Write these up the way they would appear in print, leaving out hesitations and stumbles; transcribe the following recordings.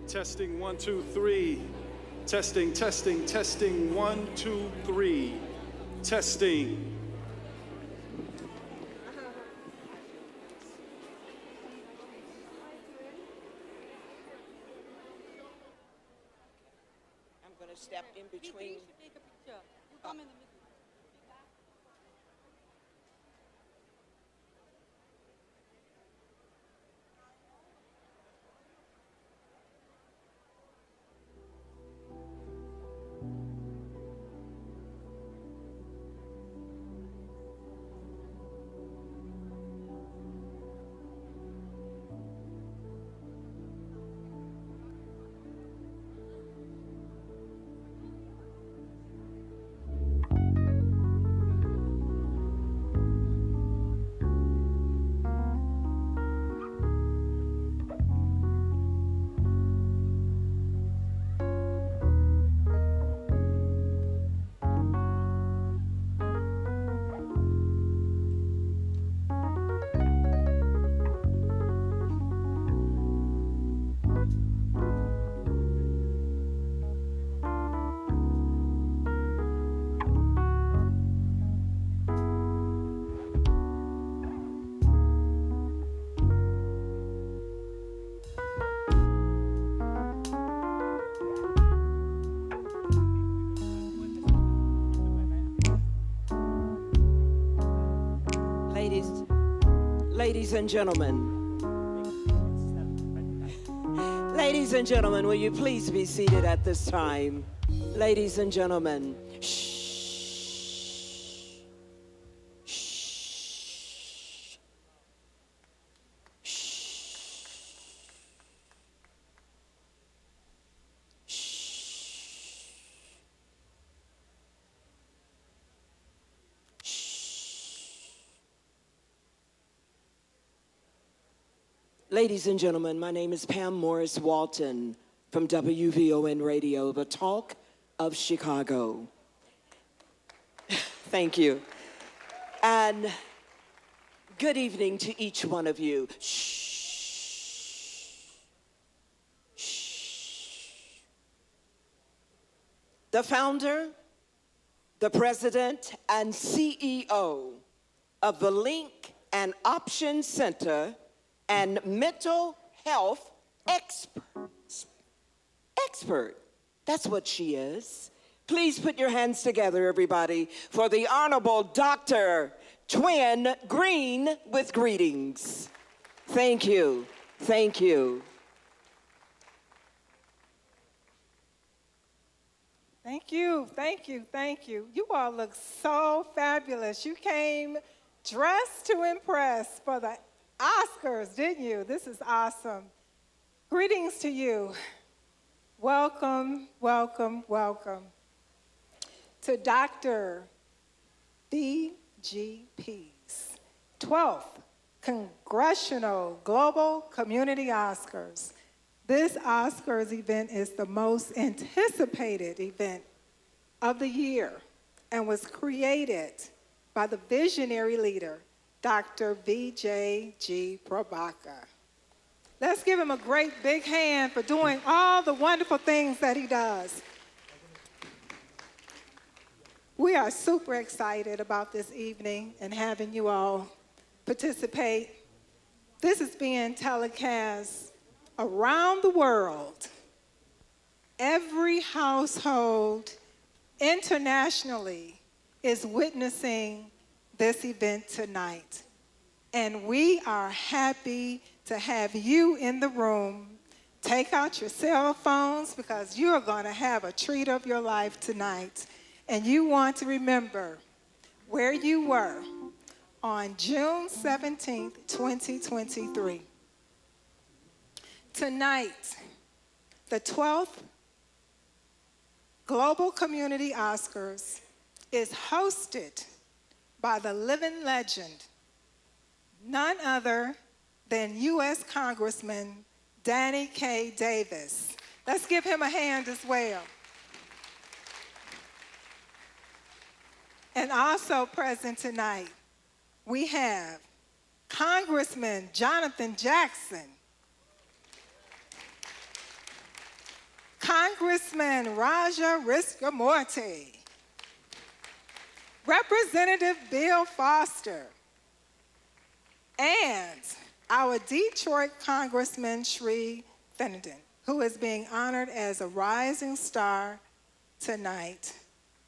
Testing, 1, 2, 3. Testing, testing, testing, 1, 2, 3. Testing. I'm going to step in between. You should take a picture. You come in the middle. Ladies and gentlemen, ladies and gentlemen, will you please be seated at this time? Ladies and gentlemen, shh. Ladies and gentlemen, my name is Pam Morris Walton from WVON Radio, the Talk of Chicago. Thank you. And good evening to each one of you. Shh. Shh. The founder, the president, and CEO of the Link and Option Center and mental health expert. That's what she is. Please put your hands together, everybody, for the Honorable Dr. Twin Green with greetings. Thank you. Thank you. Thank you, thank you, thank you. You all look so fabulous. You came dressed to impress for the Oscars, didn't you? This is awesome. Greetings to you. Welcome, welcome, welcome. To Dr. Vijay CGPs. 12th, Congressional Global Community Oscars. This Oscars event is the most anticipated event of the year and was created by the visionary leader, Dr. Vijay G Prabhakar. Let's give him a great big hand for doing all the wonderful things that he does. We are super excited about this evening and having you all participate. This is being telecast around the world. Every household internationally is witnessing this event tonight. And we are happy to have you in the room. Take out your cell phones because you are going to have a treat of your life tonight. And you want to remember where you were on June 17th, 2023. Tonight, the 12th Global Community Oscars is hosted by the living legend, none other than U.S. Congressman Danny K. Davis. Let's give him a hand as well. And also present tonight, we have Congressman Jonathan Jackson, Congressman Raja Riskamorty, Representative Bill Foster, and our Detroit Congressman Shree Fenenden, who is being honored as a rising star tonight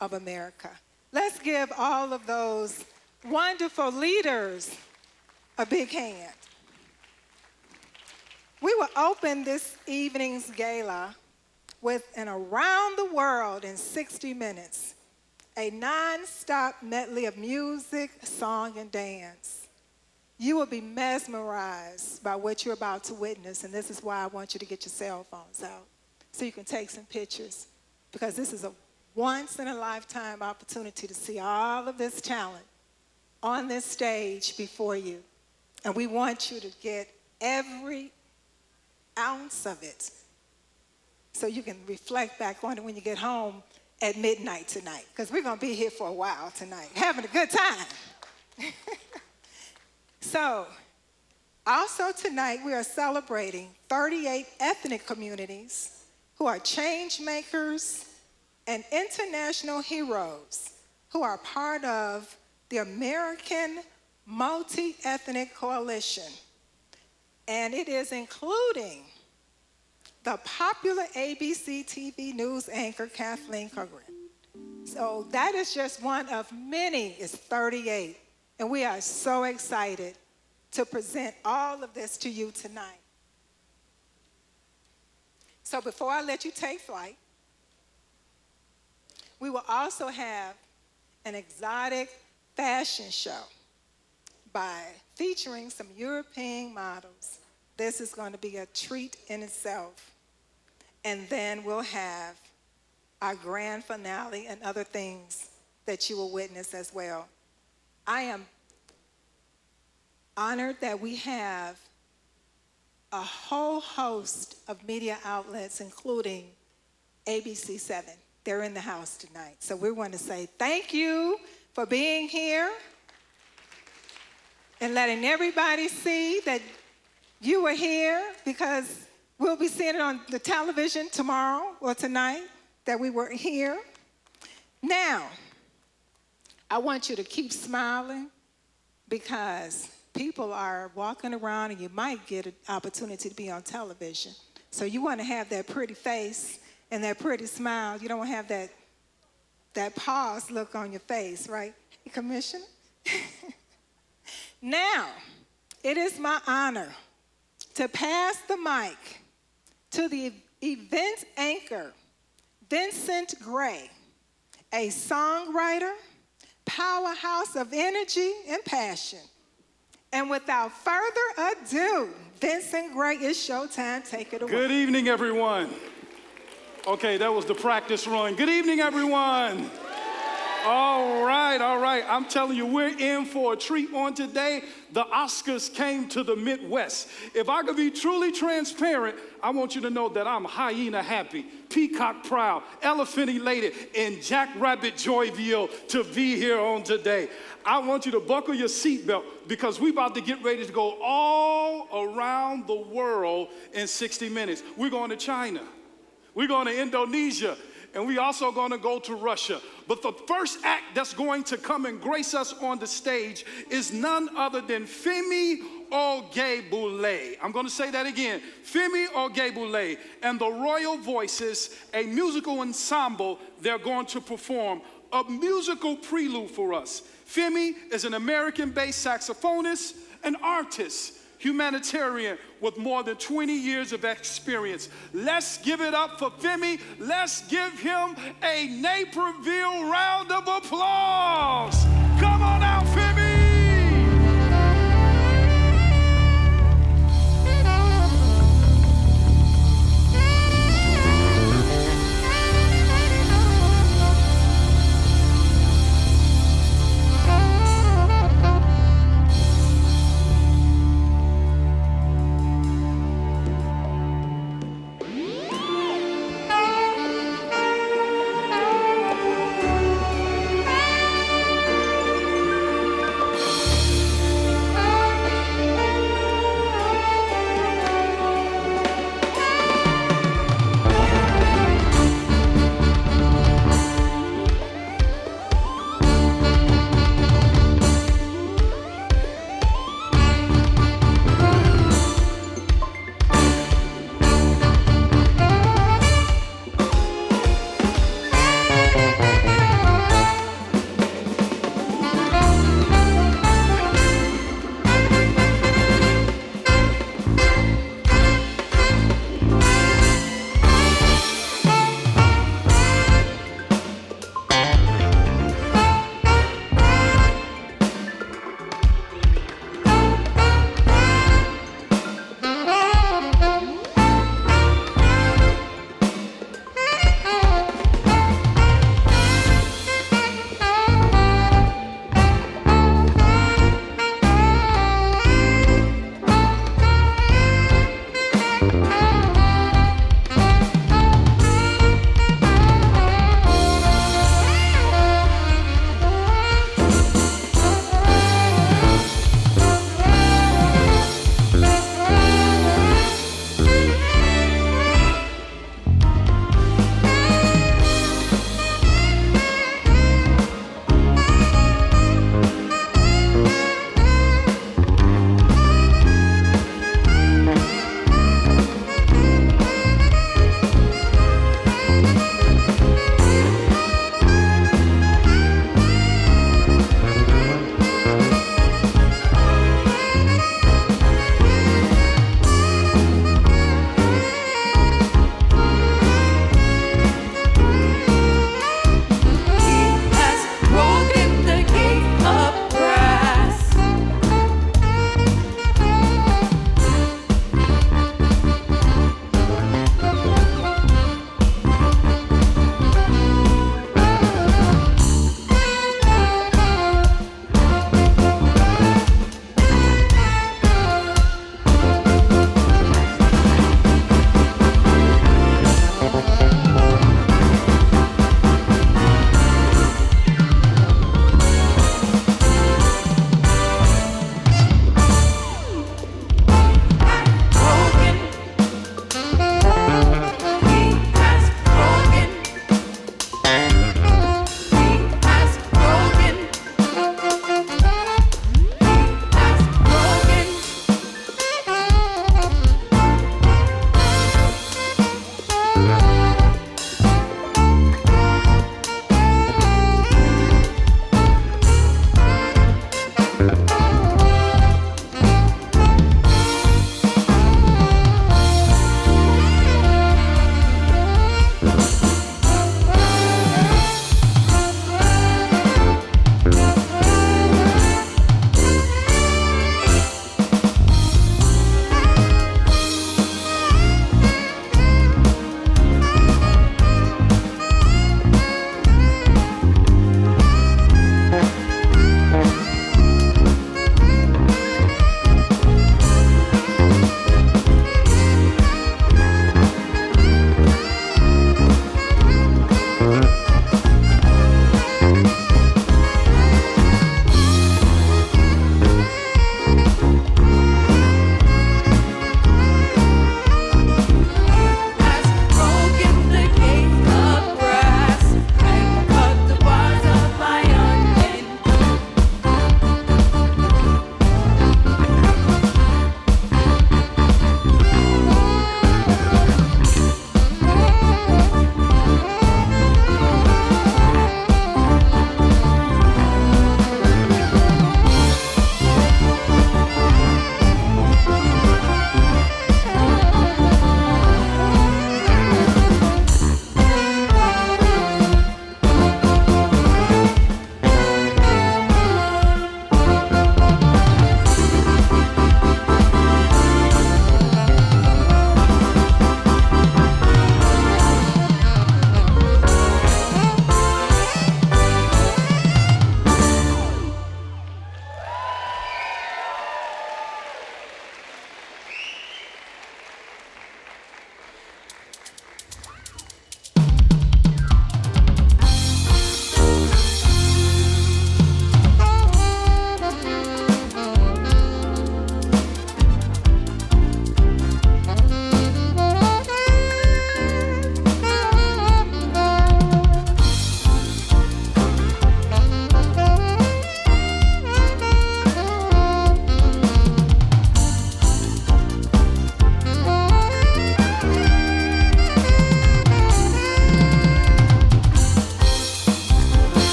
of America. Let's give all of those wonderful leaders a big hand. We will open this evening's gala with an Around the World in 60 Minutes, a non-stop medley of music, song, and dance. You will be mesmerized by what you're about to witness, and this is why I want you to get your cell phones out so you can take some pictures, because this is a once-in-a-lifetime opportunity to see all of this talent on this stage before you. And we want you to get every ounce of it so you can reflect back on it when you get home at midnight tonight, because we're going to be here for a while tonight, having a good time. So, also tonight we are celebrating 38 ethnic communities who are change makers and international heroes who are part of the American Multi-Ethnic Coalition. And it is including the popular ABC TV news anchor Kathleen Cochran. So that is just one of many, it's 38. And we are so excited to present all of this to you tonight. So before I let you take flight, we will also have an exotic fashion show featuring some European models. This is going to be a treat in itself. And then we'll have our grand finale and other things that you will witness as well. I am honored that we have a whole host of media outlets, including ABC7. They're in the house tonight. So we want to say thank you for being here and letting everybody see that you were here, because we'll be seeing it on the television tomorrow or tonight that we were here. Now, I want you to keep smiling, because people are walking around and you might get an opportunity to be on television. So you want to have that pretty face and that pretty smile. You don't want to have that pause look on your face, right, Commissioner? Now, it is my honor to pass the mic to the event anchor, Vincent Gray, a songwriter, powerhouse of energy and passion. And without further ado, Vincent Gray, it's showtime. Take it away. Good evening, everyone. Okay, that was the practice run. Good evening, everyone. All right, all right. I'm telling you, we're in for a treat on today. The Oscars came to the Midwest. If I could be truly transparent, I want you to know that I'm hyena happy, peacock proud, elephant elated, and jackrabbit jovial to be here on today. I want you to buckle your seatbelt because we're about to get ready to go all around the world in 60 minutes. We're going to China. We're going to Indonesia. And we also going to go to Russia. But the first act that's going to come and grace us on the stage is none other than Femi Ogebule. I'm going to say that again. Femi Ogebule and the Royal Voices, a musical ensemble, they're going to perform a musical prelude for us. Femi is an American-based saxophonist, an artist, humanitarian with more than 20 years of experience. Let's give it up for Femi. Let's give him a Naperville round of applause. Come on out, Femi.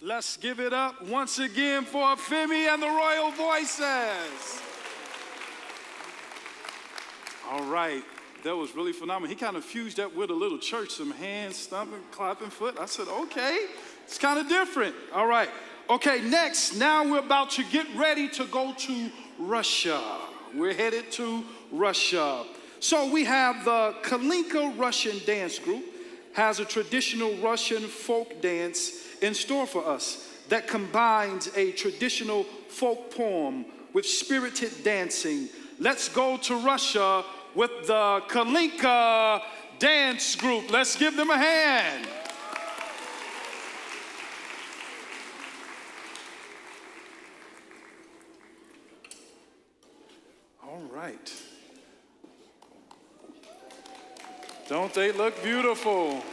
Let's give it up once again for Femi and the Royal Voices. All right, that was really phenomenal. He kind of fused that with a little church, some hands, stomping, clapping foot. I said, okay, it's kind of different. All right, okay, next, now we're about to get ready to go to Russia. We're headed to Russia. So we have the Kalinka Russian Dance Group has a traditional Russian folk dance in store for us that combines a traditional folk poem with spirited dancing. Let's go to Russia with the Kalinka Dance Group. Let's give them a hand. All right. Don't they look beautiful?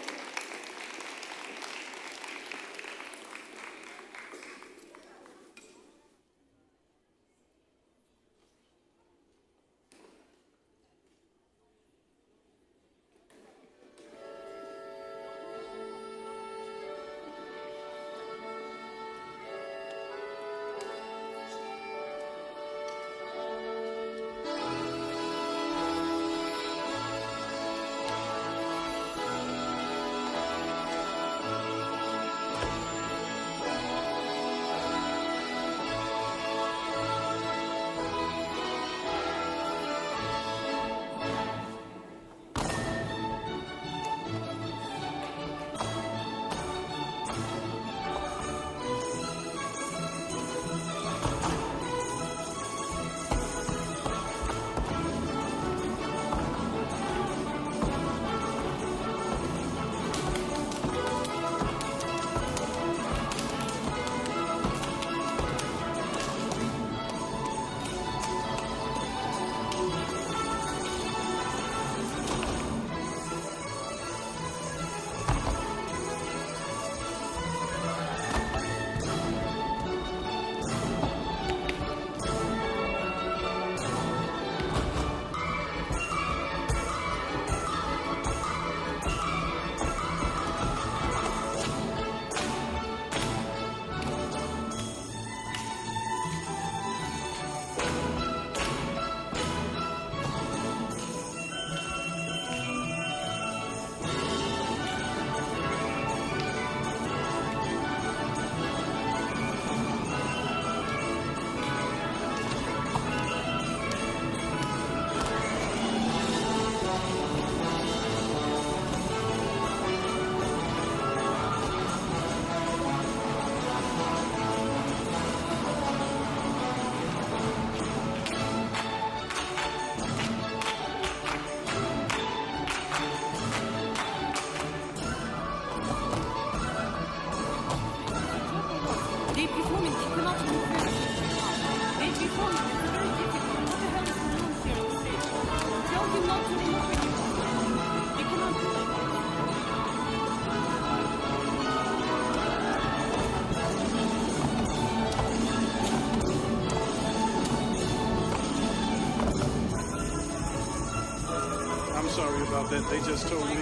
Sorry about that. They just told me.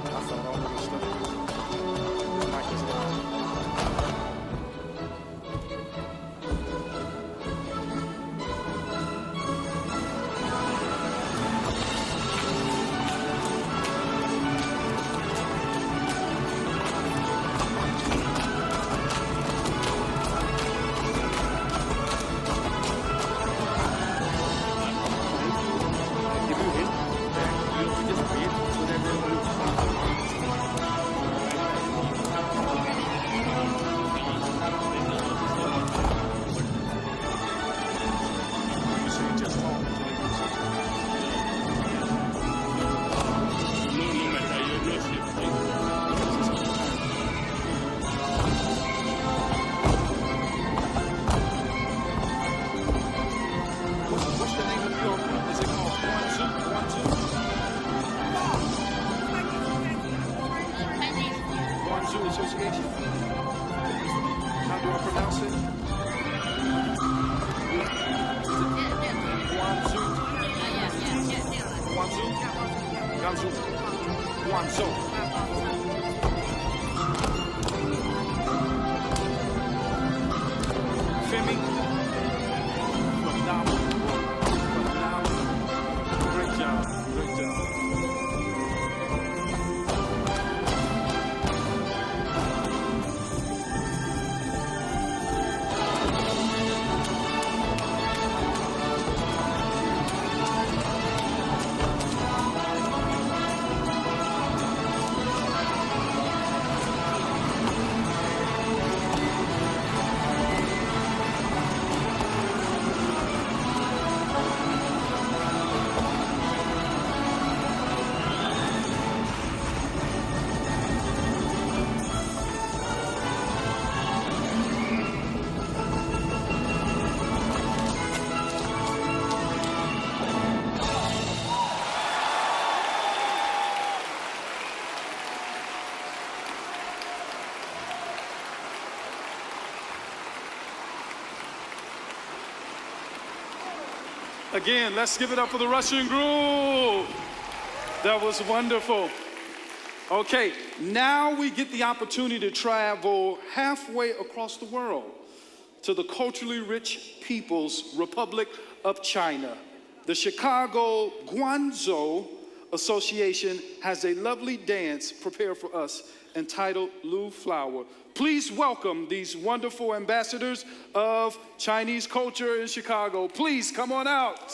I thought all of this stuff was practiced out. Association. How do I pronounce it? Guangzhou. Guangzhou. Guangzhou. Femi, phenomenal. Phenomenal. Great job. Great job. Again, let's give it up for the Russian group. That was wonderful. Okay, now we get the opportunity to travel halfway across the world to the culturally rich People's Republic of China. The Chicago Guangzhou Association has a lovely dance prepared for us entitled Lu Flower. Please welcome these wonderful ambassadors of Chinese culture in Chicago. Please come on out.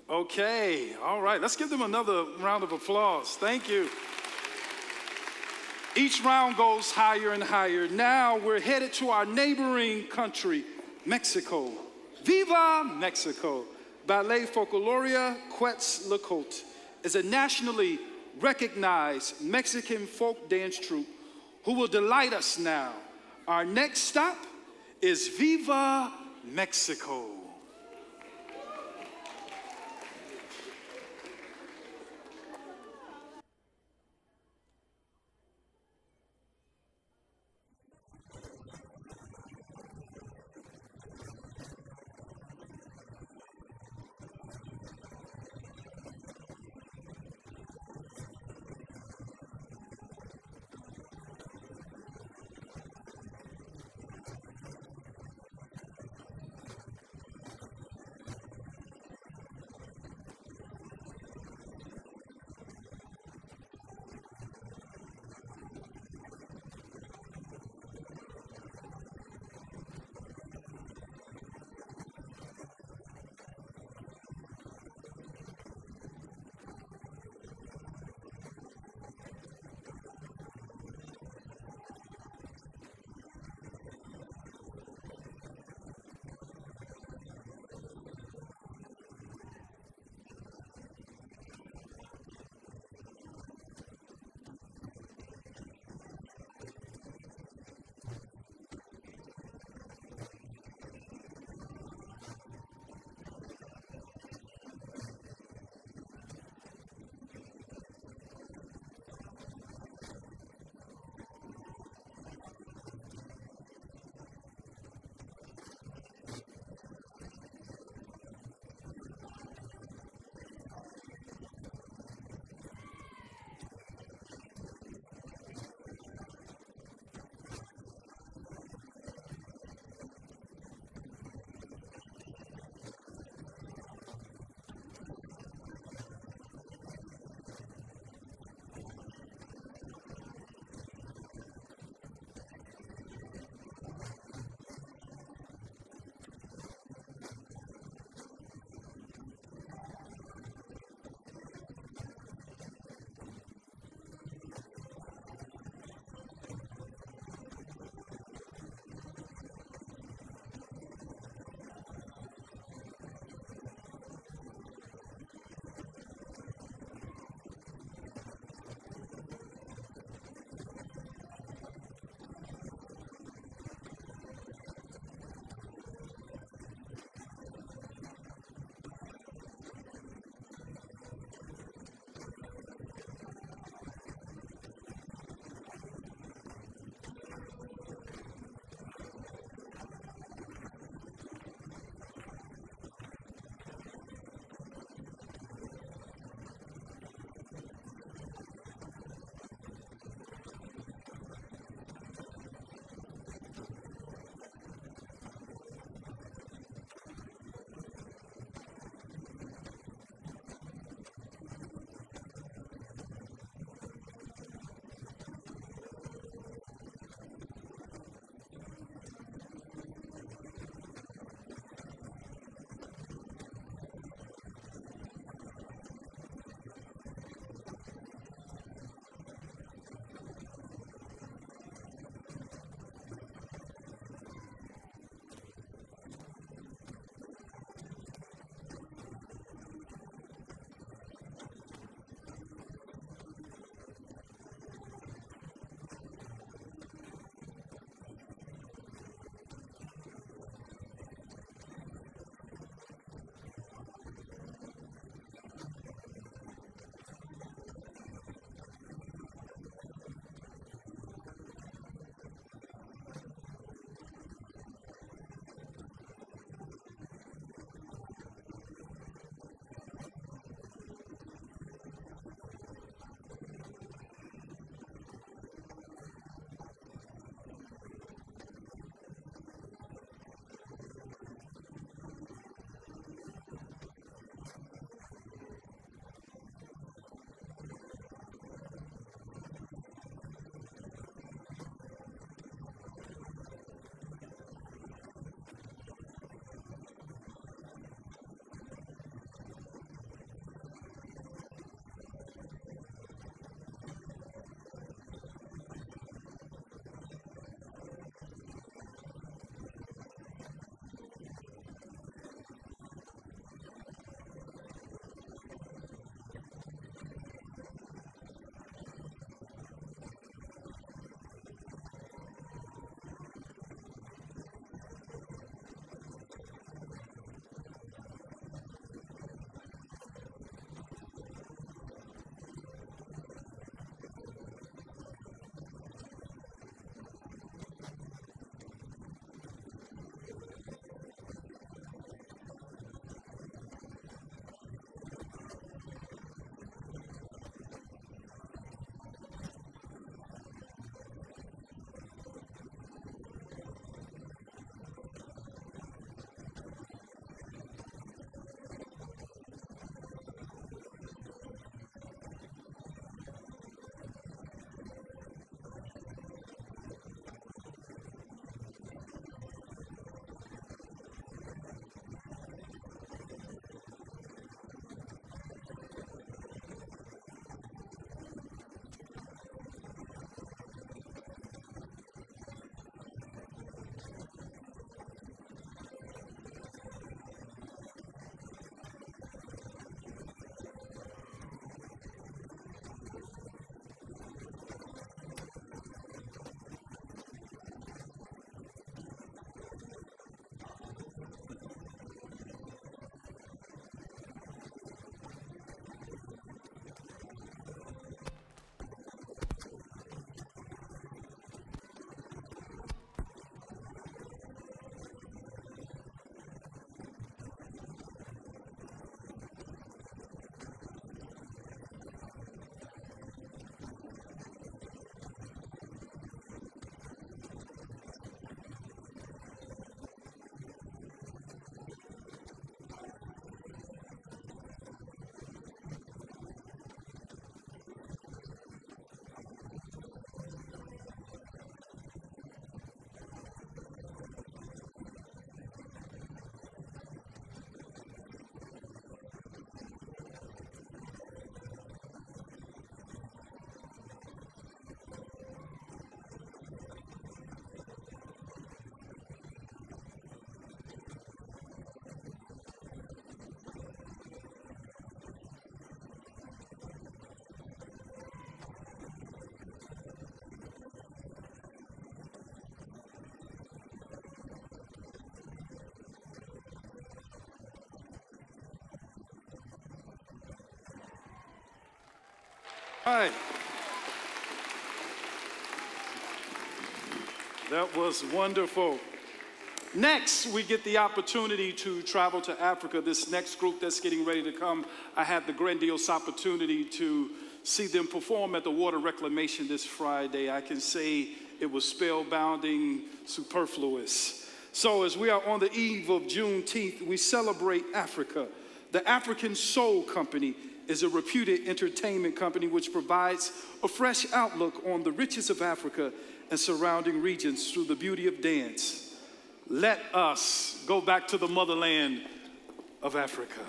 Okay, all right, let's give them another round of applause. Thank you. Each round goes higher and higher. Now we're headed to our neighboring country, Mexico. Viva Mexico! Ballet Folkloria Quetzalcoatl is a nationally recognized Mexican folk dance troupe who will delight us now. Our next stop is Viva Mexico. All right. That was wonderful. Next, we get the opportunity to travel to Africa. This next group that's getting ready to come, I had the grandiose opportunity to see them perform at the water reclamation this Friday. I can say it was spellbinding, superfluous. So as we are on the eve of Juneteenth, we celebrate Africa. The African Soul Company is a reputed entertainment company which provides a fresh outlook on the riches of Africa and surrounding regions through the beauty of dance. Let us go back to the motherland of Africa.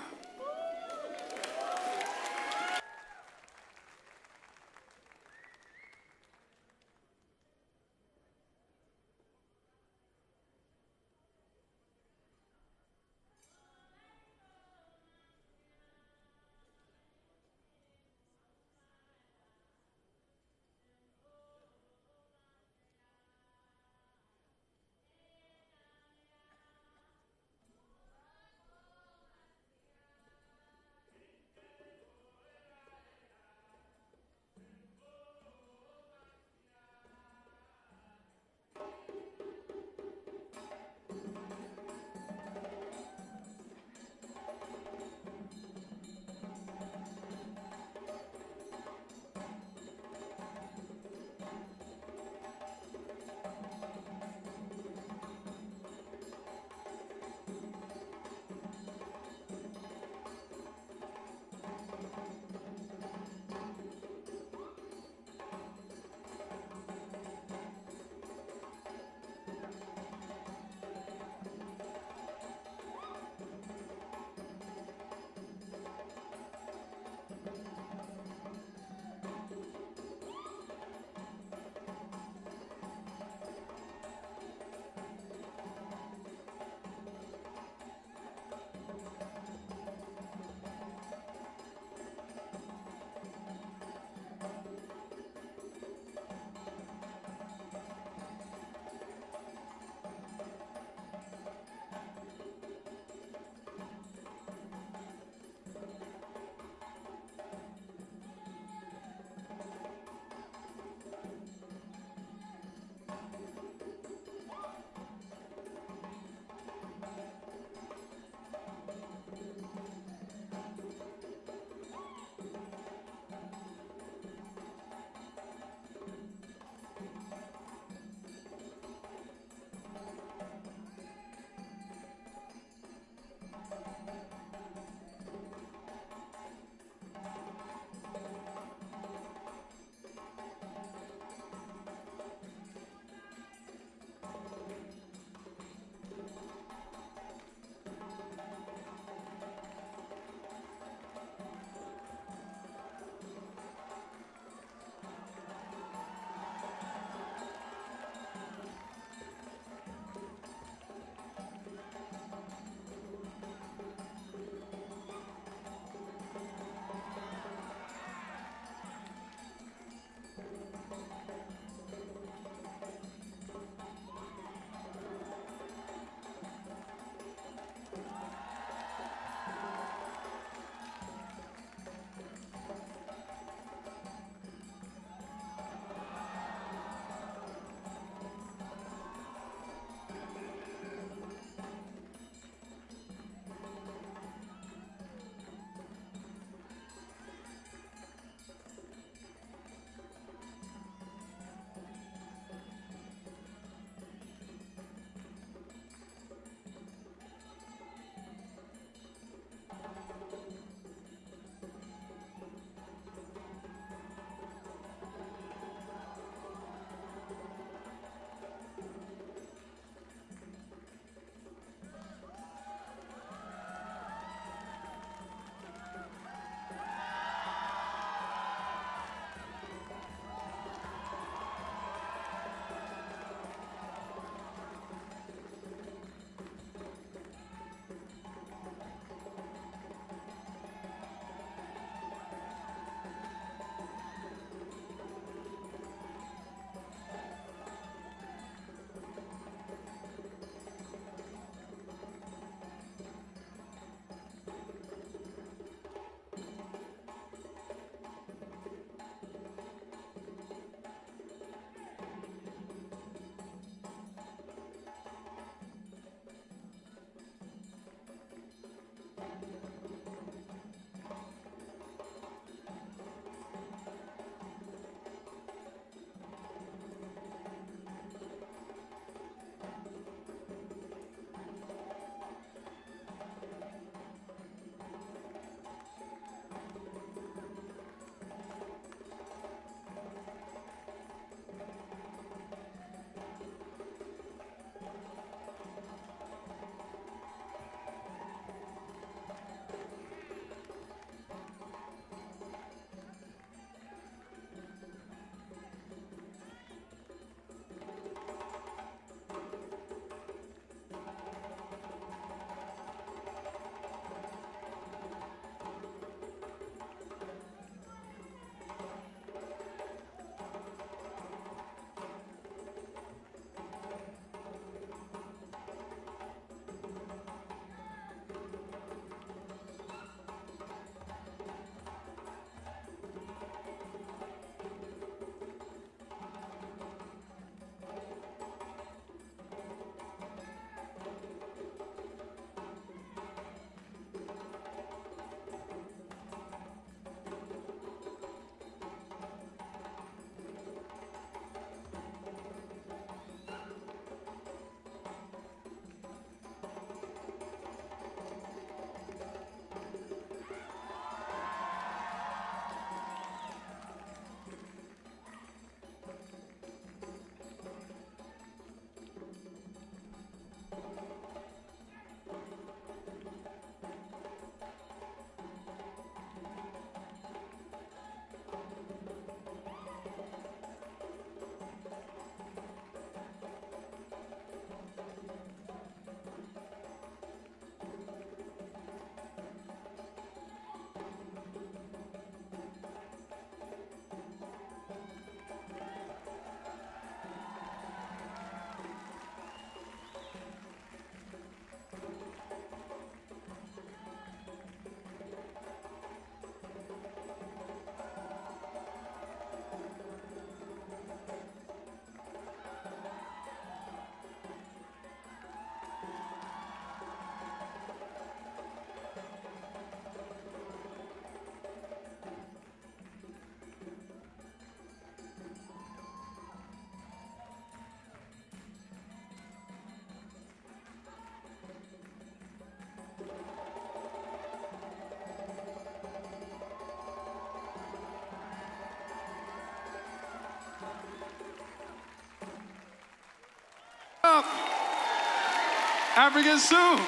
African soup.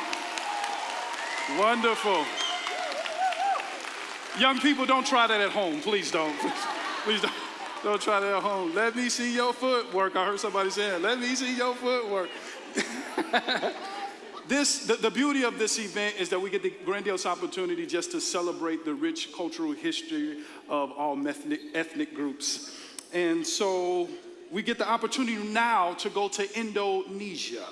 Wonderful. Young people, don't try that at home. Please don't. Please don't. Don't try that at home. Let me see your footwork. I heard somebody saying, let me see your footwork. The beauty of this event is that we get the grandiose opportunity just to celebrate the rich cultural history of all ethnic groups. And so we get the opportunity now to go to Indonesia.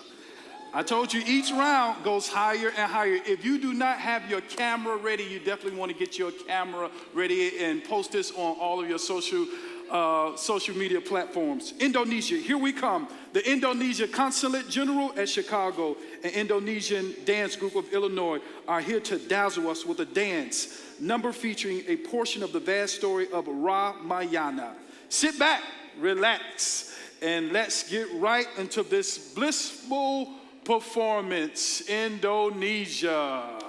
I told you each round goes higher and higher. If you do not have your camera ready, you definitely want to get your camera ready and post this on all of your social media platforms. Indonesia, here we come. The Indonesia Consulate General at Chicago and Indonesian Dance Group of Illinois are here to dazzle us with a dance number featuring a portion of the vast story of Ramayana. Sit back, relax, and let's get right into this blissful performance. Indonesia.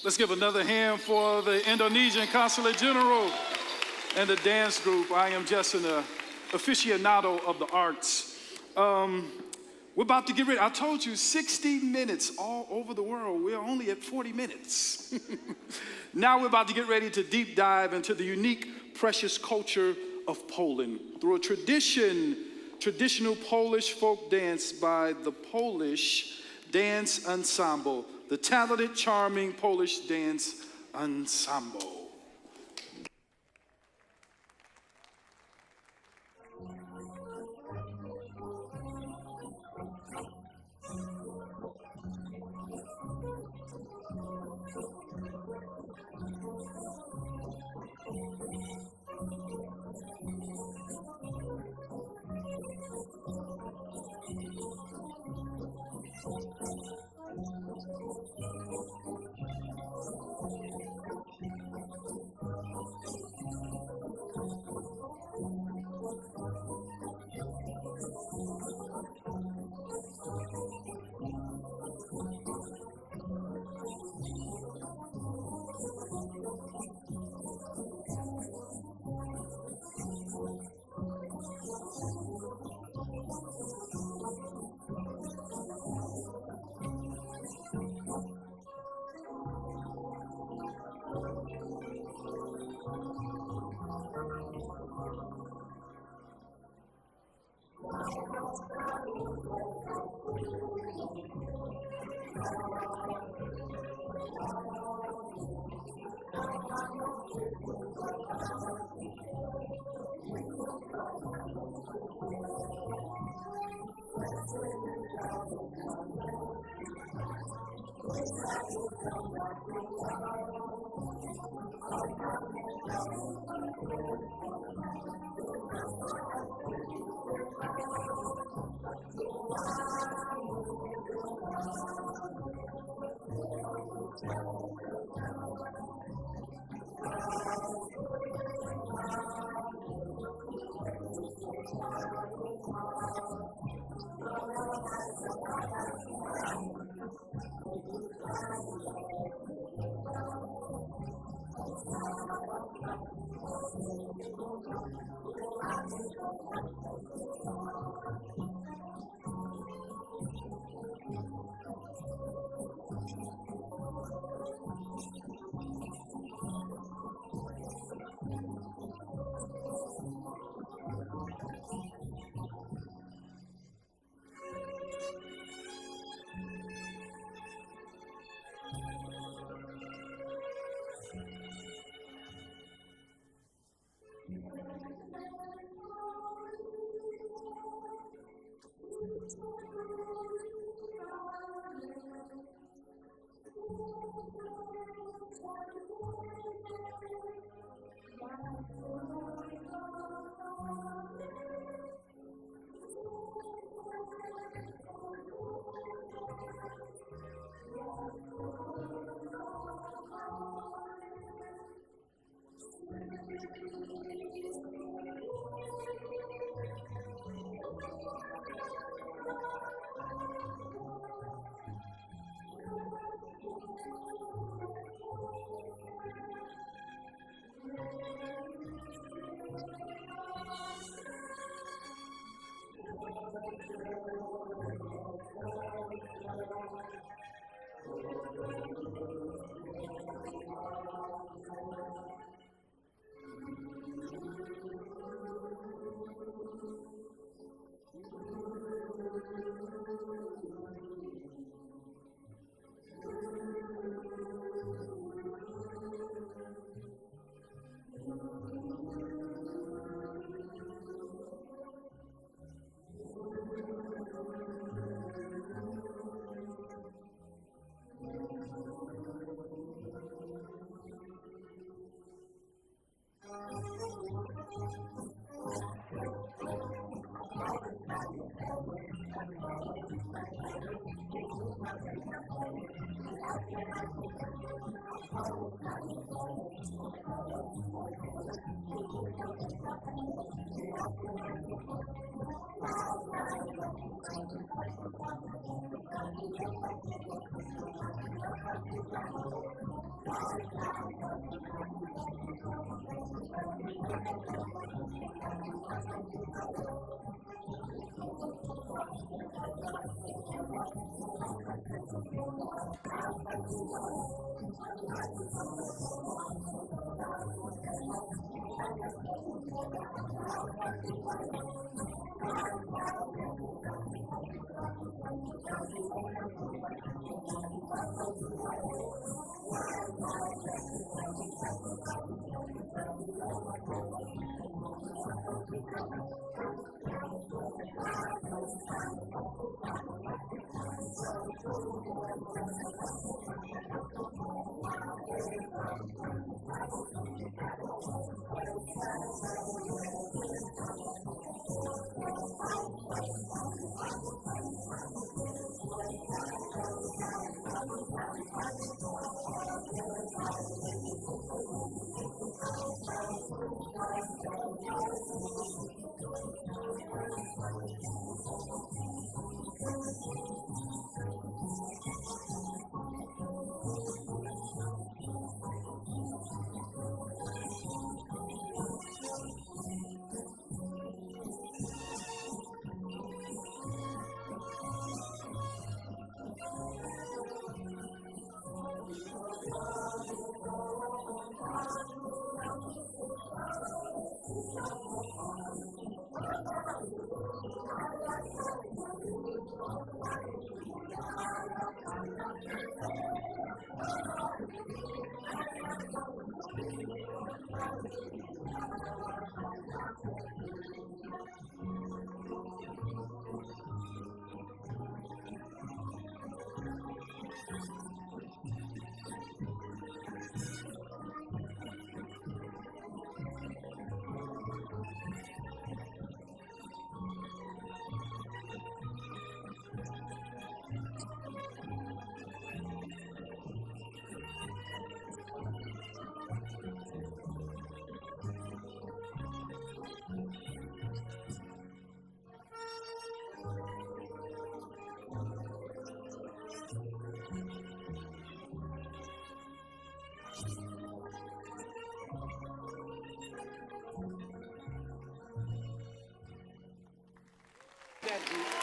Let's give another hand for the Indonesian Consulate General and the dance group. I am just an aficionado of the arts. We're about to get ready. I told you 60 minutes all over the world. We're only at 40 minutes. Now we're about to get ready to deep dive into the unique, precious culture of Poland through a traditional Polish folk dance by the Polish Dance Ensemble, the talented, charming Polish Dance Ensemble.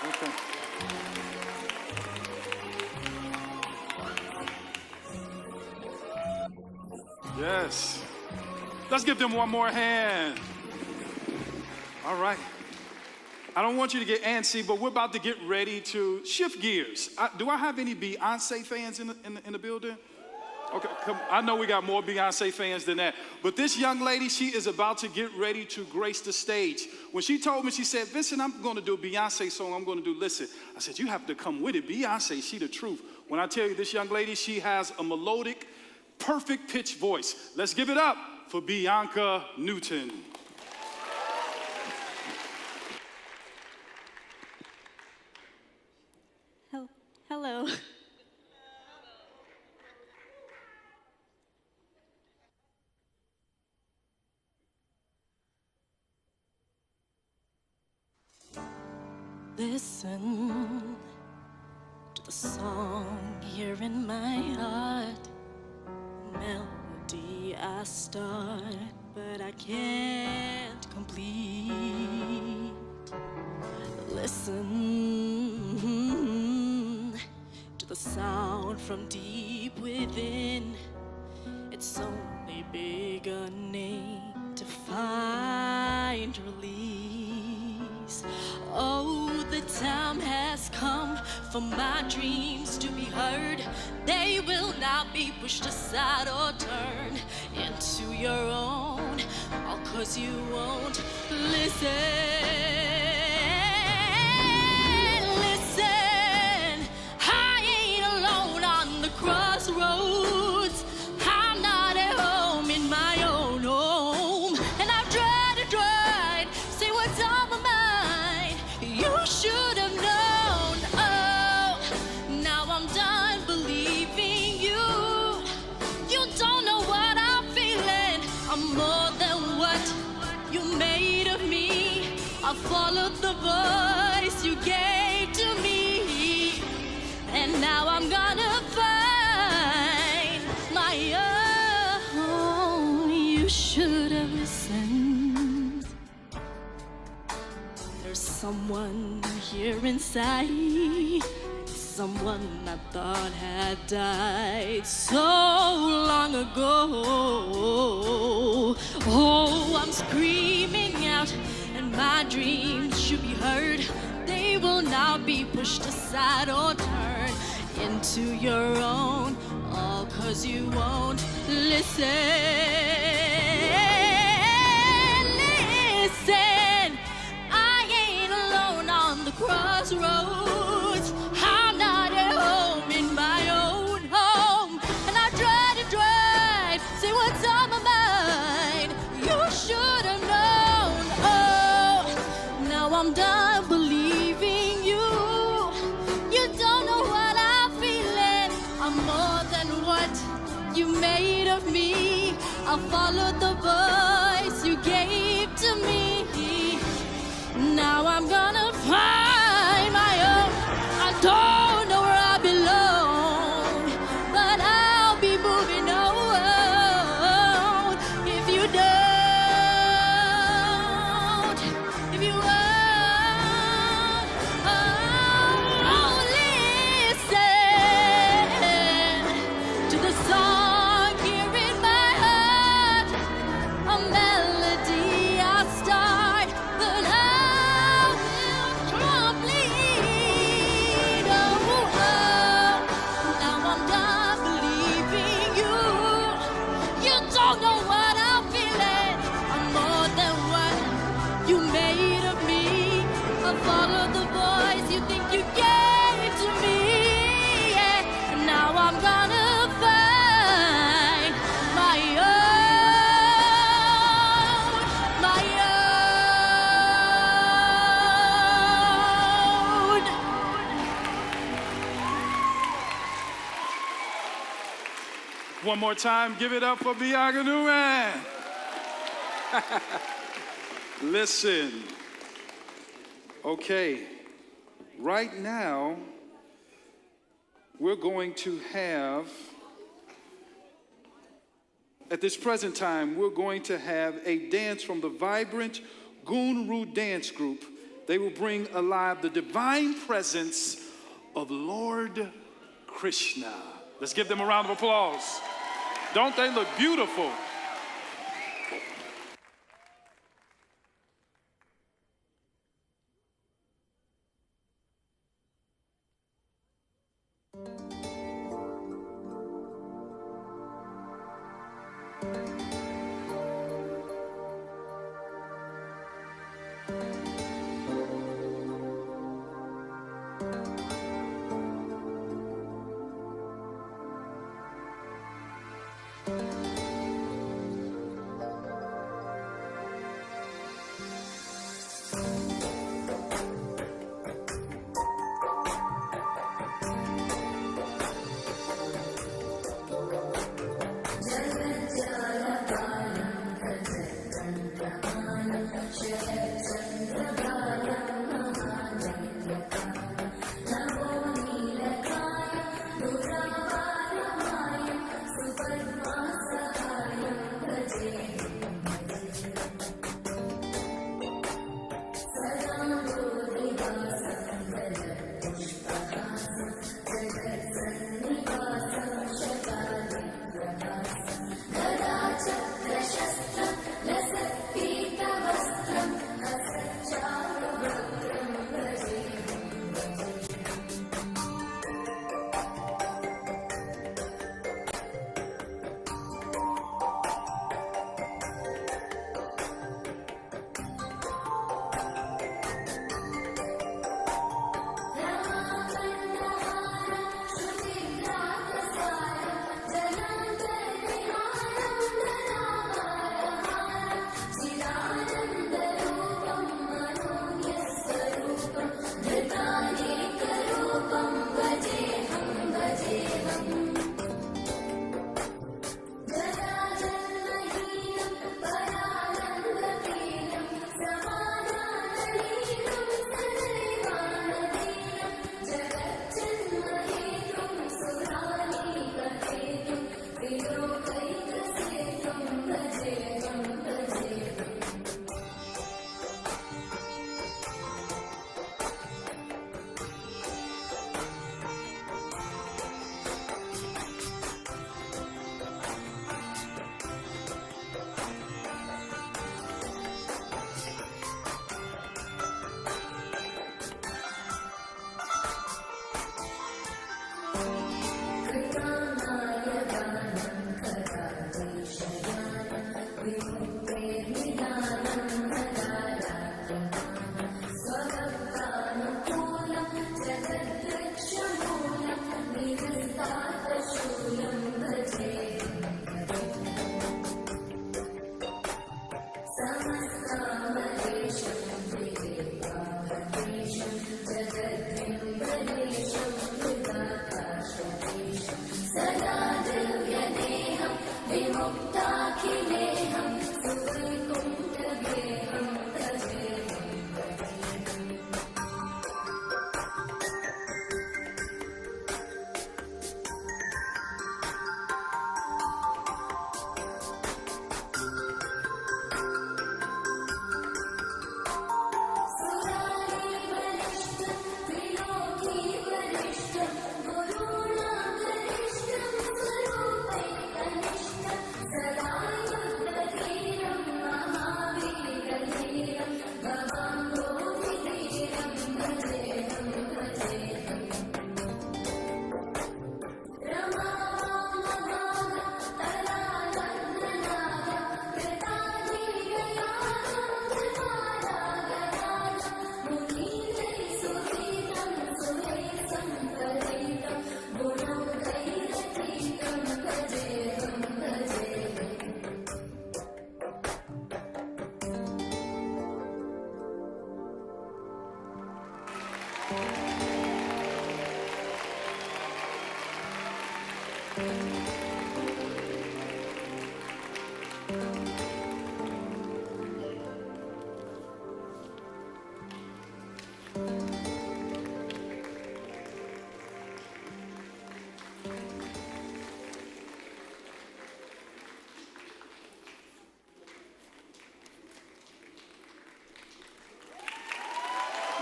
Okay. Yes. Let's give them one more hand. All right. I don't want you to get antsy, but we're about to get ready to shift gears. Do I have any Beyonce fans in the building? Okay, come, I know we got more Beyonce fans than that. But this young lady, she is about to get ready to grace the stage. When she told me, she said, Vincent, I'm going to do a Beyonce song. I'm going to do Listen. I said, you have to come with it. Beyonce, she the truth. When I tell you this young lady, she has a melodic, perfect pitch voice. Let's give it up for Bianca Newton. Hello. Listen to the song here in my heart. Melody I start, but I can't complete. Listen to the sound from deep within. It's only beginning to find release. Oh, the time has come for my dreams to be heard. They will not be pushed aside or turned into your own, all 'cause you won't listen. Listen, I ain't alone on the crossroads. I'm not at home in my own home, and I've tried, say what's on my mind. You should have known. Oh, now I'm done believing you. You don't know what I'm feeling. I'm more than what you made of me. I followed the voice you gave to me, and now I'm gonna find my own. someone here inside, someone I thought had died so long ago. Oh, I'm screaming out, and my dreams should be heard. They will now be pushed aside or turned into your own, all 'cause you won't listen. Listen, I ain't alone on the crossroads. I'm not at home in my own home, and I tried, say what's on my mind. You should have known. Oh, now I'm done believing you. You don't know what I'm feeling. I'm more than what you made of me. I followed the voice you gave to me. Now I'm gonna find my own. I don't know where I belong, but I'll be moving on. If you don't, if you won't, oh, listen to the song here in my heart, a melody I start, but I will complete. Oh, now I'm done believing you. You don't know what I'm feeling. I'm more than what you made of me. I follow the voice you think you gave to me. Yeah. Now I'm gonna find my own, my own. One more time, give it up for Biaganuman. Listen. Okay, right now, we're going to have, at this present time, we're going to have a dance from the vibrant Gunru dance group. They will bring alive the divine presence of Lord Krishna. Let's give them a round of applause. Don't they look beautiful?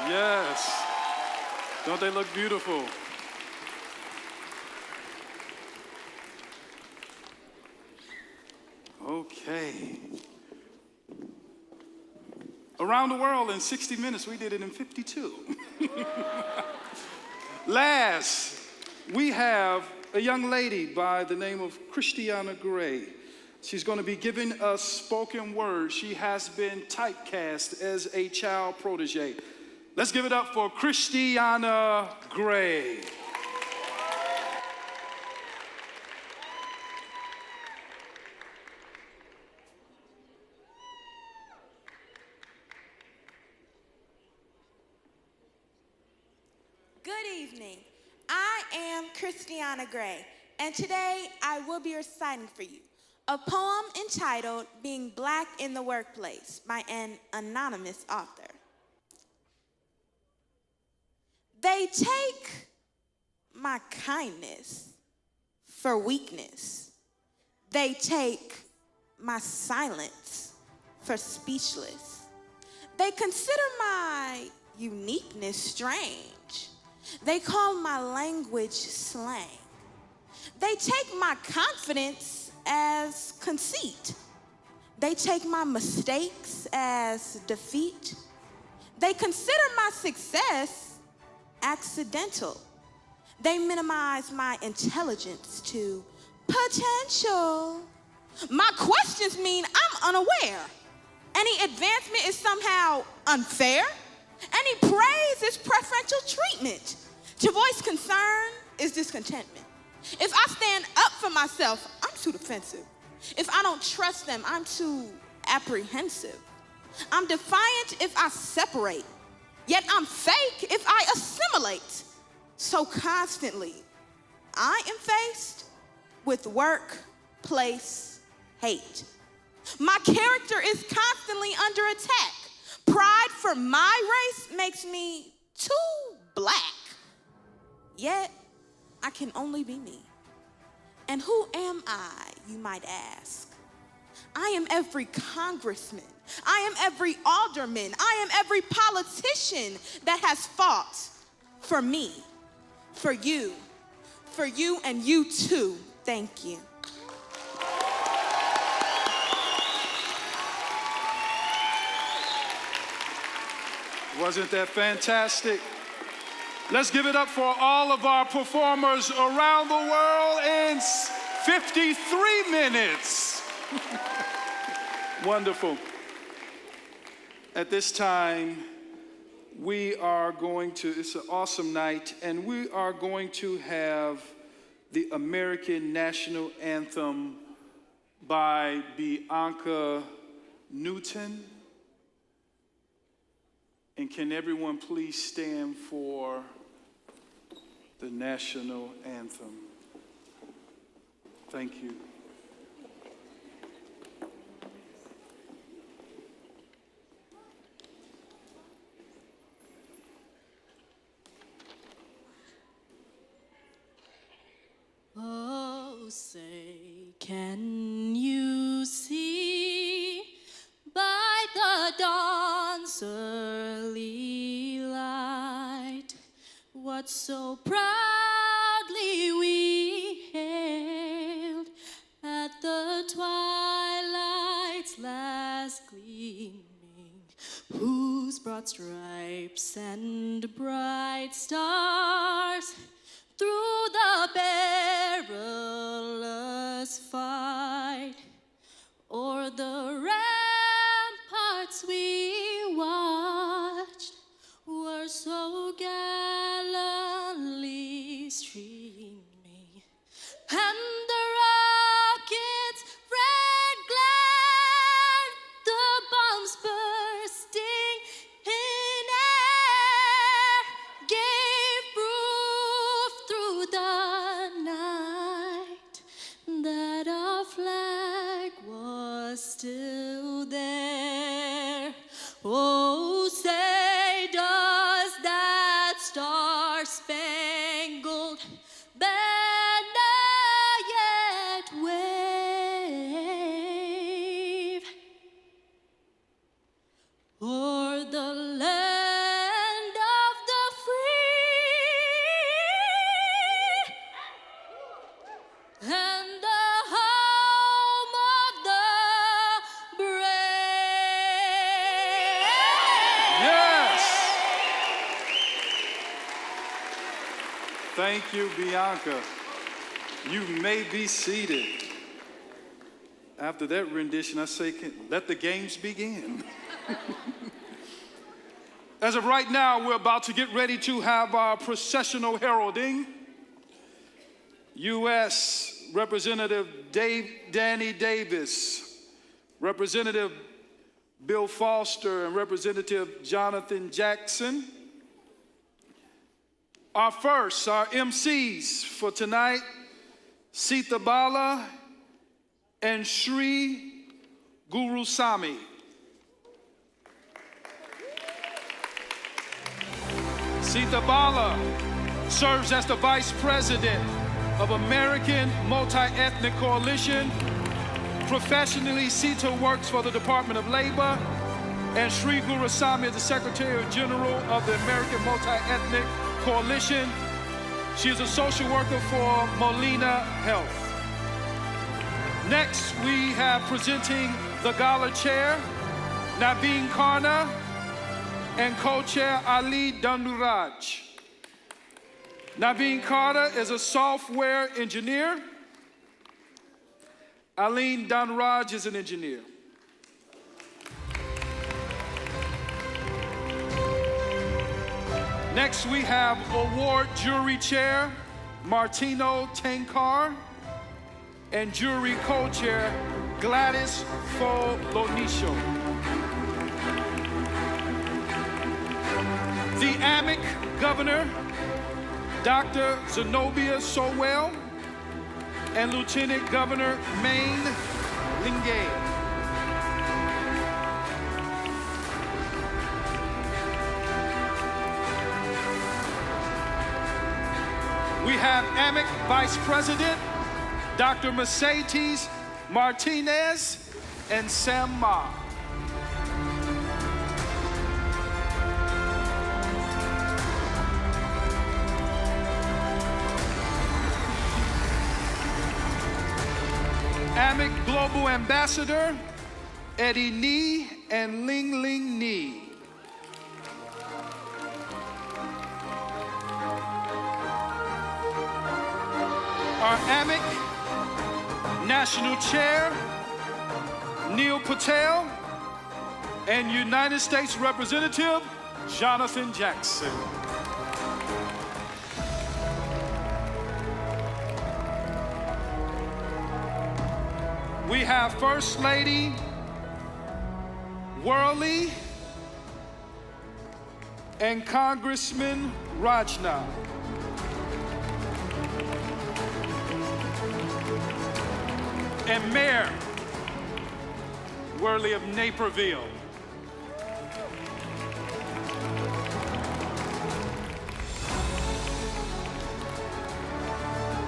Yes. Don't they look beautiful? Okay. Around the world in 60 minutes, we did it in 52. Last, we have a young lady by the name of Christiana Gray. She's going to be giving us spoken word. She has been typecast as a child protege. Let's give it up for Christiana Gray. Good evening. I am Christiana Gray, and today I will be reciting for you a poem entitled Being Black in the Workplace by an anonymous author. They take my kindness for weakness. They take my silence for speechless. They consider my uniqueness strange. They call my language slang. They take my confidence as conceit. They take my mistakes as defeat. They consider my success accidental. They minimize my intelligence to potential. My questions mean I'm unaware. Any advancement is somehow unfair. Any praise is preferential treatment. To voice concern is discontentment. If I stand up for myself, I'm too defensive. If I don't trust them, I'm too apprehensive. I'm defiant if I separate, yet I'm fake if I assimilate. So constantly, I am faced with workplace hate. My character is constantly under attack. Pride for my race makes me too black. Yet, I can only be me. And who am I, you might ask? I am every congressman. I am every alderman. I am every politician that has fought for me, for you and you too. Thank you. Wasn't that fantastic? Let's give it up for all of our performers around the world in 53 minutes. Wonderful. At this time, we are going to, it's an awesome night, and we are going to have the American National Anthem by Bianca Newton. And can everyone please stand for the national anthem? Thank you. Oh, say, can you see by the dawn's early light what so proudly we hailed at the twilight's last gleaming, whose broad stripes and bright stars through the perilous fight, o'er the ramparts we watched were so gallantly streaming, and the rockets' red glare, the bombs bursting in air, gave proof through the night that our flag was still there. Oh, say does that star-spangled banner yet wave o'er the land of the free and the home of the brave? Yes. Thank you, Bianca. You may be seated. After that rendition, I say, let the games begin. As of right now, we're about to get ready to have our processional heralding. U.S. Representative Danny Davis, Representative Bill Foster, and Representative Jonathan Jackson. Our MCs for tonight, Sita Bala and Sri Gurusamy. Sita Bala serves as the Vice President of American Multi-Ethnic Coalition. Professionally, Sita works for the Department of Labor, and Sri Gurusamy is the Secretary General of the American Multi-Ethnic Coalition. She is a social worker for Molina Health. Next, we have presenting the Gala Chair, Naveen Karna, and co-chair Ali Danduraj. Naveen Carter is a software engineer. Aline Danduraj is an engineer. Next, we have award jury chair Martino Tankar and jury co-chair Gladys Folonicio. The AMIC governor, Dr. Zenobia Sowell, and Lieutenant Governor Maine Lingay. We have AMIC Vice President, Dr. Mercedes Martinez and Sam Ma. AMIC Global Ambassador, Eddie Ni and Ling Ling Ni. Our AMIC National Chair, Neil Patel, and United States Representative, Jonathan Jackson. We have First Lady Worley and Congressman Rajna. And Mayor Worley of Naperville.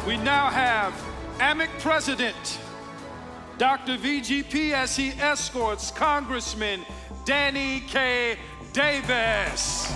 We now have AMIC President Dr. VGP as he escorts Congressman Danny K. Davis.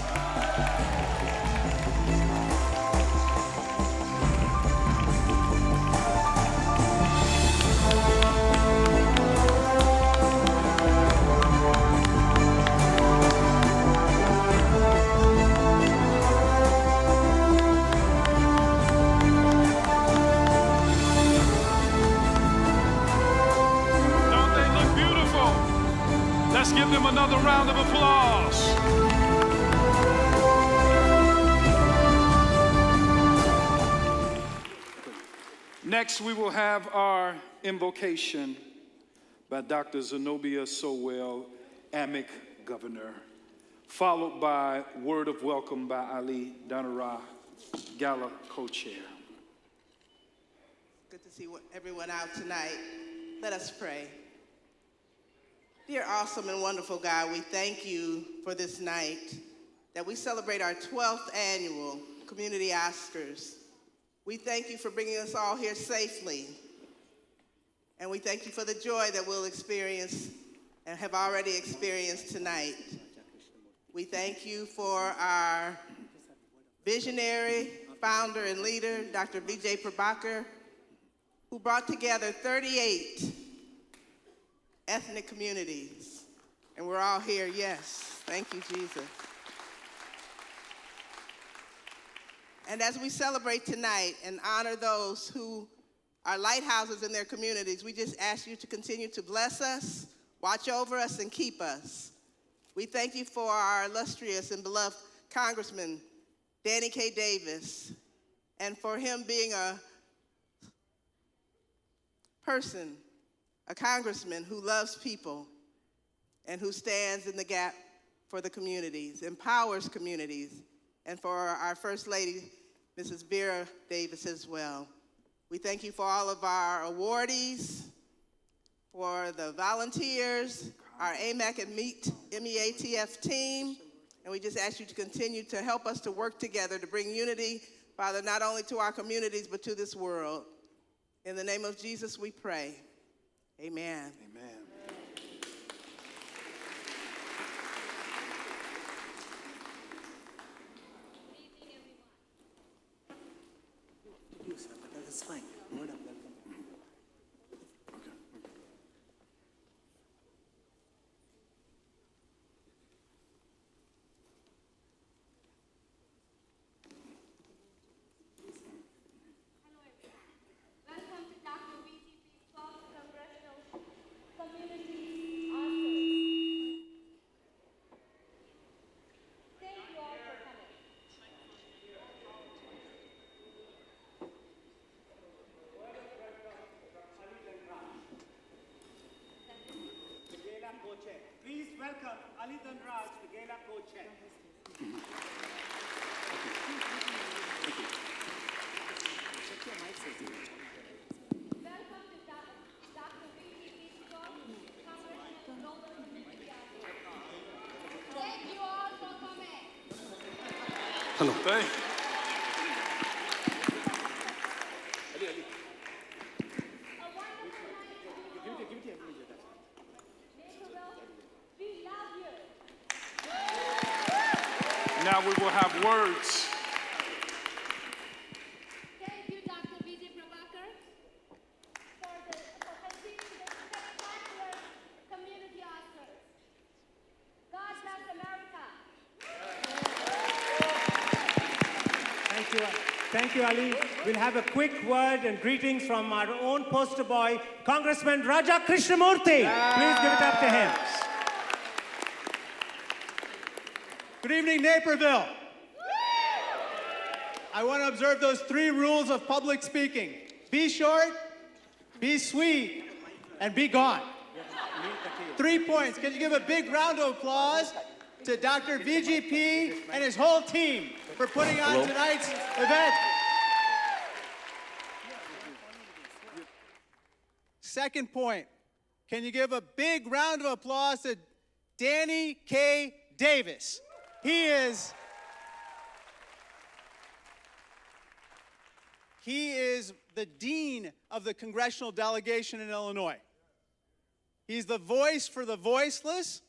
a round of applause. Next, we will have our invocation by Dr. Zenobia Sowell, AMIC Governor, followed by word of welcome by Ali Danara, Gala co-chair. Good to see everyone out tonight. Let us pray. Dear awesome and wonderful God, we thank you for this night that we celebrate our 12th annual Community Oscars. We thank you for bringing us all here safely. And we thank you for the joy that we'll experience and have already experienced tonight. We thank you for our visionary, founder, and leader, Dr. Vijay Prabhakar, who brought together 38 ethnic communities. And we're all here, yes. Thank you, Jesus. And as we celebrate tonight and honor those who are lighthouses in their communities, we just ask you to continue to bless us, watch over us, and keep us. We thank you for our illustrious and beloved Congressman, Danny K. Davis, and for him being a person, a congressman who loves people and who stands in the gap for the communities, empowers communities, and for our First Lady, Mrs. Vera Davis, as well. We thank you for all of our awardees, for the volunteers, our AMAC and MEATF team, and we just ask you to continue to help us to work together to bring unity, Father, not only to our communities, but to this world. In the name of Jesus, we pray. Amen. Amen. That's fine. Word of welcome. Welcome to Dr. VGP's 12th Congressional Community Oscars. Thank you all for coming. The Gala co-chair. Please welcome Ali Dhanraj, the Gala co-chair. Welcome to Dr. VGP's 12th Congressional Community Oscars. Thank you all for coming. Hello. Hey. A wonderful night to you all. Naperville, we love you. Now we will have words. Thank you, Dr. Vijay Prabhakar, for conceiving this spectacular community Oscars. God bless America. Thank you. Thank you, Ali. We'll have a quick word and greetings from our own poster boy, Congressman Raja Krishnamurthy. Please give it up to him. Good evening, Naperville. I want to observe those 3 rules of public speaking. Be short, be sweet, and be gone. 3 points. Can you give a big round of applause to Dr. VGP and his whole team for putting on tonight's event? Second point. Can you give a big round of applause to Danny K. Davis? He is the dean of the congressional delegation in Illinois. He's the voice for the voiceless.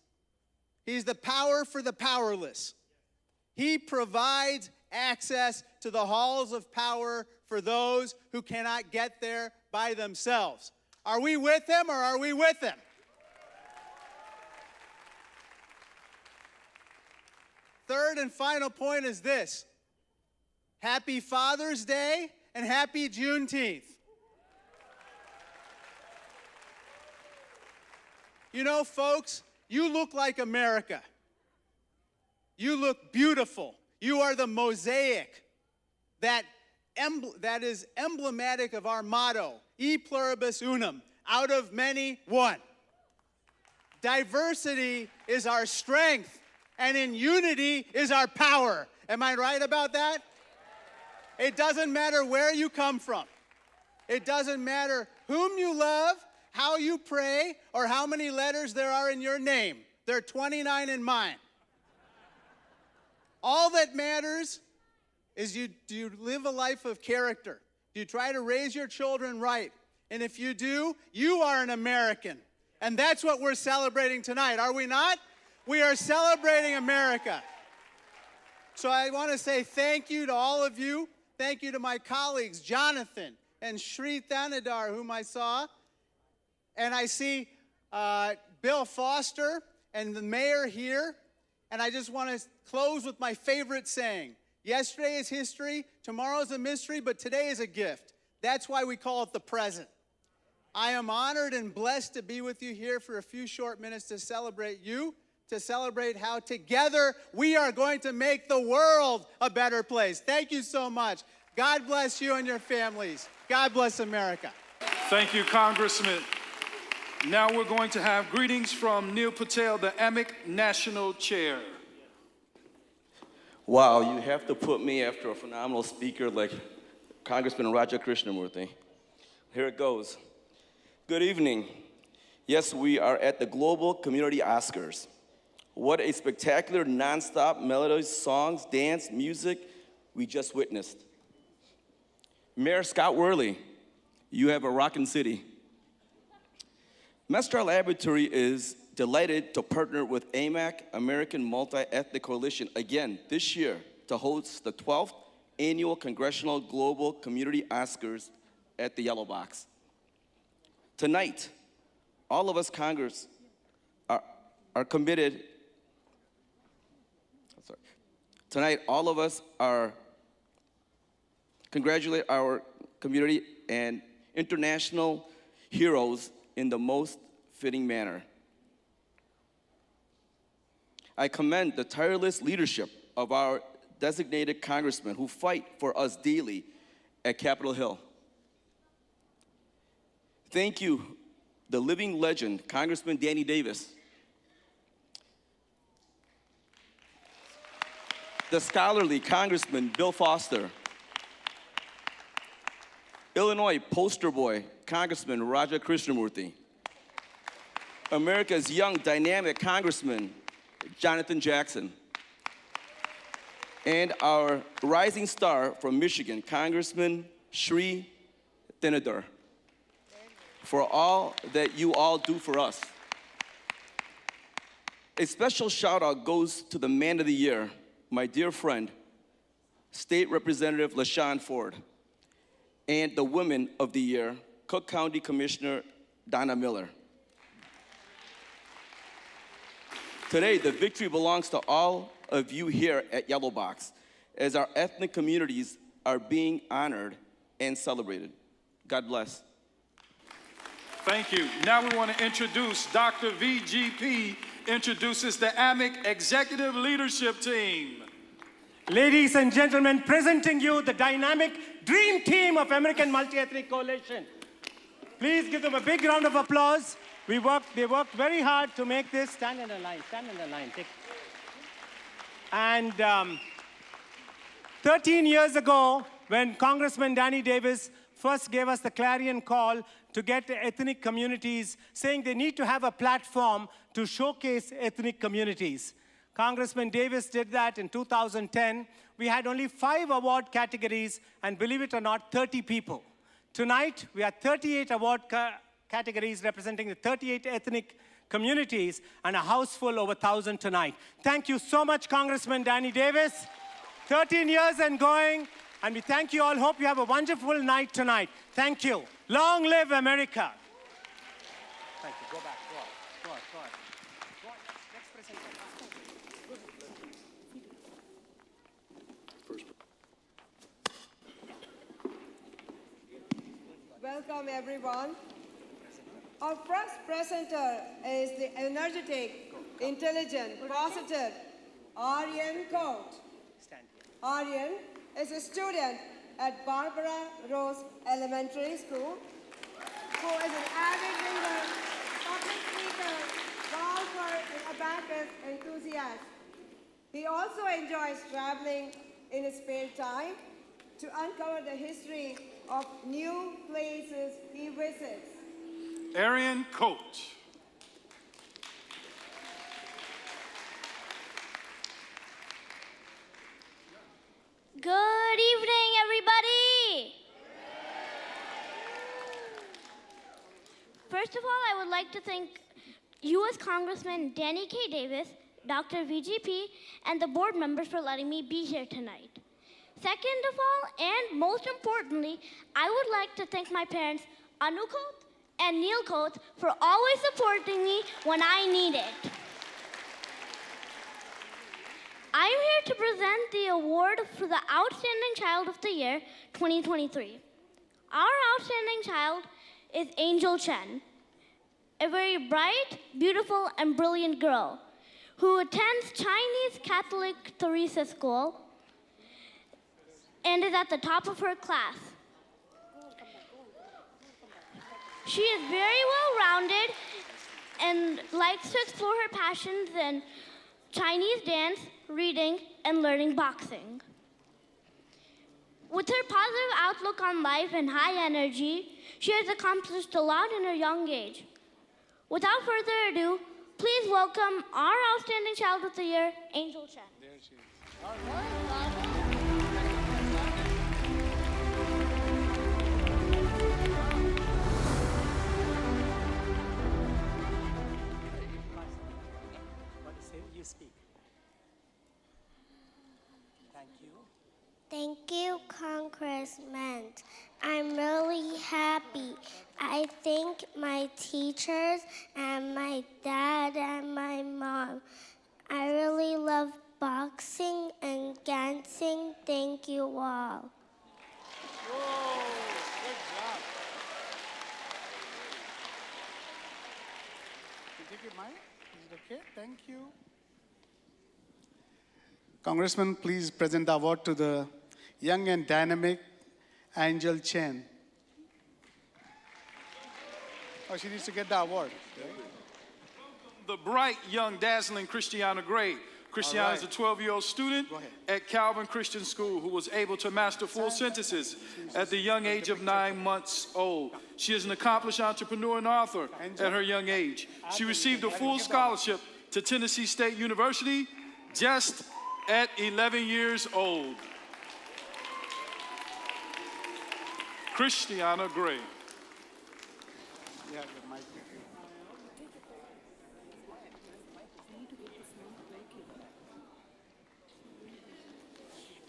He's the power for the powerless. He provides access to the halls of power for those who cannot get there by themselves. Are we with him or are we with him? Third and final point is this. Happy Father's Day and happy Juneteenth. You know, folks, You look like America. You look beautiful. You are the mosaic that is emblematic of our motto, e pluribus unum, out of many, one. Diversity is our strength, and in unity is our power. Am I right about that? It doesn't matter where you come from. It doesn't matter whom you love, how you pray, or how many letters there are in your name. There are 29 in mine. All that matters is do you live a life of character? Do you try to raise your children right? And if you do, you are an American. And that's what we're celebrating tonight, are we not? We are celebrating America. So I want to say thank you to all of you. Thank you to my colleagues, Jonathan and Shri Thanadar, whom I saw. And I see Bill Foster and the mayor here. And I just want to close with my favorite saying. Yesterday is history, tomorrow is a mystery, but today is a gift. That's why we call it the present. I am honored and blessed to be with you here for a few short minutes to celebrate you, to celebrate how together we are going to make the world a better place. Thank you so much. God bless you and your families. God bless America. Thank you, Congressman. Now we're going to have greetings from Neil Patel, the AMIC National Chair. Wow, you have to put me after a phenomenal speaker like Congressman Raja Krishnamurthy. Here it goes. Good evening. Yes, we are at the Global Community Oscars. What a spectacular non-stop melodies, songs, dance, music we just witnessed. Mayor Scott Worley, you have a rockin' city. Mestral Laboratory is delighted to partner with AMAC, American Multi-Ethnic Coalition, again this year to host the 12th Annual Congressional Global Community Oscars at the Yellow Box. Tonight, all of us Congress are committed. Tonight, all of us are congratulate our community and international heroes in the most fitting manner. I commend the tireless leadership of our designated congressmen who fight for us daily at Capitol Hill. Thank you, the living legend, Congressman Danny Davis, the scholarly Congressman Bill Foster, Illinois poster boy, Congressman Raja Krishnamurthy, America's young, dynamic Congressman, Jonathan Jackson, and our rising star from Michigan, Congressman Shri Thanadar, for all that you all do for us. A special shout out goes to the man of the year, my dear friend, State Representative LaShawn Ford, and the woman of the year, Cook County Commissioner Donna Miller. Today, the victory belongs to all of you here at Yellow Box, as our ethnic communities are being honored and celebrated. God bless. Thank you. Now we want to introduce Dr. VGP, introduces the AMIC Executive Leadership Team. Ladies and gentlemen, presenting you the dynamic dream team of American Multi-Ethnic Coalition. Please give them a big round of applause. They worked very hard to make this. Stand in a line, stand in a line. And 13 years ago, when Congressman Danny Davis first gave us the clarion call to get ethnic communities, saying they need to have a platform to showcase ethnic communities. Congressman Davis did that in 2010. We had only 5 award categories, and believe it or not, 30 people. Tonight, we have 38 award categories representing the 38 ethnic communities, and a house full over 1,000 tonight. Thank you so much, Congressman Danny Davis. 13 years and going, and we thank you all. Hope you have a wonderful night tonight. Thank you. Long live America. Thank you. Go back. Go on. Next presenter. Welcome, everyone. Our first presenter is the energetic intelligent, positive, Aryan Coat. Aryan is a student at Barbara Rose Elementary School who is an avid reader, public speaker, golfer, and abacus enthusiast. He also enjoys traveling in his spare time to uncover the history of new places he visits. Arian Coach. Good evening, everybody. First of all, I would like to thank U.S. Congressman Danny K. Davis, Dr. VGP, and the board members for letting me be here tonight. Second of all, and most importantly, I would like to thank my parents, Anu Koth and Neil Koth, for always supporting me when I need it. I'm here to present the award for the Outstanding Child of the Year 2023. Our outstanding child is Angel Chen, a very bright, beautiful, and brilliant girl who attends Chinese Catholic Teresa School and is at the top of her class. She is very well-rounded and likes to explore her passions in Chinese dance, reading, and learning boxing. With her positive outlook on life and high energy, she has accomplished a lot in her young age. Without further ado, please welcome our Outstanding Child of the Year, Angel Chen. There she is. You speak. Thank you. Thank you, Congressman. I'm really happy. I thank my teachers and my dad and my mom. I really love boxing and dancing. Thank you all. Whoa, good job. Can you take your mic? Is it okay? Thank you. Congressman, please present the award to the young and dynamic Angel Chen. Oh, she needs to get the award. The bright, young, dazzling Christiana Gray. Christiana is a 12-year-old student at Calvin Christian School who was able to master full sentences at the young age of 9 months old. She is an accomplished entrepreneur and author at her young age. She received a full scholarship to Tennessee State University just at 11 years old. Christiana Gray.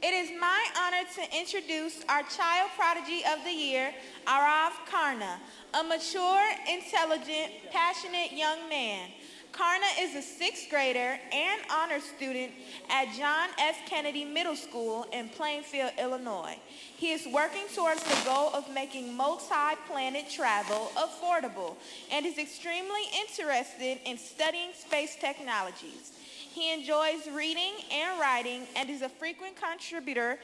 It is my honor to introduce our Child Prodigy of the Year, Arav Karna, a mature, intelligent, passionate young man. Karna is a sixth grader and honors student at John F. Kennedy Middle School in Plainfield, Illinois. He is working towards the goal of making multi-planet travel affordable and is extremely interested in studying space technologies. He enjoys reading and writing and is a frequent contributor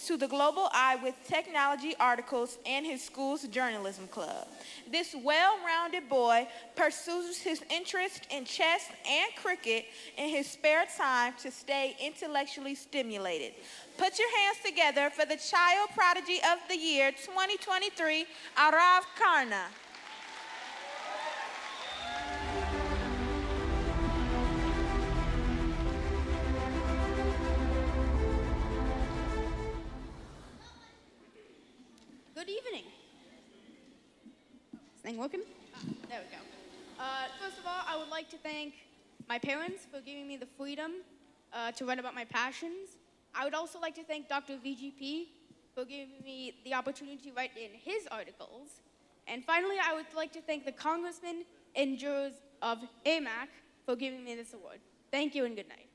to the Global Eye with technology articles and his school's journalism club. This well-rounded boy pursues his interest in chess and cricket in his spare time to stay intellectually stimulated. Put your hands together for the Child Prodigy of the Year 2023, Arav Karna. Good evening. Is this thing working? There we go. First of all, I would like to thank my parents for giving me the freedom to write about my passions. I would also like to thank Dr. VGP for giving me the opportunity to write in his articles. And finally, I would like to thank the congressmen and jurors of AMAC for giving me this award. Thank you and good night.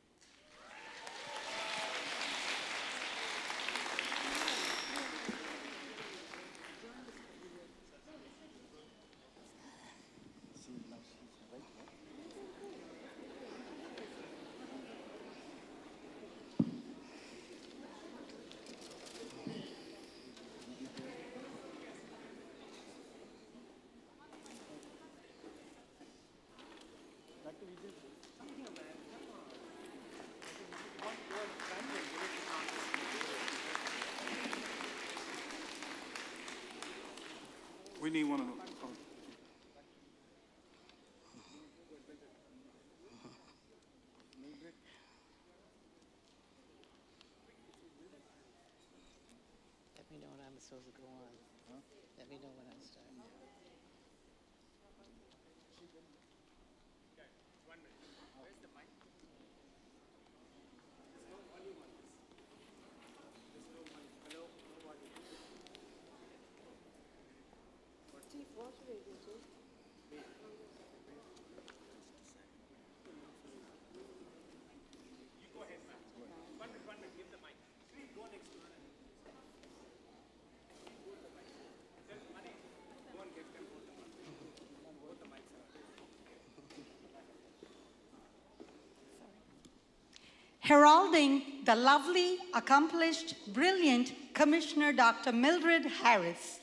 We need one of them. Let me know when I'm supposed to go on. Let me know when I start. Heralding the lovely, accomplished, brilliant Commissioner Dr. Mildred Harris.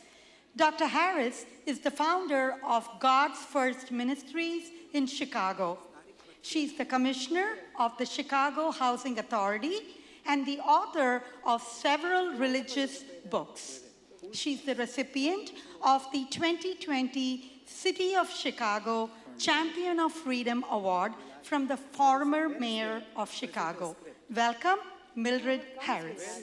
Dr. Harris is the founder of God's First Ministries in Chicago. She's the commissioner of the Chicago Housing Authority and the author of several religious books. She's the recipient of the 2020 City of Chicago Champion of Freedom Award from the former mayor of Chicago. Welcome, Mildred Harris.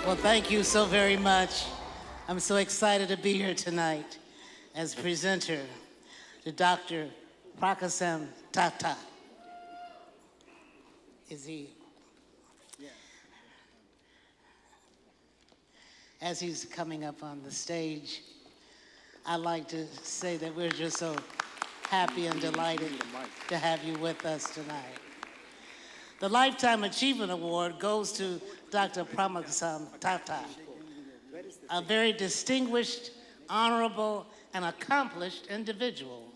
Well, thank you so very much. I'm so excited to be here tonight as presenter to Dr. Prakasam Tata. Is he? Yeah. As he's coming up on the stage, I'd like to say that we're just so happy and delighted to have you with us tonight. The Lifetime Achievement Award goes to Dr. Prakasam Tata, a very distinguished, honorable, and accomplished individual.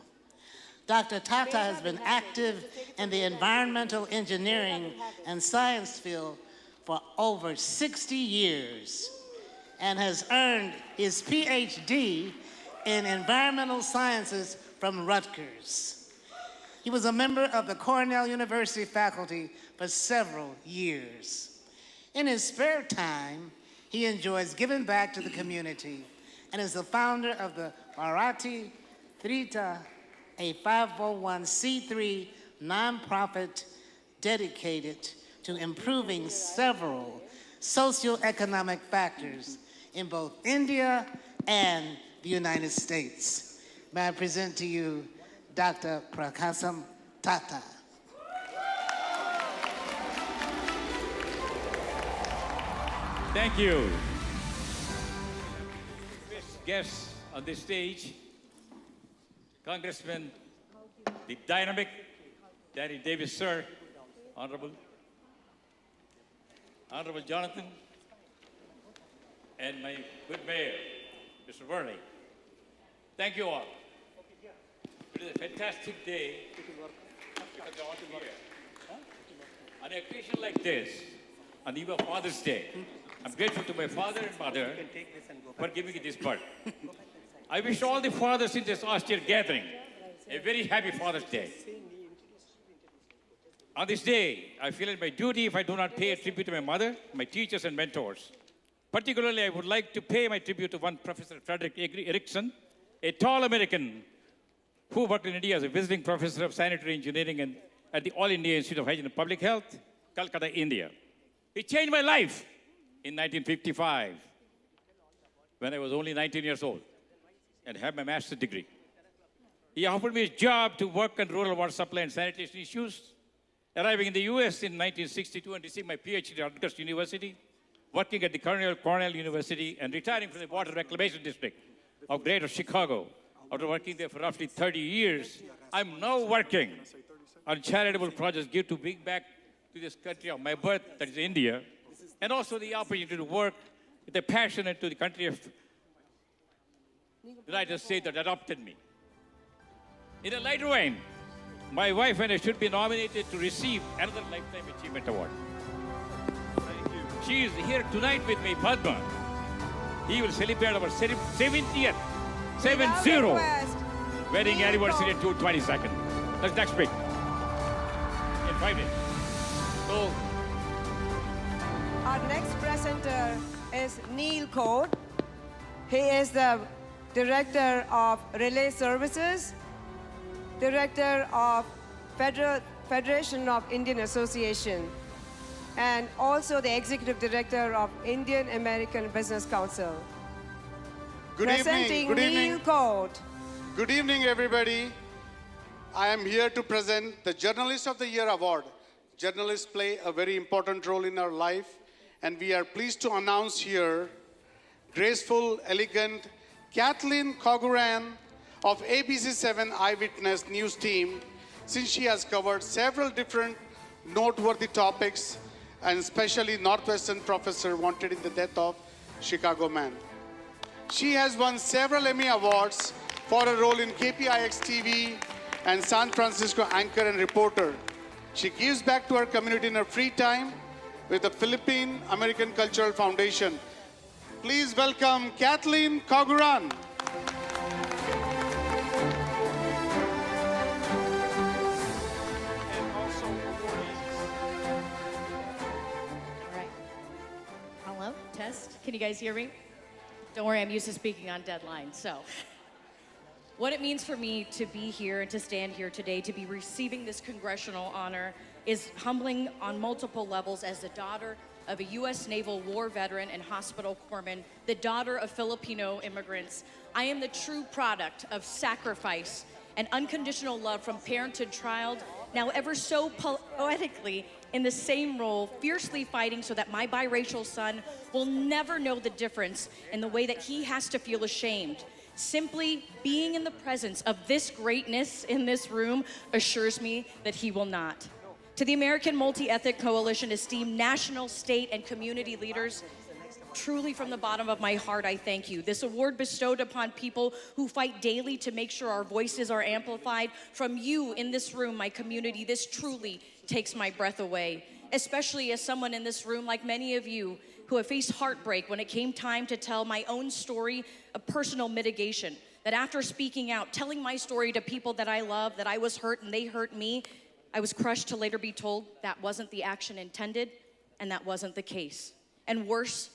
Dr. Tata has been active in the environmental engineering and science field for over 60 years and has earned his PhD in environmental sciences from Rutgers. He was a member of the Cornell University faculty for several years. In his spare time, he enjoys giving back to the community and is the founder of the Bharati Trita, a 501c3 nonprofit dedicated to improving several socioeconomic factors in both India and the United States. May I present to you Dr. Prakasam Tata. Thank you. First guest on this stage, Congressman, the dynamic Danny Davis, sir, Honorable Jonathan, and my good mayor, Mr. Worley. Thank you all. It is a fantastic day because I want to be here. On an occasion like this, on the eve of Father's Day, I'm grateful to my father and mother for giving me this birth. I wish all the fathers in this austere gathering a very happy Father's Day. On this day, I feel it my duty if I do not pay a tribute to my mother, my teachers and mentors. Particularly, I would like to pay my tribute to one Professor Frederick Erickson, a tall American who worked in India as a visiting professor of sanitary engineering and at the All India Institute of Hygiene and Public Health, Calcutta, India. He changed my life in 1955 when I was only 19 years old and had my master's degree. He offered me a job to work on rural water supply and sanitation issues, arriving in the US in 1962 and receiving my PhD at Rutgers University, working at the Cornell University, and retiring from the Water Reclamation District of Greater Chicago. After working there for roughly 30 years, I'm now working on charitable projects to give back to this country of my birth, that is India, and also the opportunity to work with a passion to the country of the United States that adopted me. In a lighter vein, my wife and I should be nominated to receive another Lifetime Achievement Award. Thank you. She is here tonight with me, Padma. He will celebrate our 70th, 70 wedding anniversary on June 22nd. That's next week, in 5 days. So, our next presenter is Neil Code. He is the Director of Relay Services, Director of Federation of Indian Association, and also the Executive Director of Indian American Business Council. Good evening. Presenting Good Neil evening. Code. Good evening, everybody. I am here to present the Journalist of the Year Award. Journalists play a very important role in our life, and we are pleased to announce here graceful, elegant Kathleen Coguran of ABC7 Eyewitness News team, since she has covered several different noteworthy topics, and especially Northwestern professor wanted in the death of Chicago man. She has won several Emmy Awards for her role in KPIX TV and San Francisco anchor and reporter. She gives back to her community in her free time with the Philippine American Cultural Foundation. Please welcome Kathleen Coguran. All right. Hello, test. Can you guys hear me? Don't worry, I'm used to speaking on deadline. So, what it means for me to be here and to stand here today, to be receiving this congressional honor, is humbling on multiple levels as the daughter of a U.S. Naval war veteran and hospital corpsman, the daughter of Filipino immigrants. I am the true product of sacrifice and unconditional love from parent to child, now ever so poetically in the same role, fiercely fighting so that my biracial son will never know the difference in the way that he has to feel ashamed. Simply being in the presence of this greatness in this room assures me that he will not. To the American Multi-Ethnic Coalition, esteemed national, state, and community leaders, truly from the bottom of my heart, I thank you. This award bestowed upon people who fight daily to make sure our voices are amplified. From you in this room, my community, this truly takes my breath away, especially as someone in this room, like many of you, who have faced heartbreak when it came time to tell my own story of personal mitigation. That after speaking out, telling my story to people that I love, that I was hurt and they hurt me, I was crushed to later be told that wasn't the action intended and that wasn't the case. And worse,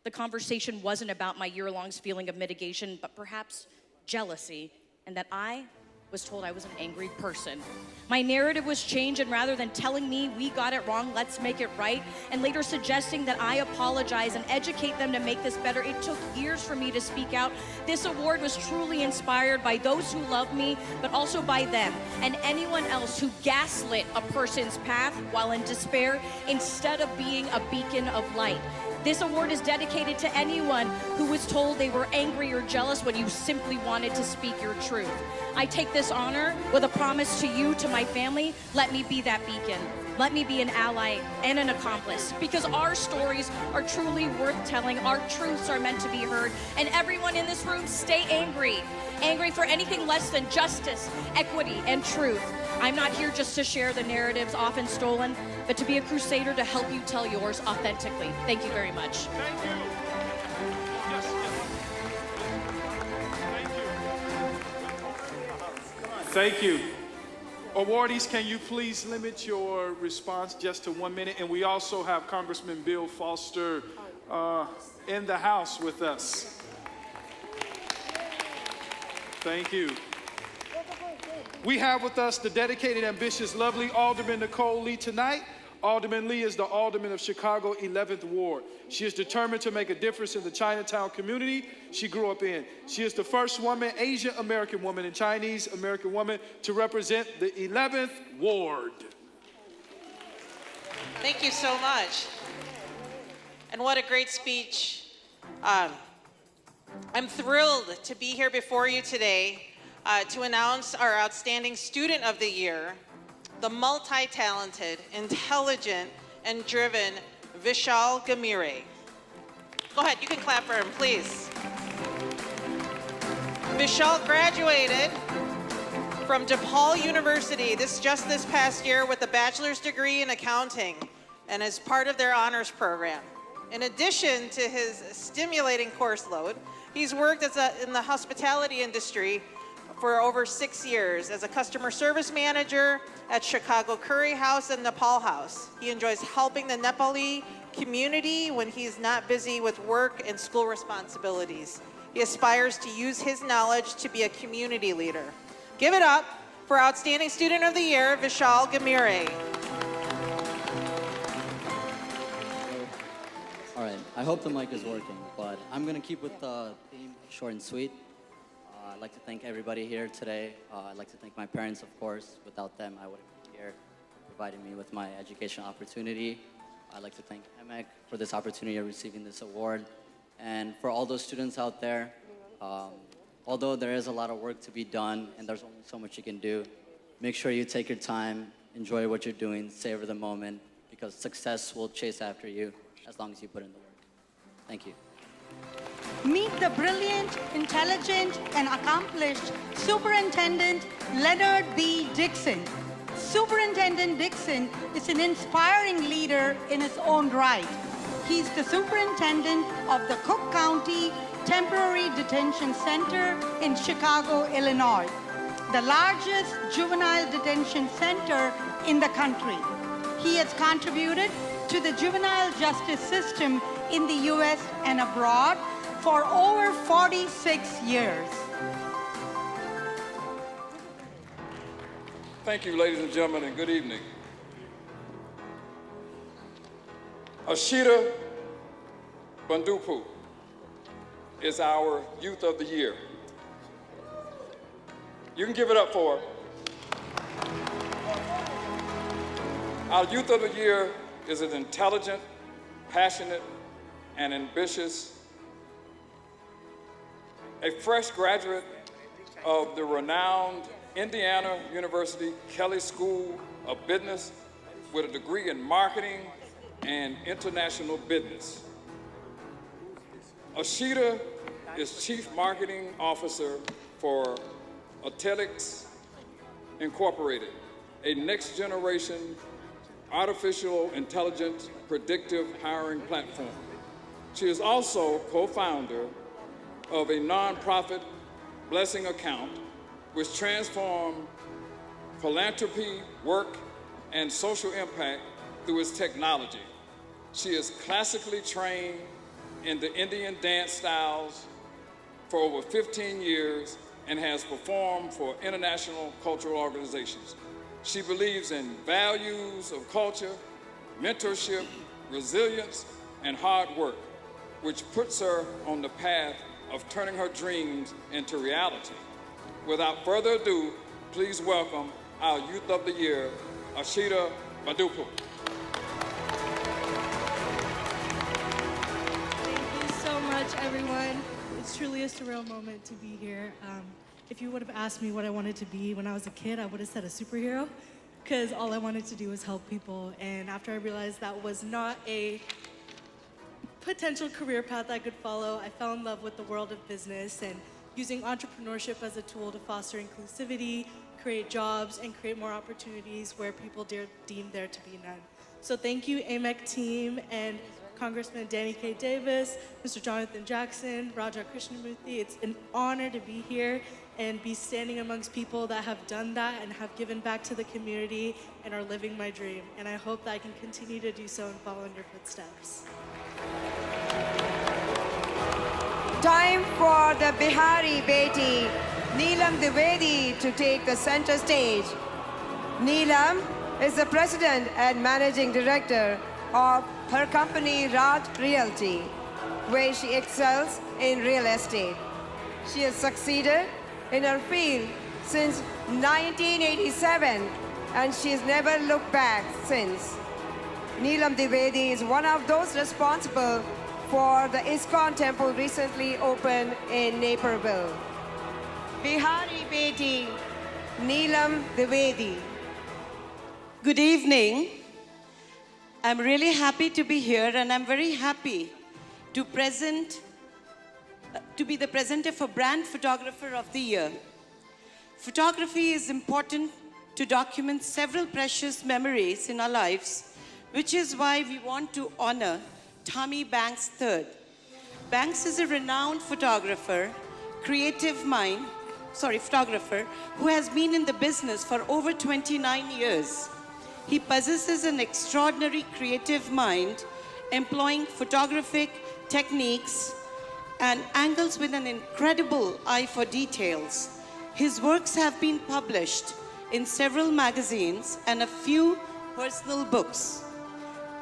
the conversation wasn't about my year-long feeling of mitigation, but perhaps jealousy, and that I was told I was an angry person. My narrative was changed, and rather than telling me we got it wrong, let's make it right, and later suggesting that I apologize and educate them to make this better, it took years for me to speak out. This award was truly inspired by those who love me, but also by them and anyone else who gaslit a person's path while in despair instead of being a beacon of light. This award is dedicated to anyone who was told they were angry or jealous when you simply wanted to speak your truth. I take this honor with a promise to you, to my family, let me be that beacon. Let me be an ally and an accomplice, because our stories are truly worth telling, our truths are meant to be heard, and everyone in this room, stay angry. Angry for anything less than justice, equity, and truth. I'm not here just to share the narratives often stolen, but to be a crusader to help you tell yours authentically. Thank you very much. Thank you. Yes, yes. Thank you. Awardees, can you please limit your response just to 1 minute? And we also have Congressman Bill Foster in the house with us. Thank you. We have with us the dedicated, ambitious, lovely Alderman Nicole Lee tonight. Alderman Lee is the Alderman of Chicago 11th Ward. She is determined to make a difference in the Chinatown community she grew up in. She is the first woman, Asian American woman, and Chinese American woman to represent the 11th Ward. Thank you so much. And what a great speech. I'm thrilled to be here before you today to announce our Outstanding Student of the Year, the multi-talented, intelligent, and driven Vishal Gamire. Go ahead, you can clap for him, please. Vishal graduated from DePaul University just this past year with a bachelor's degree in accounting and is part of their honors program. In addition to his stimulating course load, he's worked in the hospitality industry for over 6 years as a customer service manager at Chicago Curry House and Nepal House. He enjoys helping the Nepali community when he's not busy with work and school responsibilities. He aspires to use his knowledge to be a community leader. Give it up for Outstanding Student of the Year, Vishal Gamire. All right, I hope the mic is working, but I'm going to keep with the theme short and sweet. I'd like to thank everybody here today. I'd like to thank my parents, of course. Without them, I wouldn't be here, providing me with my education opportunity. I'd like to thank EMEC for this opportunity of receiving this award. And for all those students out there, although there is a lot of work to be done and there's only so much you can do, make sure you take your time, enjoy what you're doing, savor the moment, because success will chase after you as long as you put in the work. Thank you. Meet the brilliant, intelligent, and accomplished Superintendent Leonard B. Dixon. Superintendent Dixon is an inspiring leader in his own right. He's the superintendent of the Cook County Temporary Detention Center in Chicago, Illinois, the largest juvenile detention center in the country. He has contributed to the juvenile justice system in the U.S. and abroad for over 46 years. Thank you, ladies and gentlemen, and good evening. Ashita Bandupu is our Youth of the Year. You can give it up for her. Our Youth of the Year is an intelligent, passionate, and ambitious, a fresh graduate of the renowned Indiana University Kelley School of Business with a degree in marketing and international business. Ashita is Chief Marketing Officer for Atelix Incorporated, a next-generation artificial intelligence predictive hiring platform. She is also co-founder of a nonprofit blessing account which transforms philanthropy, work, and social impact through its technology. She is classically trained in the Indian dance styles for over 15 years and has performed for international cultural organizations. She believes in values of culture, mentorship, resilience, and hard work, which puts her on the path of turning her dreams into reality. Without further ado, please welcome our Youth of the Year, Ashita Bandupu. Thank you so much, everyone. It's truly a surreal moment to be here. If you would have asked me what I wanted to be when I was a kid, I would have said a superhero, because all I wanted to do was help people. And after I realized that was not a potential career path I could follow, I fell in love with the world of business and using entrepreneurship as a tool to foster inclusivity, create jobs, and create more opportunities where people deem there to be none. So thank you, AMEC team, and Congressman Danny K. Davis, Mr. Jonathan Jackson, Raja Krishnamurthy. It's an honor to be here and be standing amongst people that have done that and have given back to the community and are living my dream. And I hope that I can continue to do so and follow in your footsteps. Time for the Bihari Beti, Neelam Dwivedi, to take the center stage. Neelam is the president and managing director of her company Raj Realty, where she excels in real estate. She has succeeded in her field since 1987, and she has never looked back since. Neelam Dwivedi is one of those responsible for the ISKCON temple recently opened in Naperville. Bihari Beti, Neelam Dwivedi. Good evening. I'm really happy to be here, and I'm very happy to be the presenter for Brand Photographer of the Year. Photography is important to document several precious memories in our lives, which is why we want to honor Tommy Banks III. Banks is a renowned photographer, creative mind, photographer who has been in the business for over 29 years. He possesses an extraordinary creative mind, employing photographic techniques and angles with an incredible eye for details. His works have been published in several magazines and a few personal books.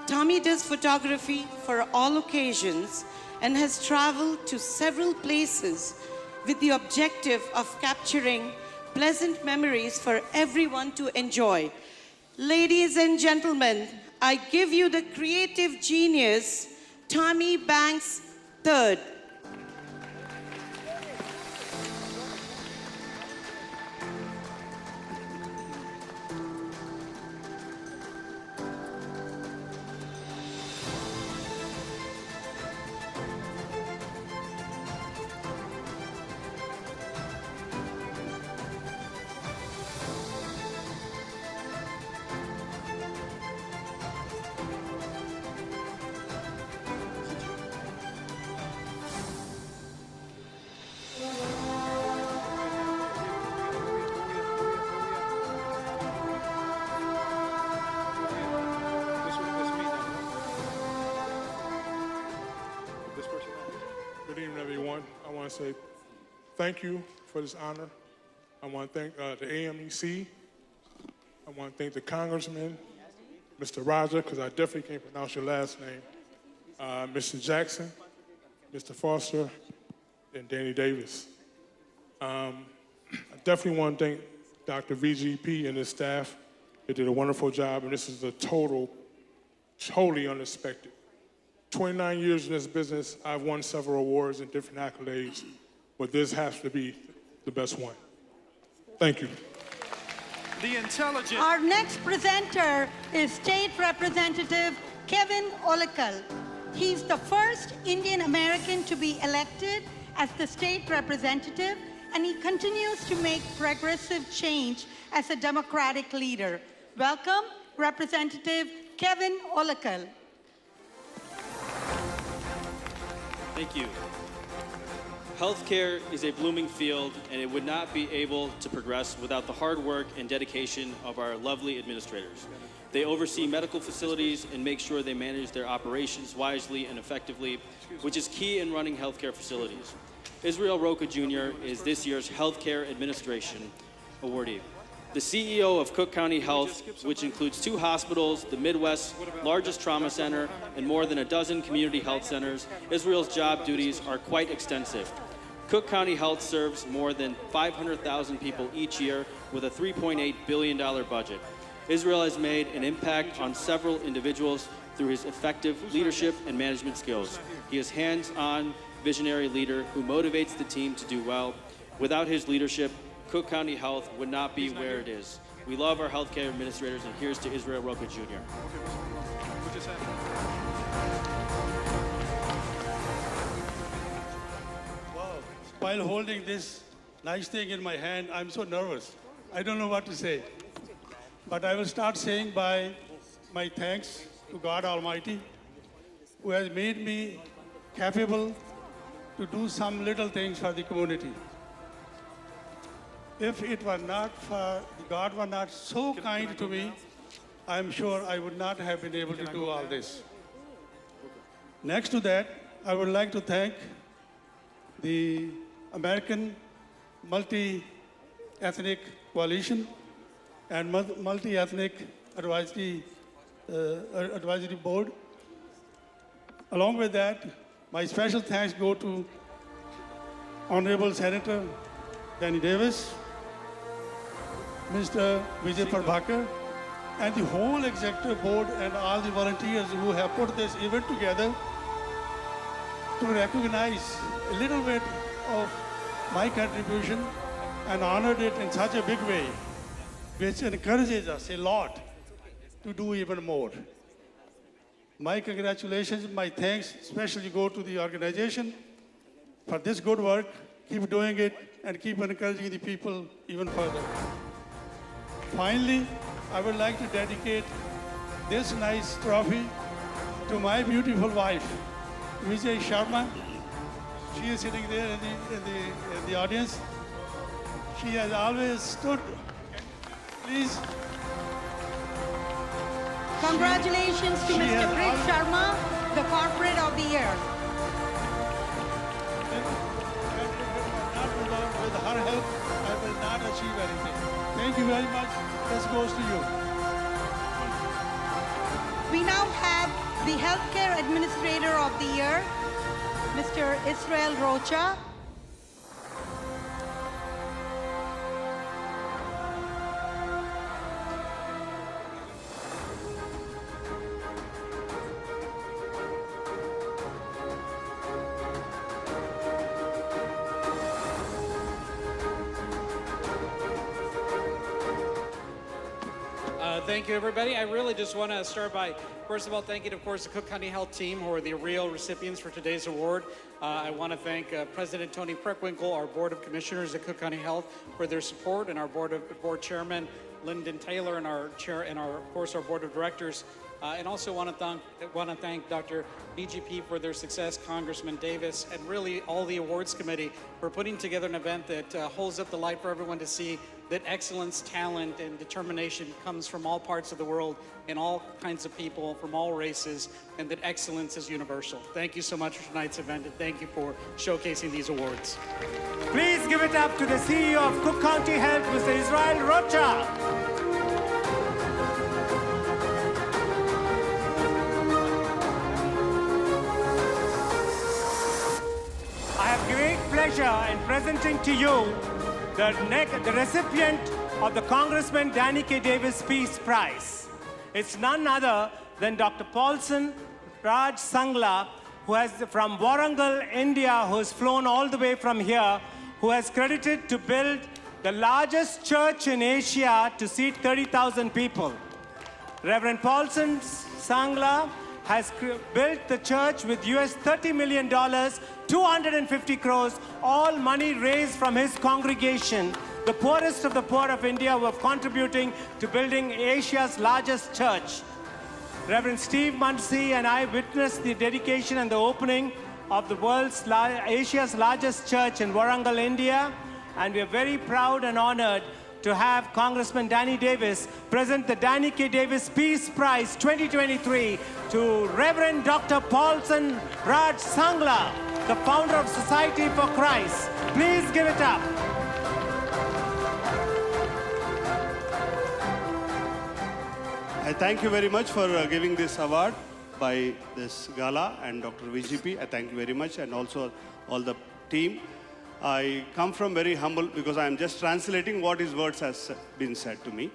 Tommy does photography for all occasions and has traveled to several places with the objective of capturing pleasant memories for everyone to enjoy. Ladies and gentlemen, I give you the creative genius, Tommy Banks III. Good evening, everyone. I want to say thank you for this honor. I want to thank the AMEC. I want to thank the Congressman, Mr. Roger, because I definitely can't pronounce your last name, Mr. Jackson, Mr. Foster, and Danny Davis. I definitely want to thank Dr. VGP and his staff. They did a wonderful job, and this is a totally unexpected. 29 years in this business, I've won several awards and different accolades, but this has to be the best one. Thank you. The intelligent. Our next presenter is State Representative Kevin Olekal. He's the first Indian American to be elected as the state representative, and he continues to make progressive change as a Democratic leader. Welcome, Representative Kevin Olekal. Thank you. Healthcare is a blooming field, and it would not be able to progress without the hard work and dedication of our lovely administrators. They oversee medical facilities and make sure they manage their operations wisely and effectively, which is key in running healthcare facilities. Israel Roca Jr. is this year's Healthcare Administration awardee. The CEO of Cook County Health, which includes 2 hospitals, the Midwest's largest trauma center, and more than a dozen community health centers, Israel's job duties are quite extensive. Cook County Health serves more than 500,000 people each year with a $3.8 billion budget. Israel has made an impact on several individuals through his effective leadership and management skills. He is a hands-on, visionary leader who motivates the team to do well. Without his leadership, Cook County Health would not be where it is. We love our healthcare administrators, and here's to Israel Roca Jr. Wow. While holding this nice thing in my hand, I'm so nervous. I don't know what to say. But I will start saying by my thanks to God Almighty, who has made me capable to do some little things for the community. If it were not for God were not so kind to me, I'm sure I would not have been able to do all this. Next to that, I would like to thank the American Multi-Ethnic Coalition and Multi-Ethnic Advisory Board. Along with that, my special thanks go to Honorable Senator Danny Davis, Mr. Vijay Prabhakar, and the whole executive board and all the volunteers who have put this event together to recognize a little bit of my contribution and honored it in such a big way, which encourages us a lot to do even more. My congratulations, my thanks especially go to the organization for this good work. Keep doing it and keep encouraging the people even further. Finally, I would like to dedicate this nice trophy to my beautiful wife, Vijay Sharma. She is sitting there in the audience. She has always stood. Please. Congratulations to She Mr. has Brit always- Sharma, the Corporate of the Year. With her help, I will not achieve anything. Thank you very much. This goes to you. We now have the Healthcare Administrator of the Year, Mr. Israel Rocha. Thank you, everybody. I really just want to start by, first of all, thanking, of course, the Cook County Health team, who are the real recipients for today's award. I want to thank President Tony Preckwinkle, our Board of Commissioners at Cook County Health, for their support, and our Board Chairman, Lyndon Taylor, and our Chair, and of course, our Board of Directors. And also want to thank Dr. BGP for their success, Congressman Davis, and really all the awards committee for putting together an event that holds up the light for everyone to see that excellence, talent, and determination comes from all parts of the world and all kinds of people from all races, and that excellence is universal. Thank you so much for tonight's event, and thank you for showcasing these awards. Please give it up to the CEO of Cook County Health, Mr. Israel Rocha. I have great pleasure in presenting to you the recipient of the Congressman Danny K. Davis Peace Prize. It's none other than Dr. Paulson Raj Sangla, who has from Warangal, India, who has flown all the way from here, who has credited to build the largest church in Asia to seat 30,000 people. Reverend Paulson Sangla has built the church with US $30 million, 250 crores, all money raised from his congregation, the poorest of the poor of India, who are contributing to building Asia's largest church. Reverend Steve Muncy and I witnessed the dedication and the opening of the Asia's largest church in Warangal, India, and we are very proud and honored to have Congressman Danny Davis present the Danny K. Davis Peace Prize 2023 to Reverend Dr. Paulson Raj Sangla, the founder of Society for Christ. Please give it up. I thank you very much for giving this award by this Gala and Dr. VGP. I thank you very much, and also all the team. I come from very humble, because I am just translating what his words has been said to me.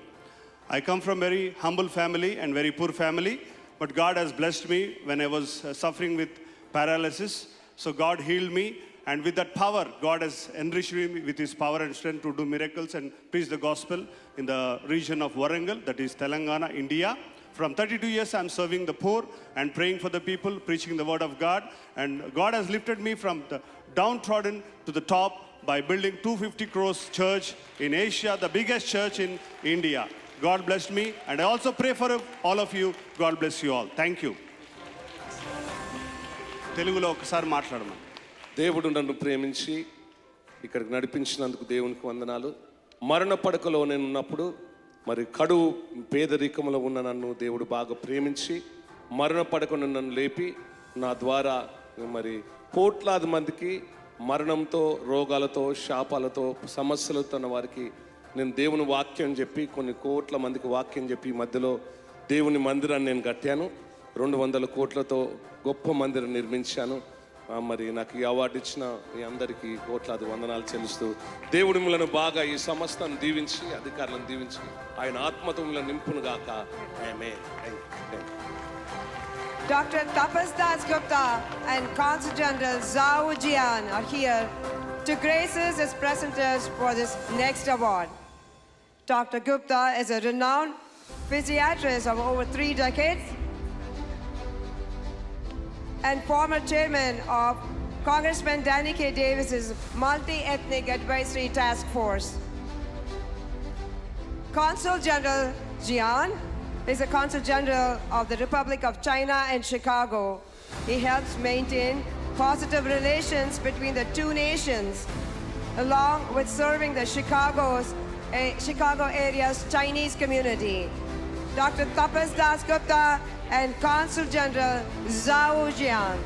I come from very humble family and very poor family, but God has blessed me when I was suffering with paralysis. So God healed me, and with that power, God has enriched me with his power and strength to do miracles and preach the gospel in the region of Warangal, that is Telangana, India. From 32 years, I'm serving the poor and praying for the people, preaching the word of God. And God has lifted me from the downtrodden to the top by building 250 crores church in Asia, the biggest church in India. God blessed me, and I also pray for all of you. God bless you all. Thank you. తెలుగులో ఒకసారి మాట్లాడమని. దేవుడు నన్ను ప్రేమించి ఇక్కడికి నడిపించినందుకు దేవునికి వందనాలు. మరణ పడకలో నేను ఉన్నప్పుడు మరి కడు పేదరికంలో ఉన్న నన్ను దేవుడు బాగా ప్రేమించి మరణ పడకను నన్ను లేపి నా ద్వారా మరి కోట్లాది మందికి మరణంతో, రోగాలతో, శాపాలతో, సమస్యలతో ఉన్న వారికి నేను దేవుని వాక్యం చెప్పి కొన్ని కోట్ల మందికి వాక్యం చెప్పి మధ్యలో దేవుని మందిరాన్ని నేను కట్టాను. 200 కోట్లతో గొప్ప మందిరం నిర్మించాను. మరి నాకు ఈ అవార్డు ఇచ్చిన మీ అందరికీ కోట్లాది వందనాలు చెల్లిస్తూ దేవుడి మిమ్మల్ని బాగా ఈ సమస్తాన్ని దీవించి, అధికారులను దీవించి ఆయన ఆత్మతో మిమ్మల్ని నింపును గాక. ఆమేన్. Dr. Tapas Das Gupta and Consul General Zhao Jian are here to grace us as presenters for this next award. Dr. Gupta is a renowned physiatrist of over 3 decades and former chairman of Congressman Danny K. Davis's Multi-Ethnic Advisory Task Force. Consul General Jian is the Consul General of the Republic of China in Chicago. He helps maintain positive relations between the two nations along with serving the Chicago area's Chinese community. Dr. Tapas Das Gupta and Consul General Zhao Jian.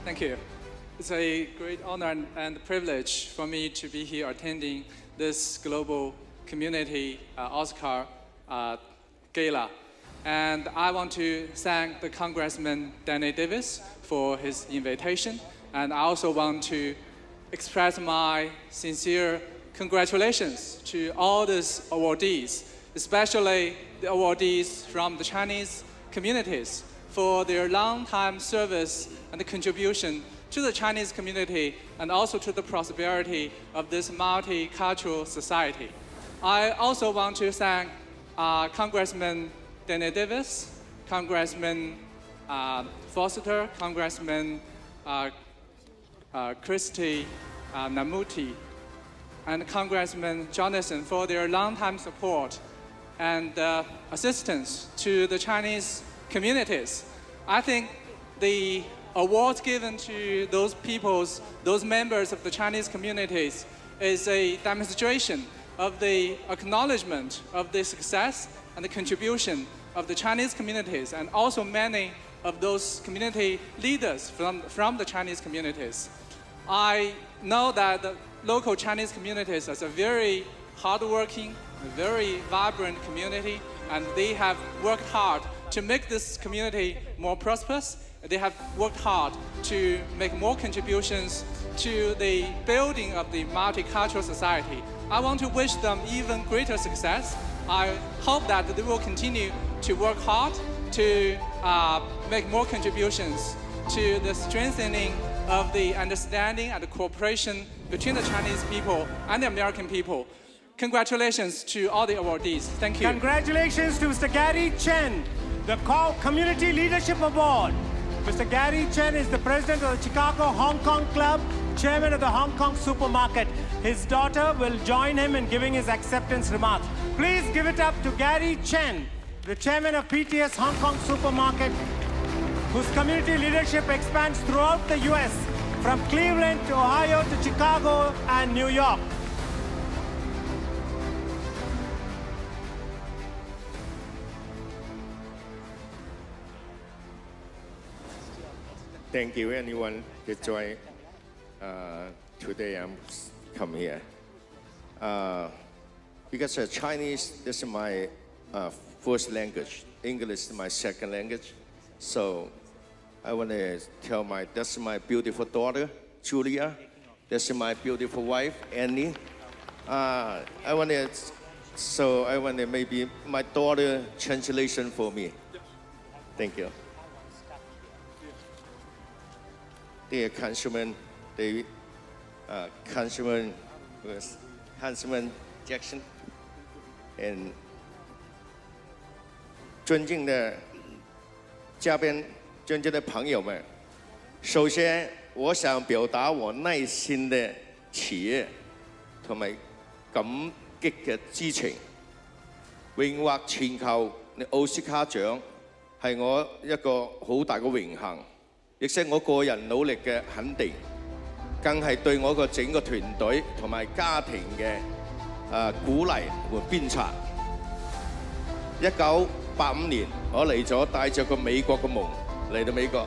Thank you. It's a great honor and privilege for me to be here attending this global community Oscar Gala. And I want to thank the Congressman Danny Davis for his invitation. And I also want to express my sincere congratulations to all these awardees, especially the awardees from the Chinese communities for their long-time service and contribution to the Chinese community and also to the prosperity of this multicultural society. I also want to thank Congressman Danny Davis, Congressman Foster, Congressman Christy Namuti, and Congressman Jonathan for their long-time support and assistance to the Chinese communities. I think the awards given to those peoples, those members of the Chinese communities, is a demonstration of the acknowledgement of the success and the contribution of the Chinese communities and also many of those community leaders from the Chinese communities. I know that the local Chinese communities is a very hardworking, very vibrant community, and they have worked hard to make this community more prosperous. They have worked hard to make more contributions to the building of the multicultural society. I want to wish them even greater success. I hope that they will continue to work hard to make more contributions to the strengthening of the understanding and the cooperation between the Chinese people and the American people. Congratulations to all the awardees. Thank you. Congratulations to Mr. Gary Chen, the Community Leadership Award. Mr. Gary Chen is the president of the Chicago Hong Kong Club, chairman of the Hong Kong Supermarket. His daughter will join him in giving his acceptance remarks. Please give it up to Gary Chen, the chairman of PTS Hong Kong Supermarket, whose community leadership expands throughout the U.S., from Cleveland to Ohio to Chicago and New York. Thank you, anyone, to join. Today I'm come here. Because Chinese, this is my first language. English is my second language. So I want to tell that's my beautiful daughter, Julia. This is my beautiful wife, Annie. I want to maybe my daughter translation for me. Thank you. Dear Councilman, Councilman Jackson, and 尊敬的嘉宾、尊敬的朋友们，首先我想表達我內心的喜悅同埋感激嘅之情。榮獲全球奧斯卡獎係我一個好大嘅榮幸。亦係我個人努力嘅肯定，更係對我個整個團隊同埋家庭嘅鼓勵和鞭策。1985年，我嚟咗帶着個美國嘅夢嚟到美國，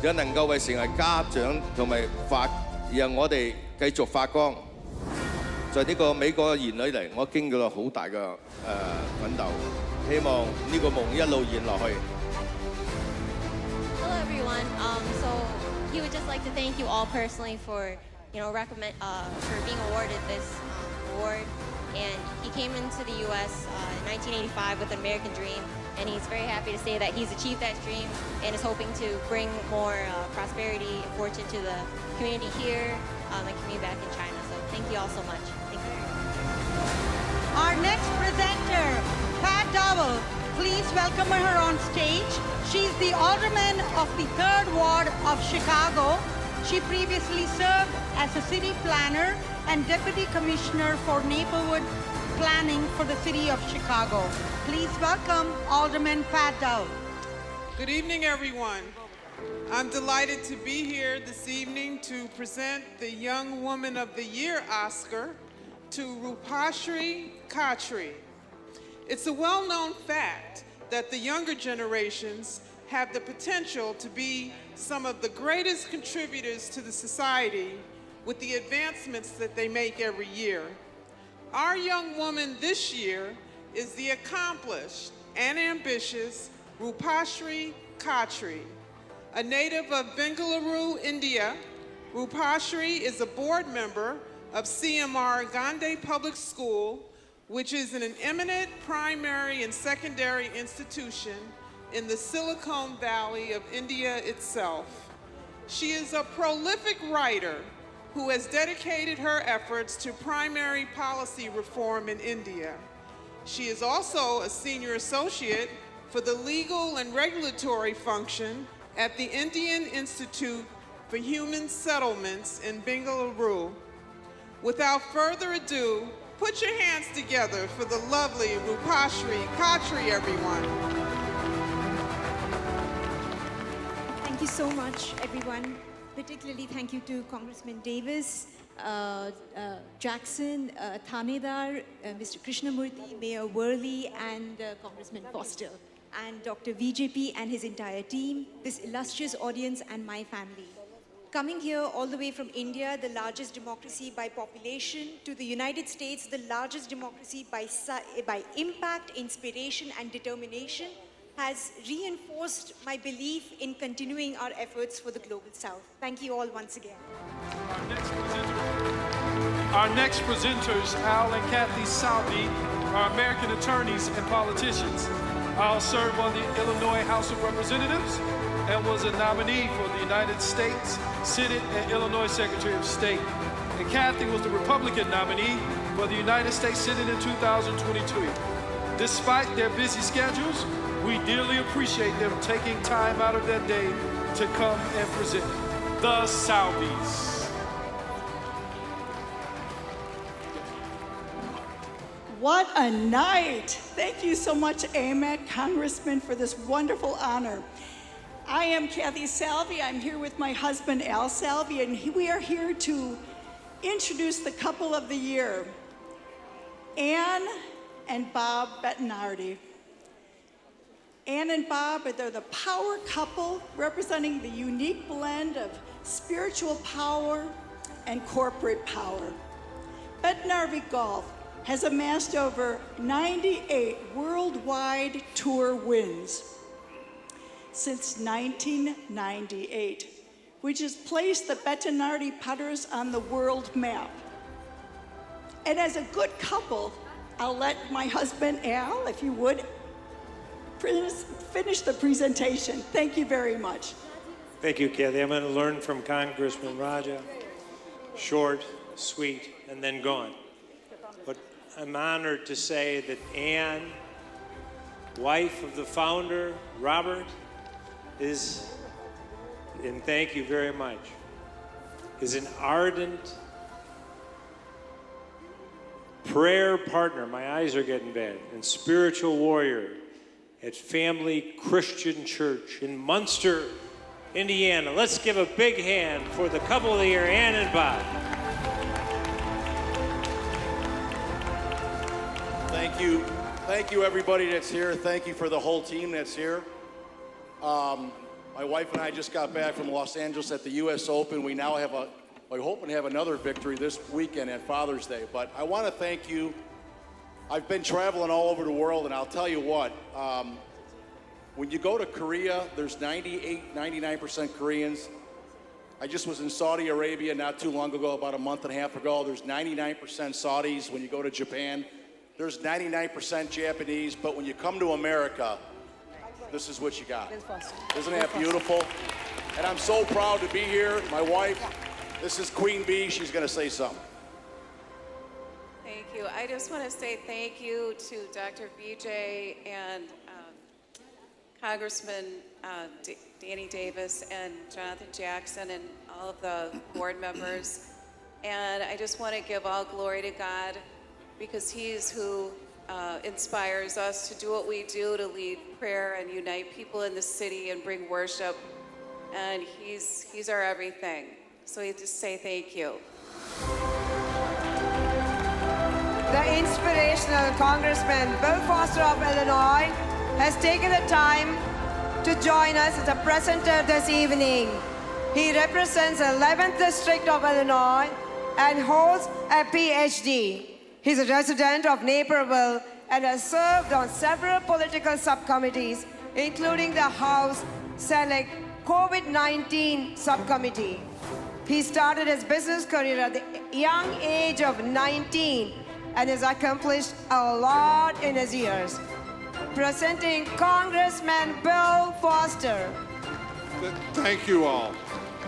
有能夠為成為家長同埋讓我哋繼續發光。在呢個美國嘅兒女嚟，我經過咗好大嘅奮鬥，希望呢個夢一路延落去。Hello everyone. So he would just like to thank you all personally for, for being awarded this award. And he came into the U.S. In 1985 with an American dream, and he's very happy to say that he's achieved that dream and is hoping to bring more prosperity and fortune to the community here and community back in China. So thank you all so much. Thank you. Our next presenter, Pat Dowell. Please welcome her on stage. She's the alderman of the 3rd Ward of Chicago. She previously served as a city planner and deputy commissioner for neighborhood planning for the city of Chicago. Please welcome Alderman Pat Dowell. Good evening, everyone. I'm delighted to be here this evening to present the Young Woman of the Year Oscar to Rupashri Khatri. It's a well-known fact that the younger generations have the potential to be some of the greatest contributors to the society with the advancements that they make every year. Our young woman this year is the accomplished and ambitious Rupashri Khatri. A native of Bengaluru, India, Rupashri is a board member of CMR Gandhi Public School, which is an eminent primary and secondary institution in the Silicon Valley of India itself. She is a prolific writer who has dedicated her efforts to primary policy reform in India. She is also a senior associate for the legal and regulatory function at the Indian Institute for Human Settlements in Bengaluru. Without further ado, put your hands together for the lovely Rupashri Khatri, everyone. Thank you so much, everyone. Particularly thank you to Congressman Davis, Jackson, Thanedar, Mr. Krishnamurthy, Mayor Worley, and Congressman Foster, and Dr. VJP and his entire team, this illustrious audience, and my family. Coming here all the way from India, the largest democracy by population, to the United States, the largest democracy by impact, inspiration, and determination, has reinforced my belief in continuing our efforts for the Global South. Thank you all once again. Our next presenters, Al and Kathy Salvi, are American attorneys and politicians. Al served on the Illinois House of Representatives and was a nominee for the United States Senate and Illinois Secretary of State. And Kathy was the Republican nominee for the United States Senate in 2022. Despite their busy schedules, we dearly appreciate them taking time out of their day to come and present. The Salvies. What a night. Thank you so much, AMAC Congressman, for this wonderful honor. I am Kathy Salvi. I'm here with my husband, Al Salvi, and we are here to introduce the couple of the year, Ann and Bob Bettinardi. Ann and Bob, they're the power couple representing the unique blend of spiritual power and corporate power. Bettinardi Golf has amassed over 98 worldwide tour wins since 1998, which has placed the Bettinardi putters on the world map. And as a good couple, I'll let my husband, Al, if you would, finish the presentation. Thank you very much. Thank you, Kathy. I'm going to learn from Congressman Raja. Short, sweet, and then gone. But I'm honored to say that Ann, wife of the founder, Robert, is, and thank you very much, is an ardent prayer partner, my eyes are getting bad, and spiritual warrior at Family Christian Church in Munster, Indiana. Let's give a big hand for the couple of the year, Ann and Bob. Thank you. Thank you, everybody that's here. Thank you for the whole team that's here. My wife and I just got back from Los Angeles at the U.S. Open. We now have we're hoping to have another victory this weekend at Father's Day. But I want to thank you. I've been traveling all over the world, and I'll tell you what, when you go to Korea, there's 99% Koreans. I just was in Saudi Arabia not too long ago, about a month and a half ago. There's 99% Saudis. When you go to Japan, there's 99% Japanese. But when you come to America, this is what you got. Isn't that beautiful? And I'm so proud to be here. My wife, this is Queen Bee. She's going to say something. Thank you. I just want to say thank you to Dr. Vijay and Congressman Danny Davis and Jonathan Jackson and all of the board members. And I just want to give all glory to God, because He's who inspires us to do what we do, to lead prayer and unite people in the city and bring worship. and he's our everything. So we just say thank you. The inspirational Congressman Bill Foster of Illinois has taken the time to join us as a presenter this evening. He represents the 11th District of Illinois and holds a PhD. He's a resident of Naperville and has served on several political subcommittees, including the House Select COVID-19 subcommittee. He started his business career at the young age of 19 and has accomplished a lot in his years. Presenting Congressman Bill Foster. Thank you all.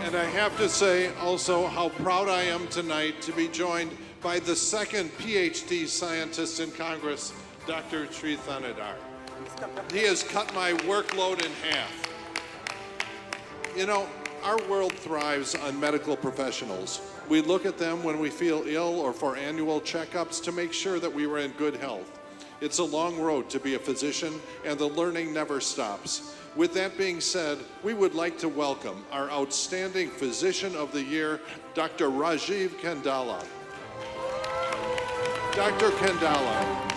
And I have to say also how proud I am tonight to be joined by the second PhD scientist in Congress, Dr. Sri Thanadar. He has cut my workload in half. You know, our world thrives on medical professionals. We look at them when we feel ill or for annual checkups to make sure that we are in good health. It's a long road to be a physician, and the learning never stops. With that being said, we would like to welcome our outstanding Physician of the Year, Dr. Rajiv Kandala. Dr. Kandala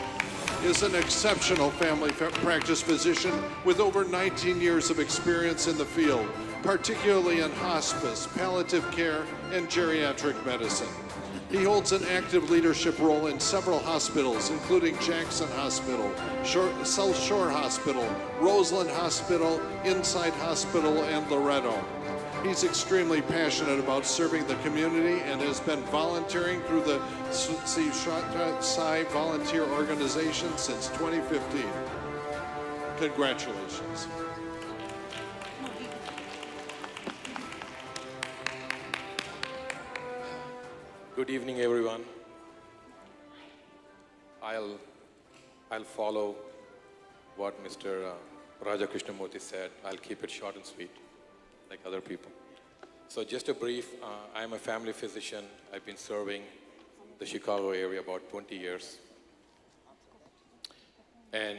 is an exceptional family practice physician with over 19 years of experience in the field, particularly in hospice, palliative care, and geriatric medicine. He holds an active leadership role in several hospitals, including Jackson Hospital, South Shore Hospital, Roseland Hospital, Inside Hospital, and Loretto. He's extremely passionate about serving the community and has been volunteering through the Sai Volunteer Organization since 2015. Congratulations. Good evening, everyone. I'll follow what Mr. Raja Krishnamurthy said. I'll keep it short and sweet, like other people. So just a brief, I'm a family physician. I've been serving the Chicago area about 20 years. And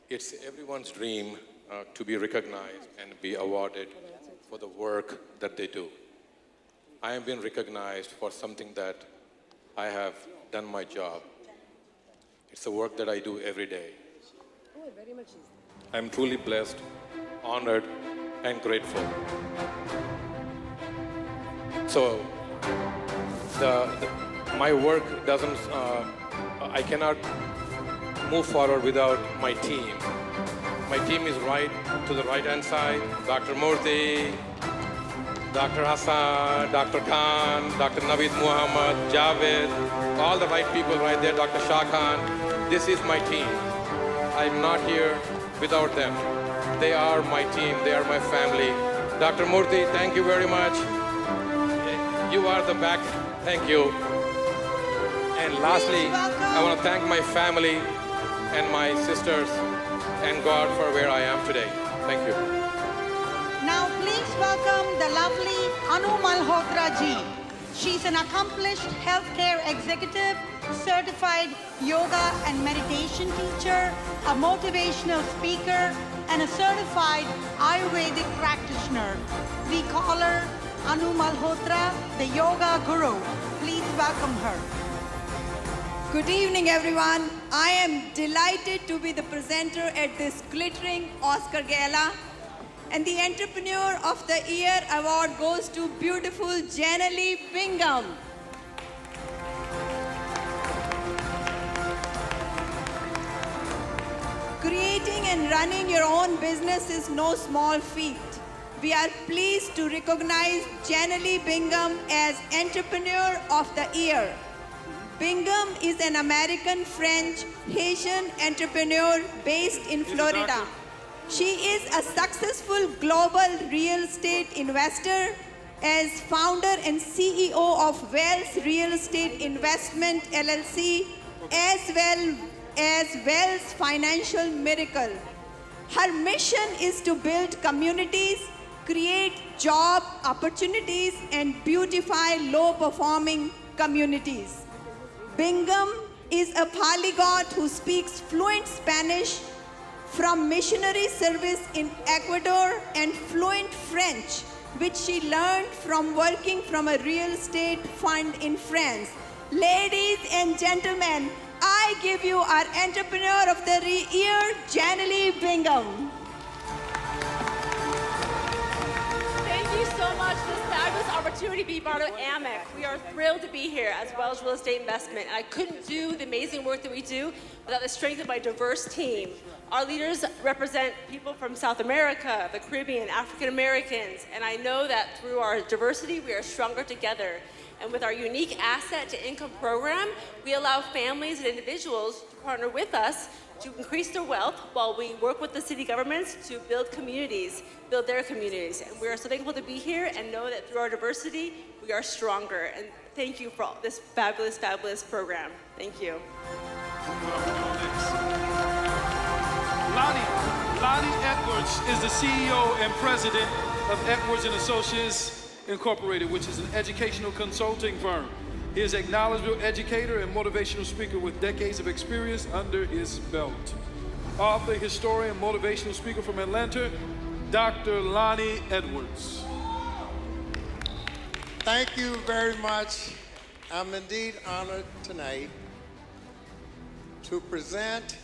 it's everyone's dream to be recognized and be awarded for the work that they do. I have been recognized for something that I have done my job. It's the work that I do every day. I'm truly blessed, honored, and grateful. So, my work doesn't, I cannot move forward without my team. My team is right to the right-hand side. Dr. Murthy, Dr. Hassan, Dr. Khan, Dr. Naveed Muhammad, Javed, all the right people right there, Dr. Shah Khan. This is my team. I'm not here without them. They are my team, they are my family. Dr. Murthy, thank you very much. You are the back, thank you. And lastly, I want to thank my family and my sisters and God for where I am today. Thank you. Now please welcome the lovely Anu Malhotra ji. She's an accomplished healthcare executive, certified yoga and meditation teacher, a motivational speaker, and a certified Ayurvedic practitioner. We call her Anu Malhotra, the yoga guru. Please welcome her. Good evening, everyone. I am delighted to be the presenter at this glittering Oscar Gala. And the Entrepreneur of the Year award goes to beautiful Janali Bingham. Creating and running your own business is no small feat. We are pleased to recognize Janali Bingham as Entrepreneur of the Year. Bingham is an American-French Haitian entrepreneur based in Florida. She is a successful global real estate investor as founder and CEO of Wells Real Estate Investment LLC, as well as Wells Financial Miracle. Her mission is to build communities, create job opportunities, and beautify low-performing communities. Bingham is a polyglot who speaks fluent Spanish from missionary service in Ecuador and fluent French, which she learned from working from a real estate fund in France. Ladies and gentlemen, I give you our Entrepreneur of the Year, Janely Bingham. Thank you so much for this fabulous opportunity to be part of AMEC. We are thrilled to be here, as well as real estate investment. And I couldn't do the amazing work that we do without the strength of my diverse team. Our leaders represent people from South America, the Caribbean, African Americans, and I know that through our diversity, we are stronger together. And with our unique asset to income program, we allow families and individuals to partner with us to increase their wealth while we work with the city governments to build communities, build their communities. And we are so thankful to be here and know that through our diversity, we are stronger. And thank you for all this fabulous, fabulous program. Thank you. Lonnie Edwards is the CEO and president of Edwards and Associates Incorporated, which is an educational consulting firm. He is an acknowledged educator and motivational speaker with decades of experience under his belt. Author, historian, motivational speaker from Atlanta, Dr. Lonnie Edwards. Thank you very much. I'm indeed honored tonight to present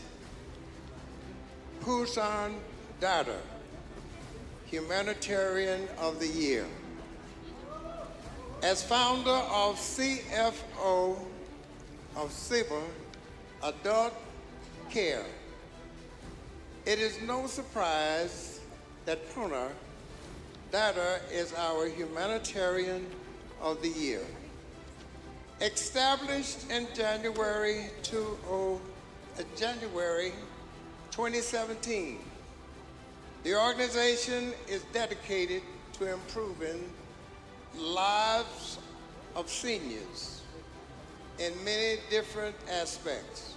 Pusan Dada, Humanitarian of the Year. As founder of CFO of SIBA Adult Care, it is no surprise that Puna Dada is our Humanitarian of the Year. Established in January 2017, the organization is dedicated to improving lives of seniors in many different aspects.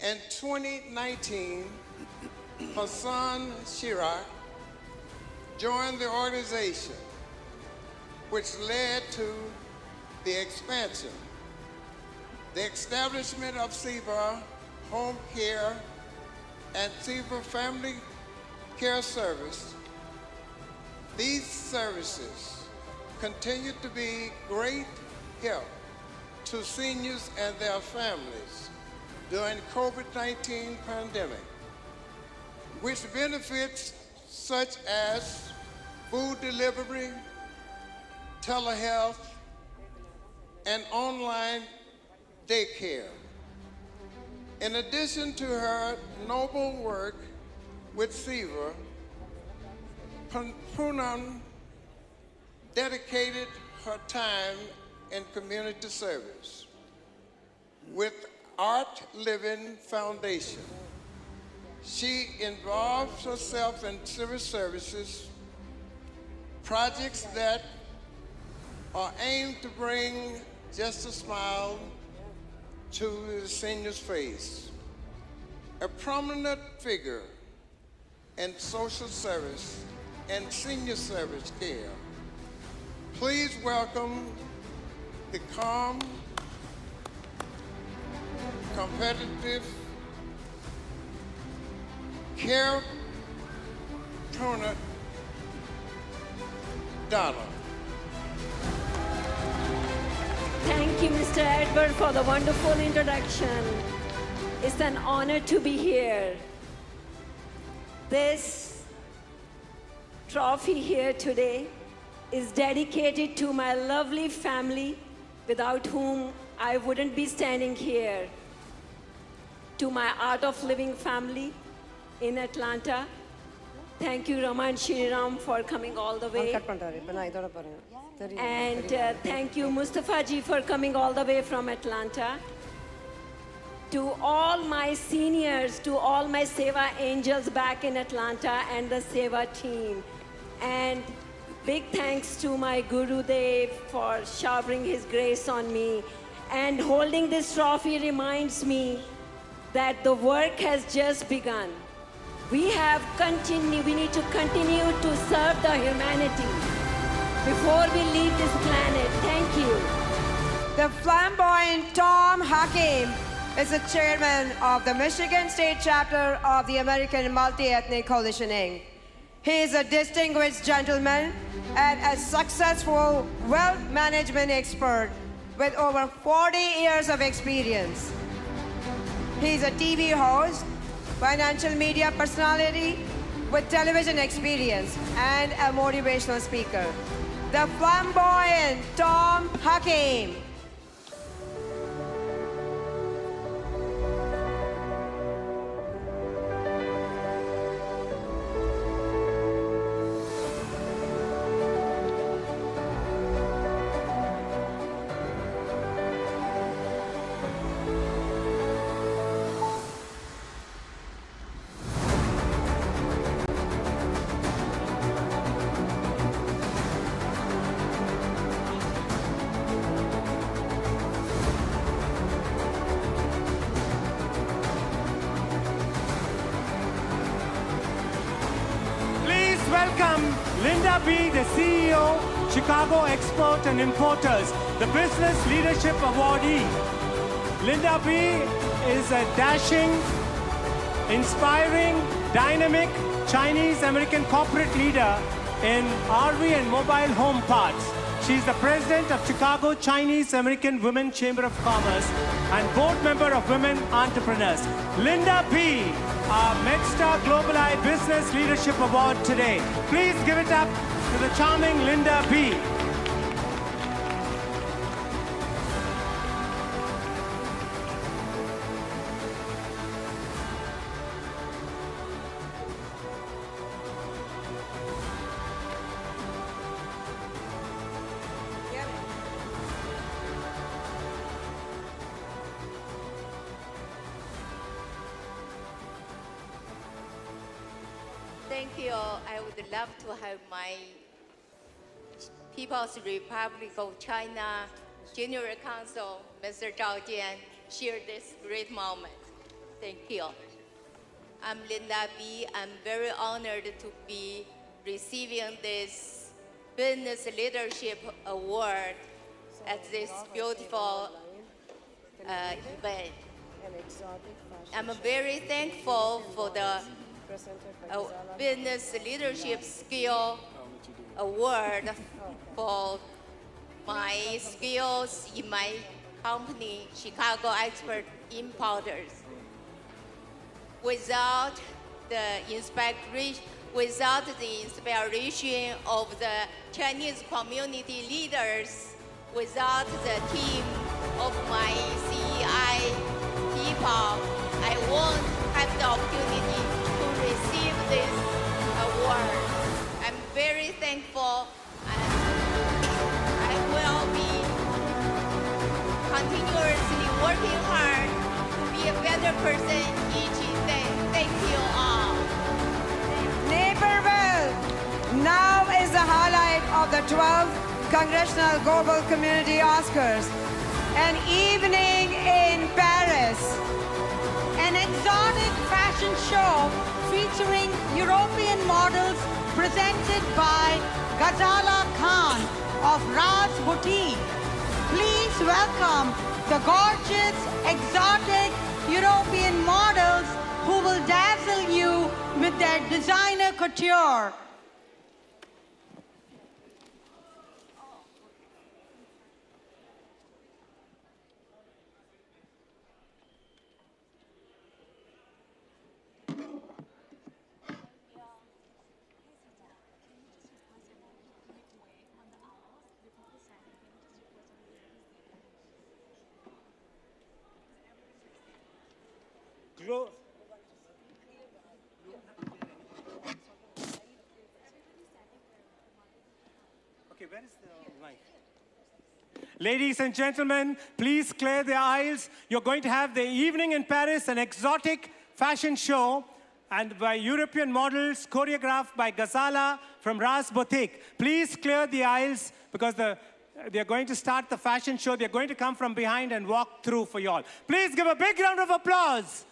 In 2019, Hassan Shirak joined the organization, which led to the expansion, the establishment of SIBA Home Care and SIBA Family Care Service. These services continue to be great help to seniors and their families during COVID-19 pandemic, which benefits such as food delivery, telehealth, and online daycare. In addition to her noble work with SIBA, Poonam dedicated her time in community service with Art Living Foundation. She involves herself in civil services, projects that are aimed to bring just a smile to the senior's face. A prominent figure in social service and senior service care. Please welcome the calm, competitive, care proponent, Donna. Thank you, Mr. Edward, for the wonderful introduction. It's an honor to be here. This trophy here today is dedicated to my lovely family, without whom I wouldn't be standing here. To my Art of Living family in Atlanta. Thank you, Raman Shriram, for coming all the way. And thank you, Mustafa ji, for coming all the way from Atlanta. To all my seniors, to all my Seva angels back in Atlanta and the Seva team. And big thanks to my Guru Dev for showering his grace on me. And holding this trophy reminds me that the work has just begun. We need to continue to serve the humanity before we leave this planet. Thank you. The flamboyant Tom Hakim is the chairman of the Michigan State chapter of the American Multi-Ethnic Coalition, Inc. He is a distinguished gentleman and a successful wealth management expert with over 40 years of experience. He's a TV host, financial media personality with television experience, and a motivational speaker. The flamboyant Tom Hakim. Welcome Linda B., the CEO, Chicago Export and Importers, the Business Leadership Awardee. Linda B. is a dashing, inspiring, dynamic Chinese-American corporate leader in RV and mobile home parts. She's the president of Chicago Chinese-American Women Chamber of Commerce and board member of Women Entrepreneurs. Linda B., our MedStar Global Eye Business Leadership Award today. Please give it up to the charming Linda B. Thank you. I would love to have my People's Republic of China General Counsel, Mr. Zhao Jian, share this great moment. Thank you. I'm Linda B. I'm very honored to be receiving this Business Leadership Award at this beautiful event. I'm very thankful for the Business Leadership Skill Award for my skills in my company, Chicago Export Importers. Without the inspiration of the Chinese community leaders, without the team of my CEI people, I won't have the opportunity to receive this award. I'm very thankful, and I will be continuously working hard to be a better person each day. Thank you all. Naperville now is the highlight of the 12th Congressional Global Community Oscars. An evening in Paris. An exotic fashion show featuring European models presented by Gala Khan of Raz Boutique. Please welcome the gorgeous, exotic European models who will dazzle you with their designer couture. Okay, where is the mic? Ladies and gentlemen, please clear the aisles. You're going to have the evening in Paris, an exotic fashion show, and by European models, choreographed by Gazala from Raz Boutique. Please clear the aisles because they're going to start the fashion show. They're going to come from behind and walk through for you all. Please give a big round of applause.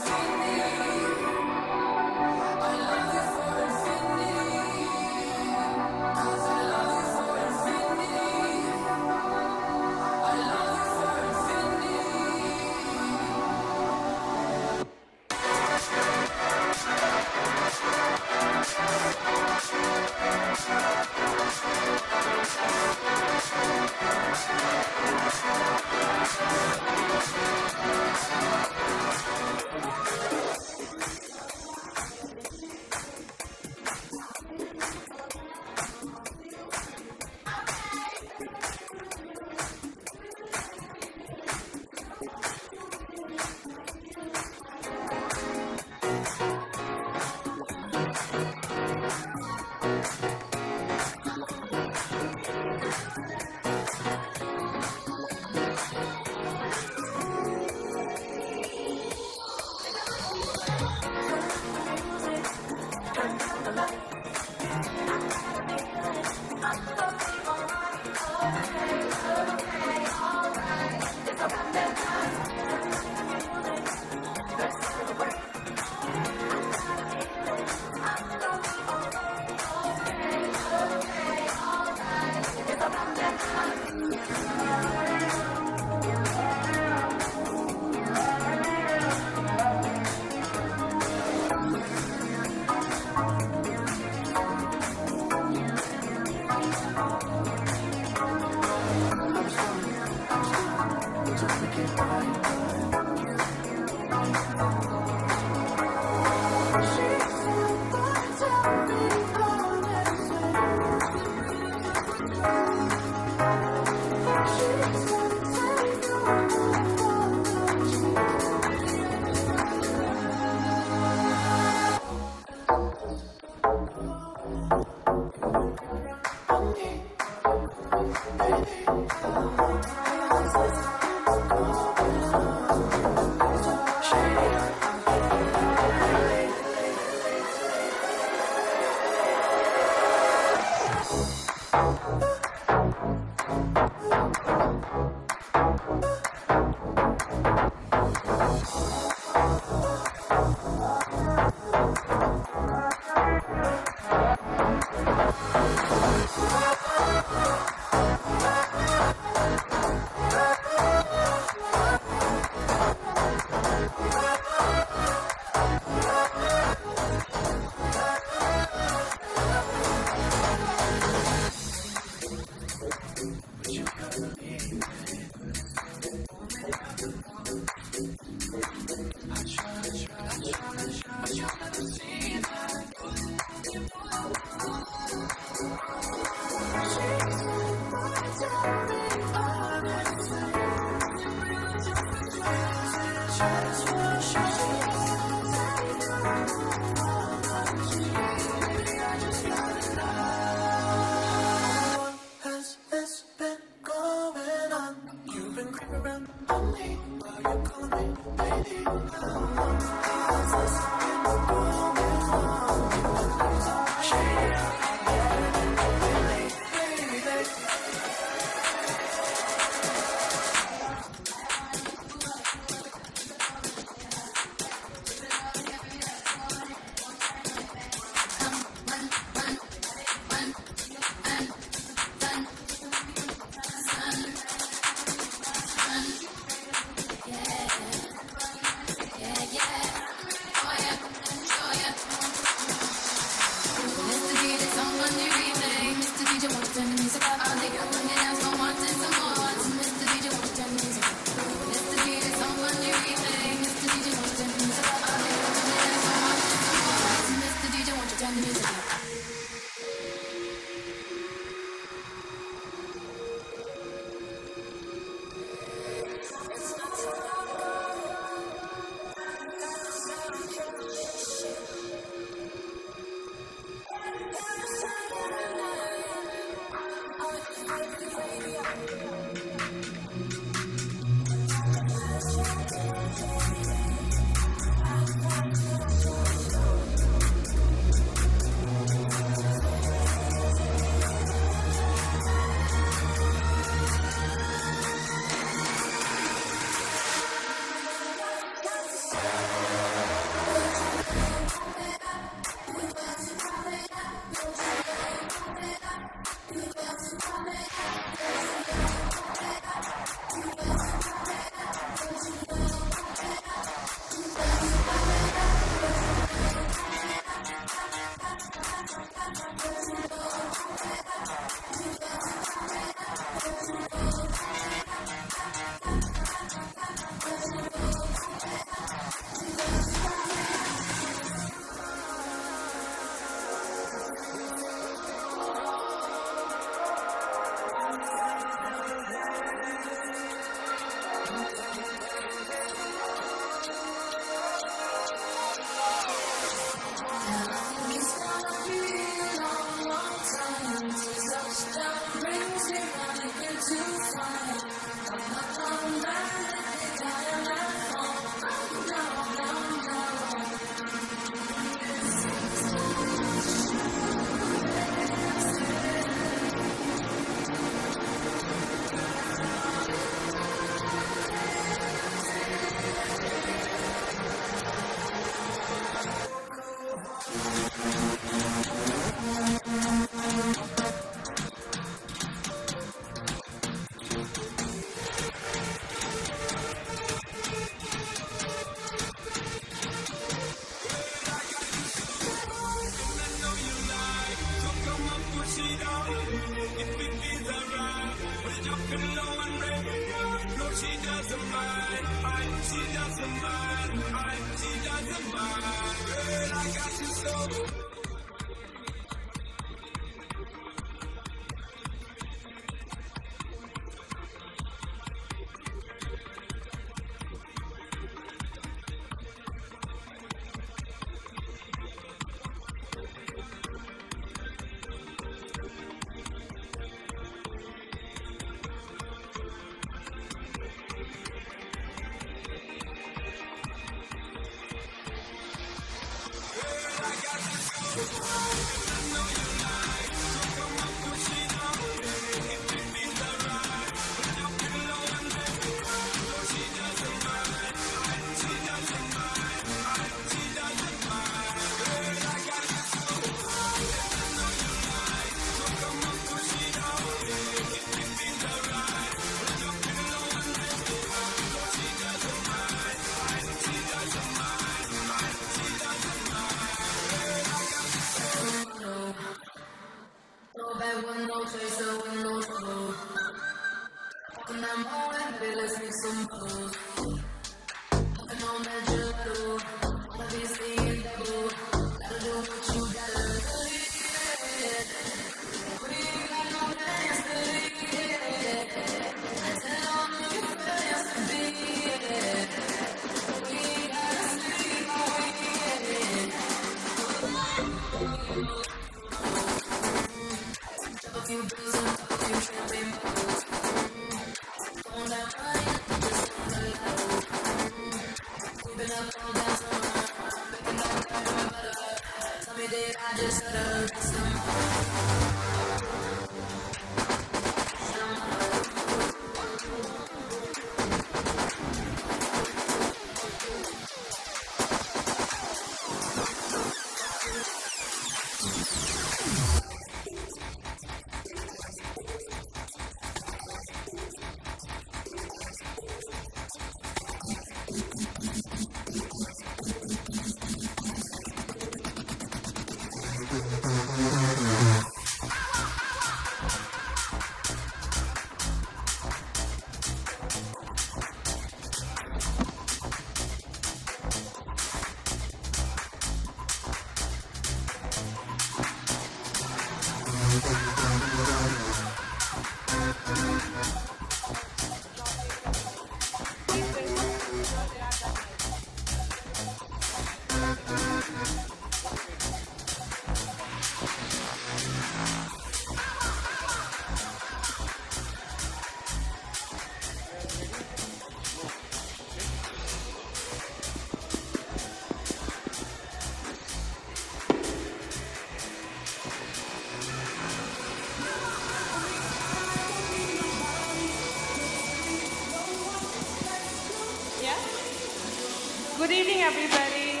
Good evening, everybody.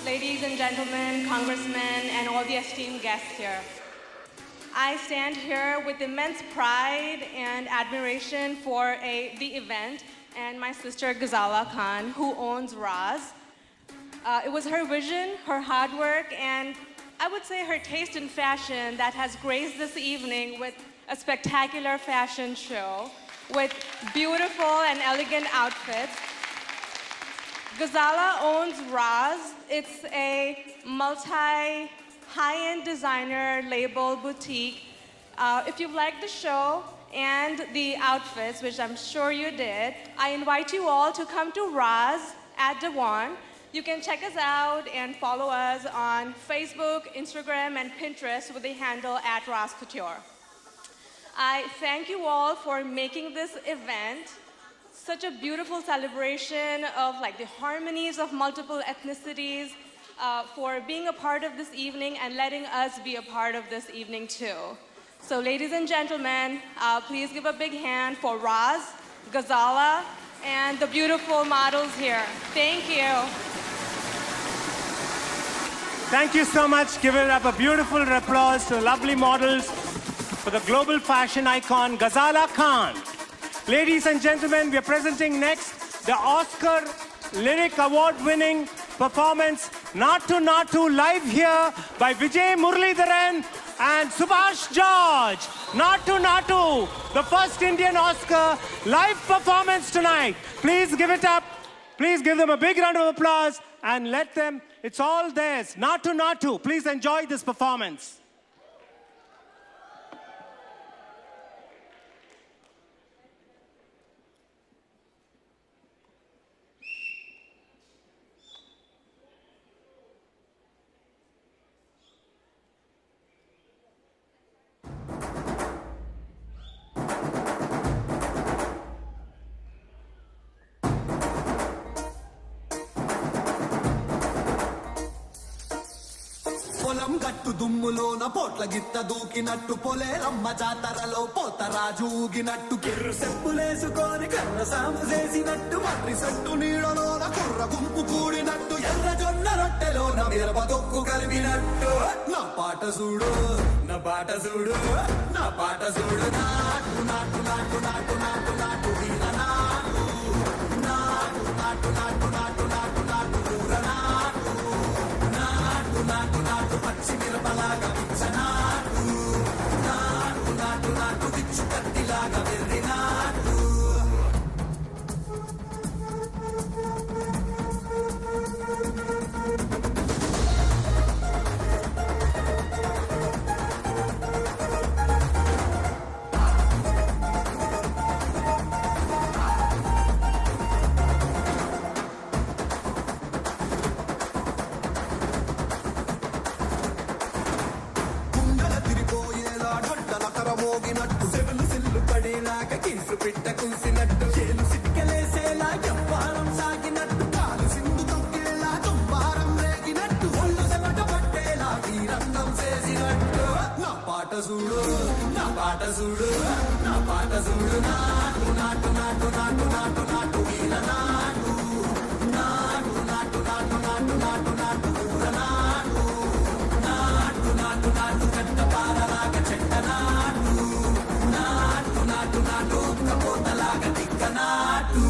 Ladies and gentlemen, congressmen, and all the esteemed guests here. I stand here with immense pride and admiration for the event and my sister Gala Khan, who owns Roz. It was her vision, her hard work, and I would say her taste in fashion that has graced this evening with a spectacular fashion show with beautiful and elegant outfits. Gala owns Roz. It's a multi-high-end designer label boutique. If you liked the show and the outfits, which I'm sure you did, I invite you all to come to Roz at Dewan. You can check us out and follow us on Facebook, Instagram, and Pinterest with the handle @RozCouture. I thank you all for making this event such a beautiful celebration of the harmonies of multiple ethnicities, for being a part of this evening and letting us be a part of this evening too. So ladies and gentlemen, please give a big hand for Roz, Gala, and the beautiful models here. Thank you. Thank you so much. Give it up a beautiful applause to lovely models for the global fashion icon, Gala Khan. Ladies and gentlemen, we are presenting next the Oscar Lyric Award-winning performance, Natu Natu, live here by Vijay Muralidharan and Subhash George. Natu Natu, the first Indian Oscar live performance tonight. Please give it up. Please give them a big round of applause and let them, it's all theirs. Natu Natu, please enjoy this performance. పొలం గట్టు దుమ్ములోన పోట్ల గిత్త దూకినట్టు పొలేరమ్మ జాతరలో పోతరాజు ఊగినట్టు కిర్రు సెప్పులేసుకొని కర్ర సాము చేసినట్టు మర్రి సట్టు నీడలోన కుర్ర గుంపు కూడినట్టు ఎర్ర జొన్న రొట్టెలోన మిరప దొక్కు కలిపినట్టు నా పాట చూడు నా పాట చూడు నా పాట చూడు నాటు నాటు నాటు నాటు నాటు నాటు వీర నాటు నాటు నాటు నాటు నాటు నాటు నాటు ఊర నాటు నాటు నాటు నాటు పచ్చి మిరపలాగా పిచ్చ నాటు నాటు నాటు నాటు విచ్చు కత్తిలాగా వెర్రి నాటు నట్టు సెవులు సిల్లు పడేలాగా కీసు పిట్ట కూసినట్టు చేలు సిక్కలేసేలా ఎవ్వారం సాగినట్టు కాలు సింధు తొక్కేలా తుంబారం రేగినట్టు ఒళ్ళు సెమట పట్టేలా వీరంగం చేసినట్టు నా పాట చూడు నా పాట చూడు నా పాట చూడు నాటు నాటు నాటు నాటు నాటు నాటు వీర నాటు నాటు నాటు నాటు నాటు నాటు నాటు ఊర నాటు నాటు నాటు నాటు కట్ట పారలాగా చెట్ట నాటు నాటు నాటు నాటు కపోతలాగా తిక్క నాటు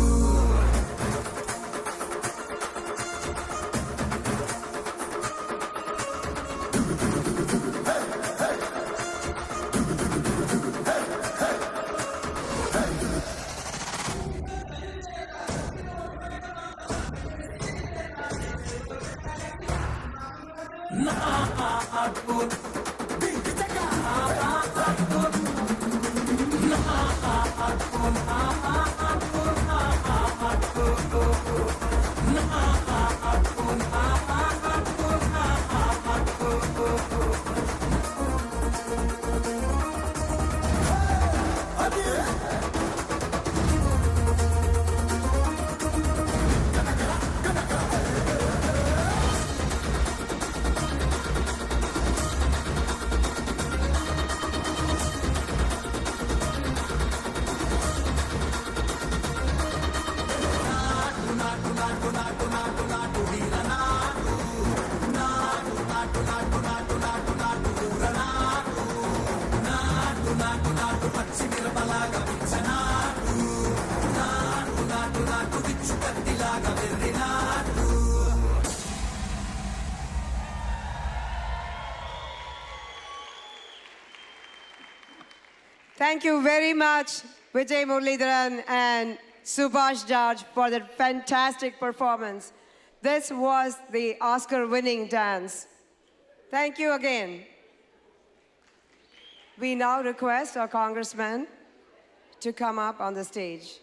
Thank you very much, Vijay Muralidharan and Subhash Judge, for that fantastic performance. This was the Oscar-winning dance. Thank you again. We now request our Congressman to come up on the stage.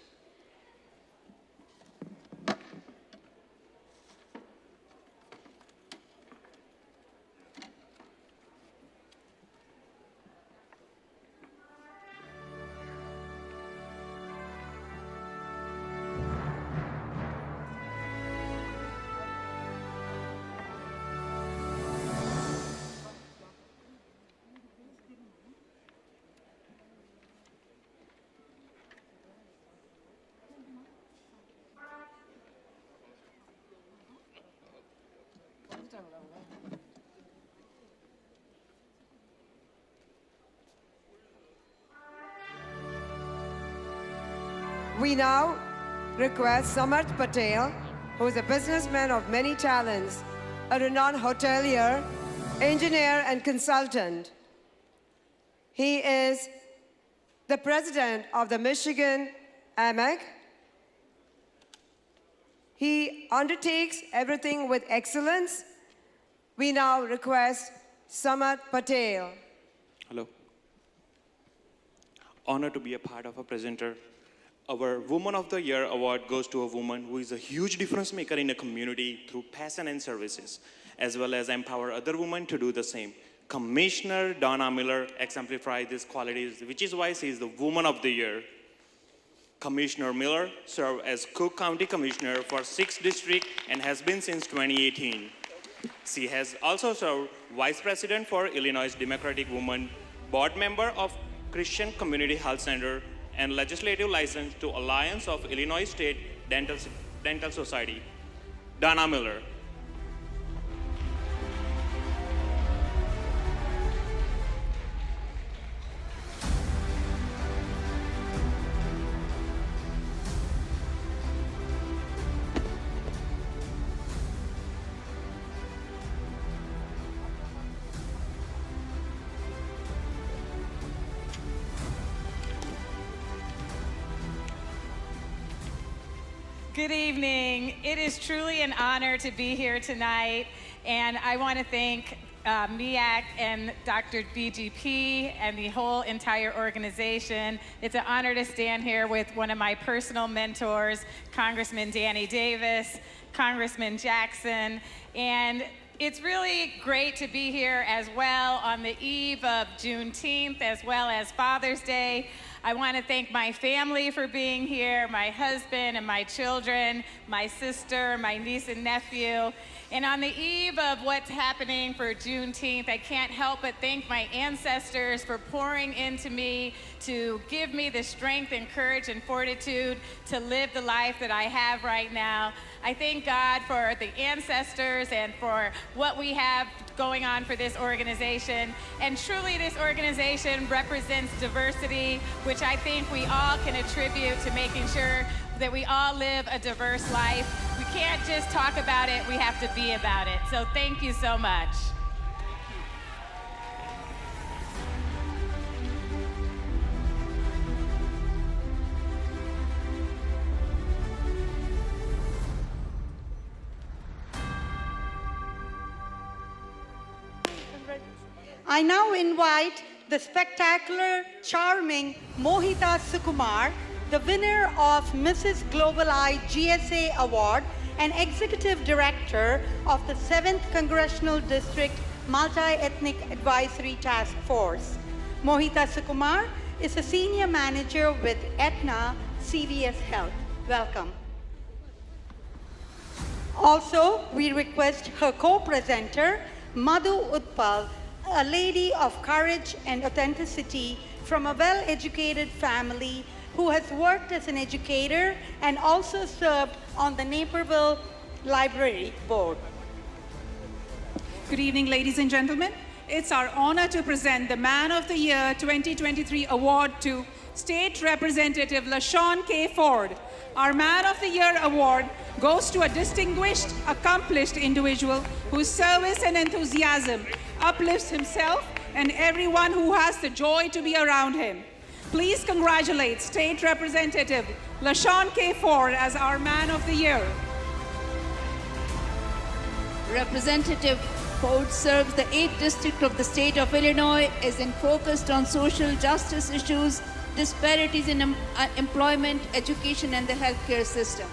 We now request Samarth Patel, who is a businessman of many talents, a renowned hotelier, engineer, and consultant. He is the president of the Michigan AMEC. He undertakes everything with excellence. We now request Samarth Patel. Hello. Honored to be a part of a presenter. Our Woman of the Year award goes to a woman who is a huge difference maker in a community through passion and services, as well as empower other women to do the same. Commissioner Donna Miller exemplifies these qualities, which is why she is the Woman of the Year. Commissioner Miller served as Cook County Commissioner for 6th District and has been since 2018. She has also served Vice President for Illinois Democratic Woman, board member of Christian Community Health Center, and legislative license to Alliance of Illinois State Dental Society. Donna Miller. Good evening. It is truly an honor to be here tonight, and I want to thank MEAC and Dr. BGP and the whole entire organization. It's an honor to stand here with one of my personal mentors, Congressman Danny Davis, Congressman Jackson, and It's really great to be here as well on the eve of Juneteenth as well as Father's Day. I want to thank my family for being here, my husband and my children, my sister, my niece and nephew. And on the eve of what's happening for Juneteenth, I can't help but thank my ancestors for pouring into me to give me the strength and courage and fortitude to live the life that I have right now. I thank God for the ancestors and for what we have going on for this organization. And truly this organization represents diversity, which I think we all can attribute to making sure that we all live a diverse life. We can't just talk about it, we have to be about it. So thank you so much. I now invite the spectacular, charming Mohita Sukumar, the winner of Mrs. Global Eye GSA Award and Executive Director of the 7th Congressional District Multi-Ethnic Advisory Task Force. Mohita Sukumar is a Senior Manager with Aetna CVS Health. Welcome. Also, we request her co-presenter, Madhu Utpal, a lady of courage and authenticity from a well-educated family who has worked as an educator and also served on the Naperville Library Board. Good evening, ladies and gentlemen. It's our honor to present the Man of the Year 2023 award to State Representative LaShawn K. Ford. Our Man of the Year award goes to a distinguished, accomplished individual whose service and enthusiasm uplifts himself and everyone who has the joy to be around him. Please congratulate State Representative LaShawn K. Ford as our Man of the Year. Representative Ford serves the 8th District of the state of Illinois, is focused on social justice issues, disparities in employment, education, and the healthcare system.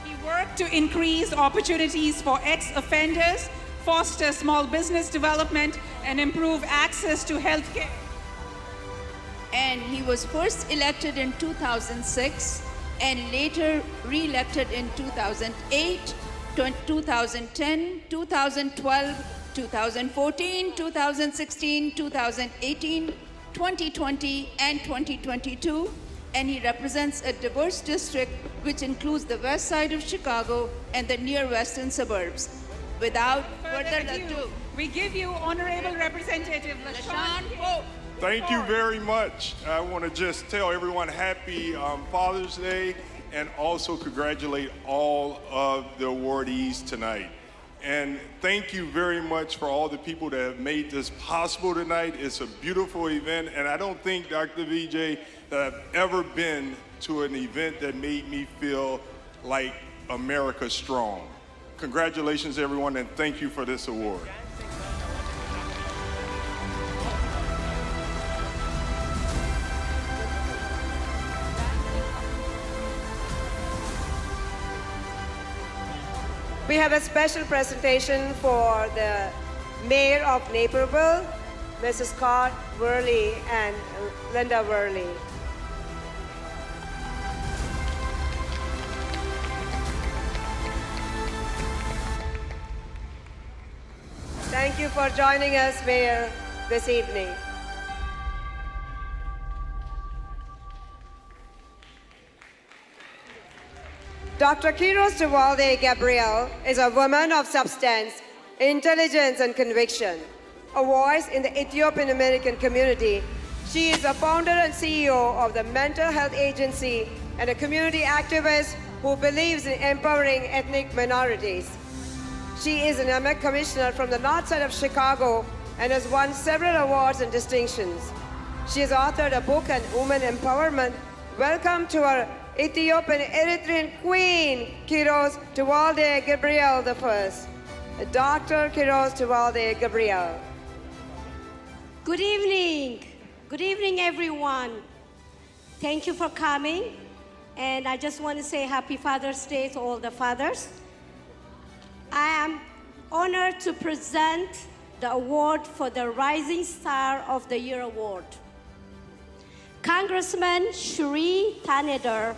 He worked to increase opportunities for ex-offenders, foster small business development, and improve access to healthcare. And he was first elected in 2006 and later re-elected in 2008, 2010, 2012, 2014, 2016, 2018, 2020, and 2022. And he represents a diverse district which includes the west side of Chicago and the near western suburbs. Without further ado, we give you Honorable Representative LaShawn Ford. Thank you very much. I want to just tell everyone happy Father's Day and also congratulate all of the awardees tonight. And thank you very much for all the people that have made this possible tonight. It's a beautiful event, and I don't think, Dr. Vijay, that I've ever been to an event that made me feel like America strong. Congratulations, everyone, and thank you for this award. We have a special presentation for the Mayor of Naperville, Mrs. Scott Worley and Linda Worley. Thank you for joining us, Mayor, this evening. Dr. Kiros Duvalde Gabriel is a woman of substance, intelligence, and conviction. A voice in the Ethiopian American community, she is the founder and CEO of the Mental Health Agency and a community activist who believes in empowering ethnic minorities. She is an AMEC commissioner from the north side of Chicago and has won several awards and distinctions. She has authored a book on women empowerment. Welcome to our Ethiopian Eritrean Queen, Kiros Duvalde Gabriel I. Dr. Kiros Duvalde Gabriel. Good evening. Good evening, everyone. Thank you for coming. And I just want to say Happy Father's Day to all the fathers. I am honored to present the award for the Rising Star of the Year award. Congressman Shri Thanedar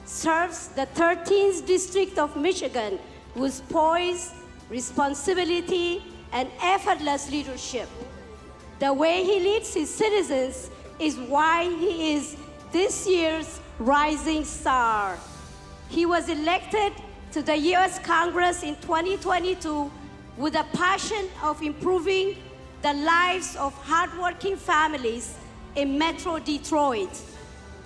serves the 13th District of Michigan with poise, responsibility, and effortless leadership. The way he leads his citizens is why he is this year's Rising Star. He was elected to the U.S. Congress in 2022 with a passion of improving the lives of hardworking families in Metro Detroit.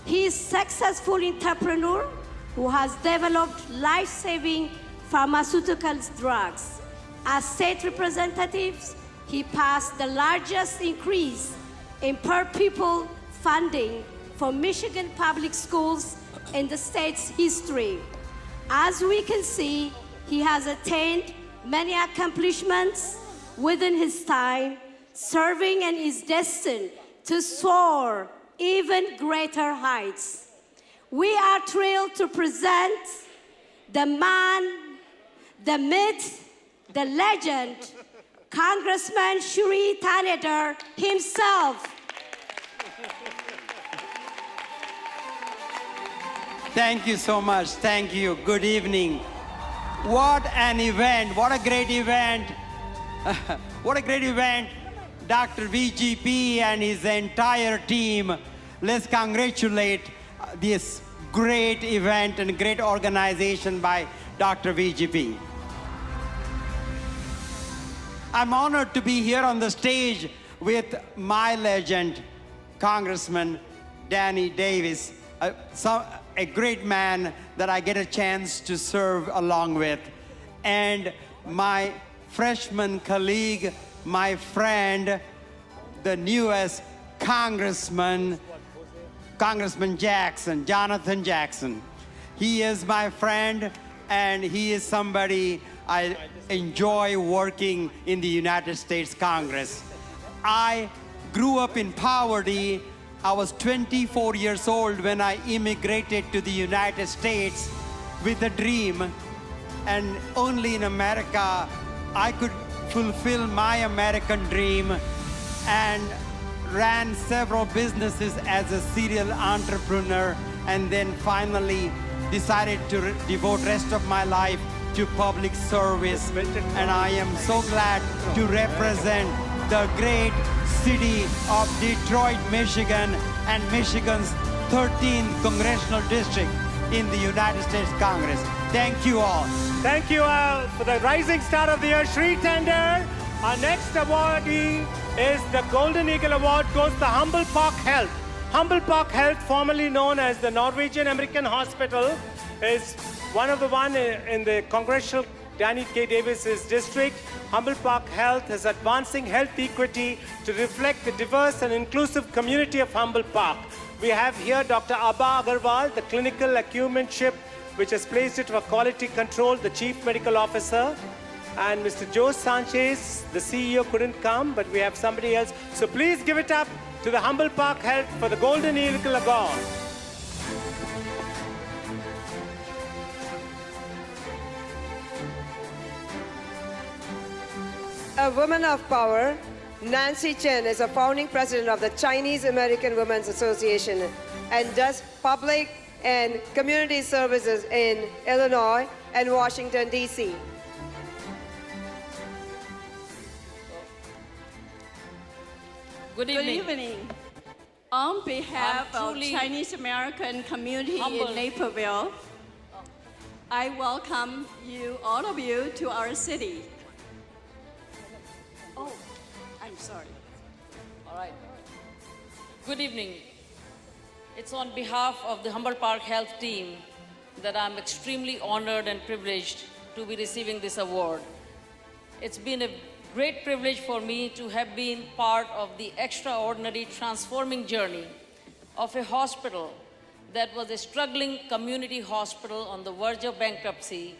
He is a successful entrepreneur who has developed life-saving pharmaceutical drugs. As state representative, he passed the largest increase in per-pupil funding for Michigan public schools in the state's history. As we can see, he has attained many accomplishments within his time serving and is destined to soar even greater heights. We are thrilled to present the man, the myth, the legend, Congressman Shri Thanedar himself. Thank you so much. Thank you. Good evening. What an event. What a great event. What a great event. Dr. VGP and his entire team. Let's congratulate this great event and great organization by Dr. VGP. I'm honored to be here on the stage with my legend, Congressman Danny Davis, a great man that I get a chance to serve along with, and my freshman colleague, my friend, the newest Congressman Jackson, Jonathan Jackson. He is my friend, and he is somebody I enjoy working in the United States Congress. I grew up in poverty. I was 24 years old when I immigrated to the United States with a dream, and only in America I could fulfill my American dream, and ran several businesses as a serial entrepreneur, and then finally decided to devote rest of my life to public service. And I am so glad to represent the great city of Detroit, Michigan, and Michigan's 13th Congressional District in the United States Congress. Thank you all. Thank you all for the Rising Star of the Year, Shri Thanedar. Our next awardee is the Golden Eagle Award, goes to Humble Park Health. Humble Park Health, formerly known as the Norwegian American Hospital, is one of the in the Congressional Danny K. Davis's district. Humble Park Health is advancing health equity to reflect the diverse and inclusive community of Humble Park. We have here Dr. Abha Agarwal, the clinical acumenship, which has placed it for quality control, the Chief Medical Officer. And Mr. Joe Sanchez, the CEO, couldn't come, but we have somebody else. So please give it up to the Humble Park Health for the Golden Eagle Award. A woman of power, Nancy Chen is a founding president of the Chinese American Women's Association and does public and community services in Illinois and Washington, D.C. Good evening. On behalf of Chinese American community in Naperville, I welcome you, all of you, to our city. Oh, I'm sorry. All right. Good evening. It's on behalf of the Humble Park Health team that I'm extremely honored and privileged to be receiving this award. It's been a great privilege for me to have been part of the extraordinary transforming journey of a hospital that was a struggling community hospital on the verge of bankruptcy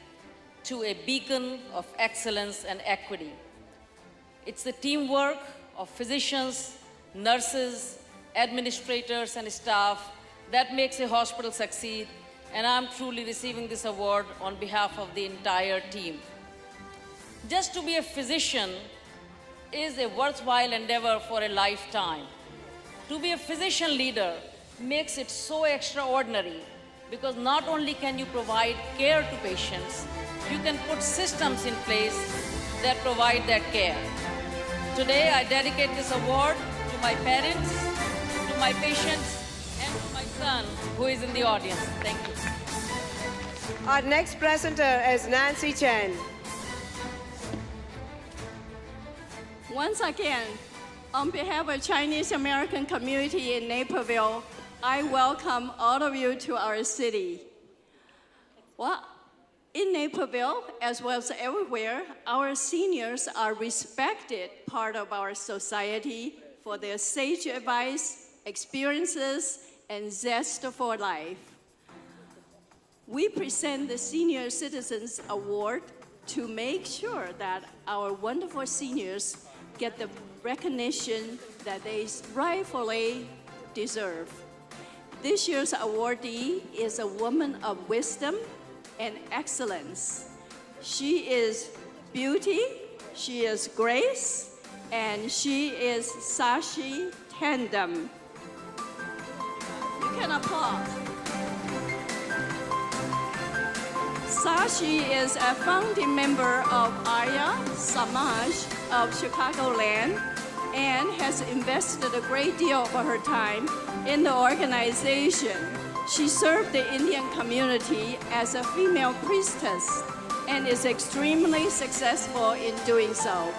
to a beacon of excellence and equity. It's the teamwork of physicians, nurses, administrators, and staff that makes a hospital succeed, and I'm truly receiving this award on behalf of the entire team. Just to be a physician is a worthwhile endeavor for a lifetime. To be a physician leader makes it so extraordinary because not only can you provide care to patients, you can put systems in place that provide that care. Today, I dedicate this award to my parents, to my patients, and to my son, who is in the audience. Thank you. Our next presenter is Nancy Chen. Once again, on behalf of Chinese American community in Naperville, I welcome all of you to our city. Well, in Naperville, as well as everywhere, our seniors are respected part of our society for their sage advice, experiences, and zest for life. We present the Senior Citizens Award to make sure that our wonderful seniors get the recognition that they rightfully deserve. This year's awardee is a woman of wisdom and excellence. She is beauty, she is grace, and she is Sashi Tandem. You can applaud. Sashi is a founding member of Arya Samaj of Chicagoland and has invested a great deal of her time in the organization. She served the Indian community as a female priestess and is extremely successful in doing so.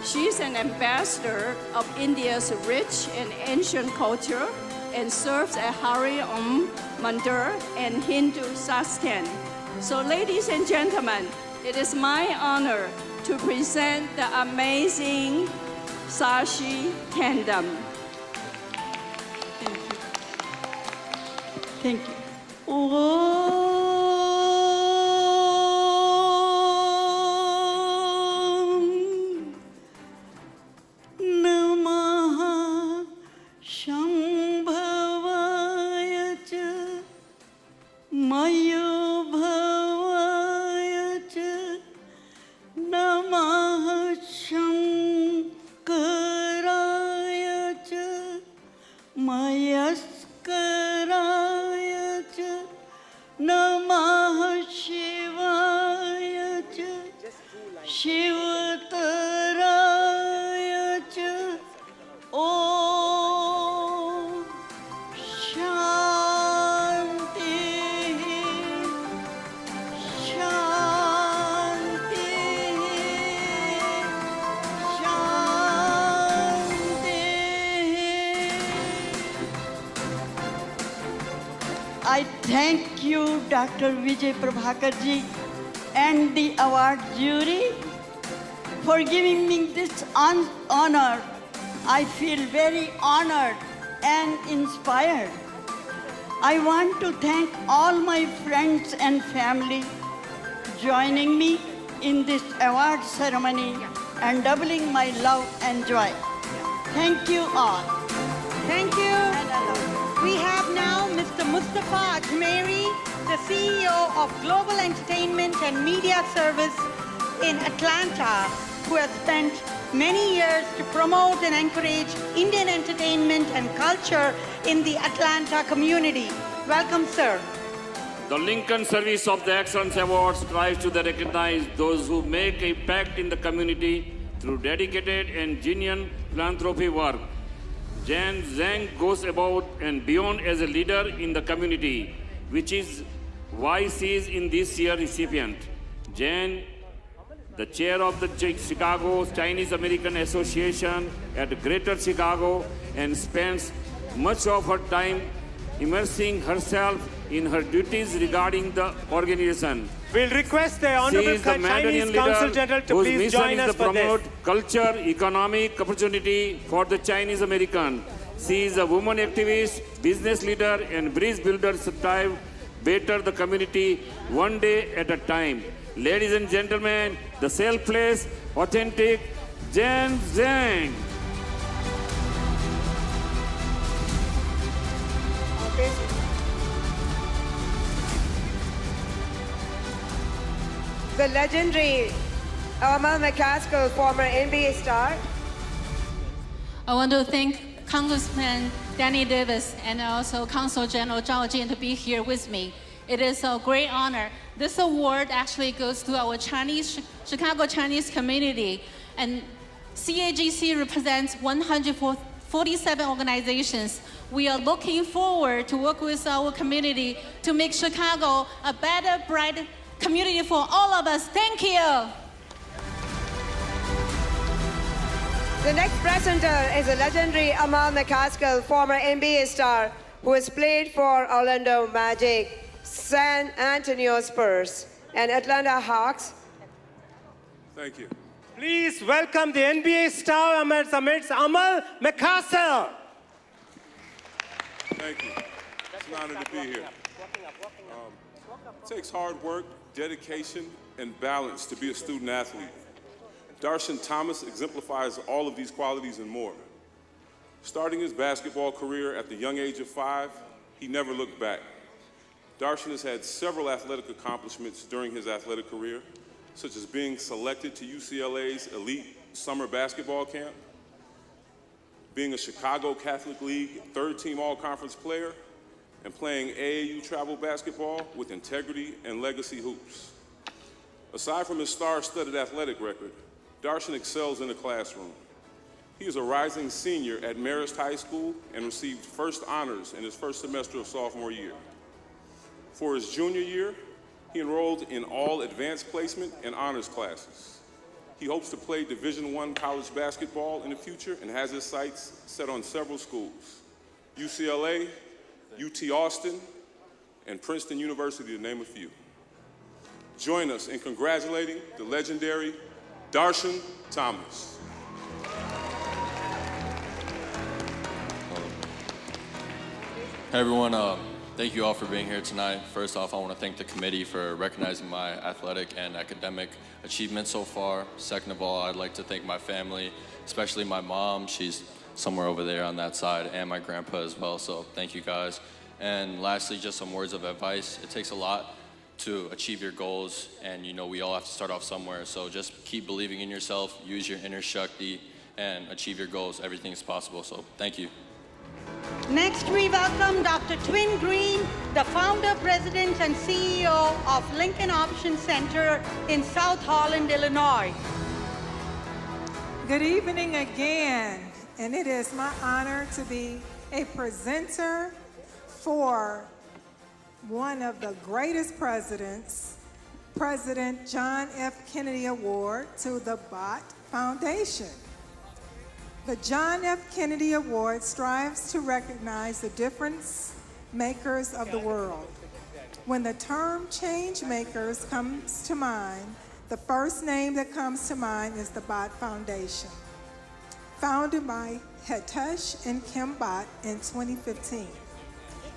She's an ambassador of India's rich and ancient culture and serves at Hari Om Mandir and Hindu Sastan. So ladies and gentlemen, it is my honor to present the amazing Sashi Tandem. Thank you. Namah Shambhavaya cha Mayobhavaya cha Namah Shankaraya cha Mayaskaraya cha Namah Shivaya cha Shivataraya cha Om Shanti Shanti Shanti. I thank you, Dr. Vijay Prabhakar ji, and the award jury for giving me this honor. I feel very honored and inspired. I want to thank all my friends and family joining me in this award ceremony and doubling my love and joy. Thank you all. Thank you. We have now Mr. Mustafa Ajmeri, the CEO of Global Entertainment and Media Service in Atlanta, who has spent many years to promote and encourage Indian entertainment and culture in the Atlanta community. Welcome, sir. The Lincoln Service of the Excellence Award strives to recognize those who make an impact in the community through dedicated and genuine philanthropy work. Jan Zhang goes above and beyond as a leader in the community, which is why she is in this year's recipient. Jan, the chair of the Chicago Chinese American Association at Greater Chicago, and spends much of her time immersing herself in her duties regarding the organization. We'll request the Honorable Chinese Consul General to please join us for this. Promote culture, economic opportunity for the Chinese American. She is a woman activist, business leader, and bridge builder to strive better the community one day at a time. Ladies and gentlemen, the selfless, authentic Jan Zhang. The legendary Amal McCaskill, former NBA star. I want to thank Congressman Danny Davis and also Consul General Zhao Jin to be here with me. It is a great honor. This award actually goes to our Chicago Chinese community, and CAGC represents 147 organizations. We are looking forward to work with our community to make Chicago a better, bright community for all of us. Thank you. The next presenter is a legendary Amal McCaskill, former NBA star, who has played for Orlando Magic, San Antonio Spurs, and Atlanta Hawks. Thank you. Please welcome the NBA star amidst Amal McCaskill. Thank you. It's an honor to be here. It takes hard work, dedication, and balance to be a student athlete. Darshan Thomas exemplifies all of these qualities and more. Starting his basketball career at the young age of 5, he never looked back. Darshan has had several athletic accomplishments during his athletic career, such as being selected to UCLA's elite summer basketball camp, being a Chicago Catholic League third-team all-conference player, and playing AAU travel basketball with integrity and legacy hoops. Aside from his star-studded athletic record, Darshan excels in the classroom. He is a rising senior at Marist High School and received first honors in his first semester of sophomore year. For his junior year, he enrolled in all advanced placement and honors classes. He hopes to play Division I college basketball in the future and has his sights set on several schools: UCLA, UT Austin, and Princeton University, to name a few. Join us in congratulating the legendary Darshan Thomas. Hey everyone, thank you all for being here tonight. First off, I want to thank the committee for recognizing my athletic and academic achievements so far. Second of all, I'd like to thank my family, especially my mom. She's somewhere over there on that side, and my grandpa as well, so thank you guys. And lastly, just some words of advice. It takes a lot to achieve your goals, and you know we all have to start off somewhere, so just keep believing in yourself, use your inner Shakti, and achieve your goals. Everything is possible, so thank you. Next, we welcome Dr. Twin Green, the founder, president, and CEO of Lincoln Option Center in South Holland, Illinois. Good evening again, and it is my honor to be a presenter for one of the greatest presidents, President John F. Kennedy Award to the Bott Foundation. The John F. Kennedy Award strives to recognize the difference makers of the world. When the term change makers comes to mind, the first name that comes to mind is the Bott Foundation. Founded by Hitesh and Kim Bott in 2015.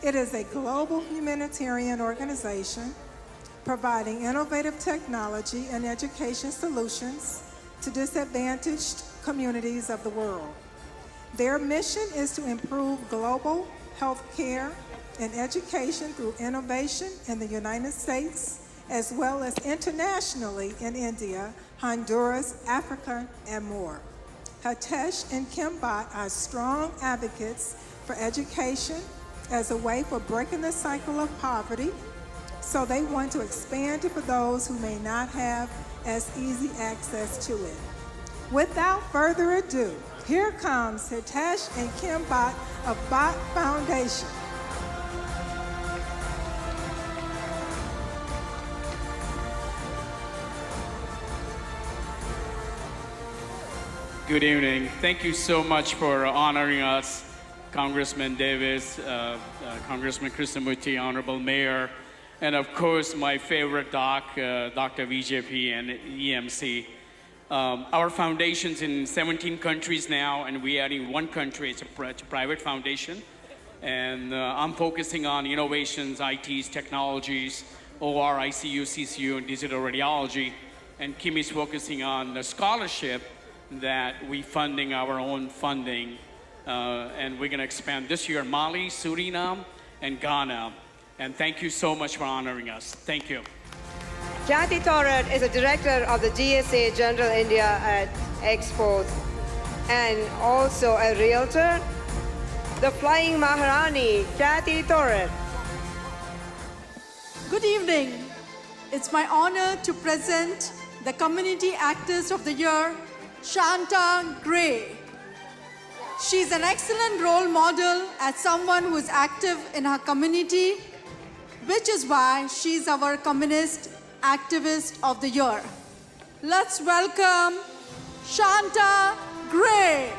It is a global humanitarian organization providing innovative technology and education solutions to disadvantaged communities of the world. Their mission is to improve global health care and education through innovation in the United States, as well as internationally in India, Honduras, Africa, and more. Hitesh and Kim Bott are strong advocates for education as a way for breaking the cycle of poverty, so they want to expand it for those who may not have as easy access to it. Without further ado, here comes Hitesh and Kim Bott of Bott Foundation. Good evening. Thank you so much for honoring us, Congressman Davis, Congressman Krishnamurti, Honorable Mayor, and of course my favorite doc, Dr. Vijay P and EMC. Our foundation's in 17 countries now, and we're adding one country. It's a private foundation. And I'm focusing on innovations, ITs, technologies, OR, ICU, CCU, and digital radiology. And Kim is focusing on the scholarship that we're funding our own funding. And we're gonna expand this year, Mali, Suriname, and Ghana. And thank you so much for honoring us. Thank you. Kathy Thorett is a director of the GSA General India at Expo and also a realtor. The Flying Maharani, Kathy Thorett. Good evening. It's my honor to present the Community Actors of the Year, Shanta Gray. She's an excellent role model as someone who is active in her community, which is why she's our Communist Activist of the Year. Let's welcome Shanta Gray.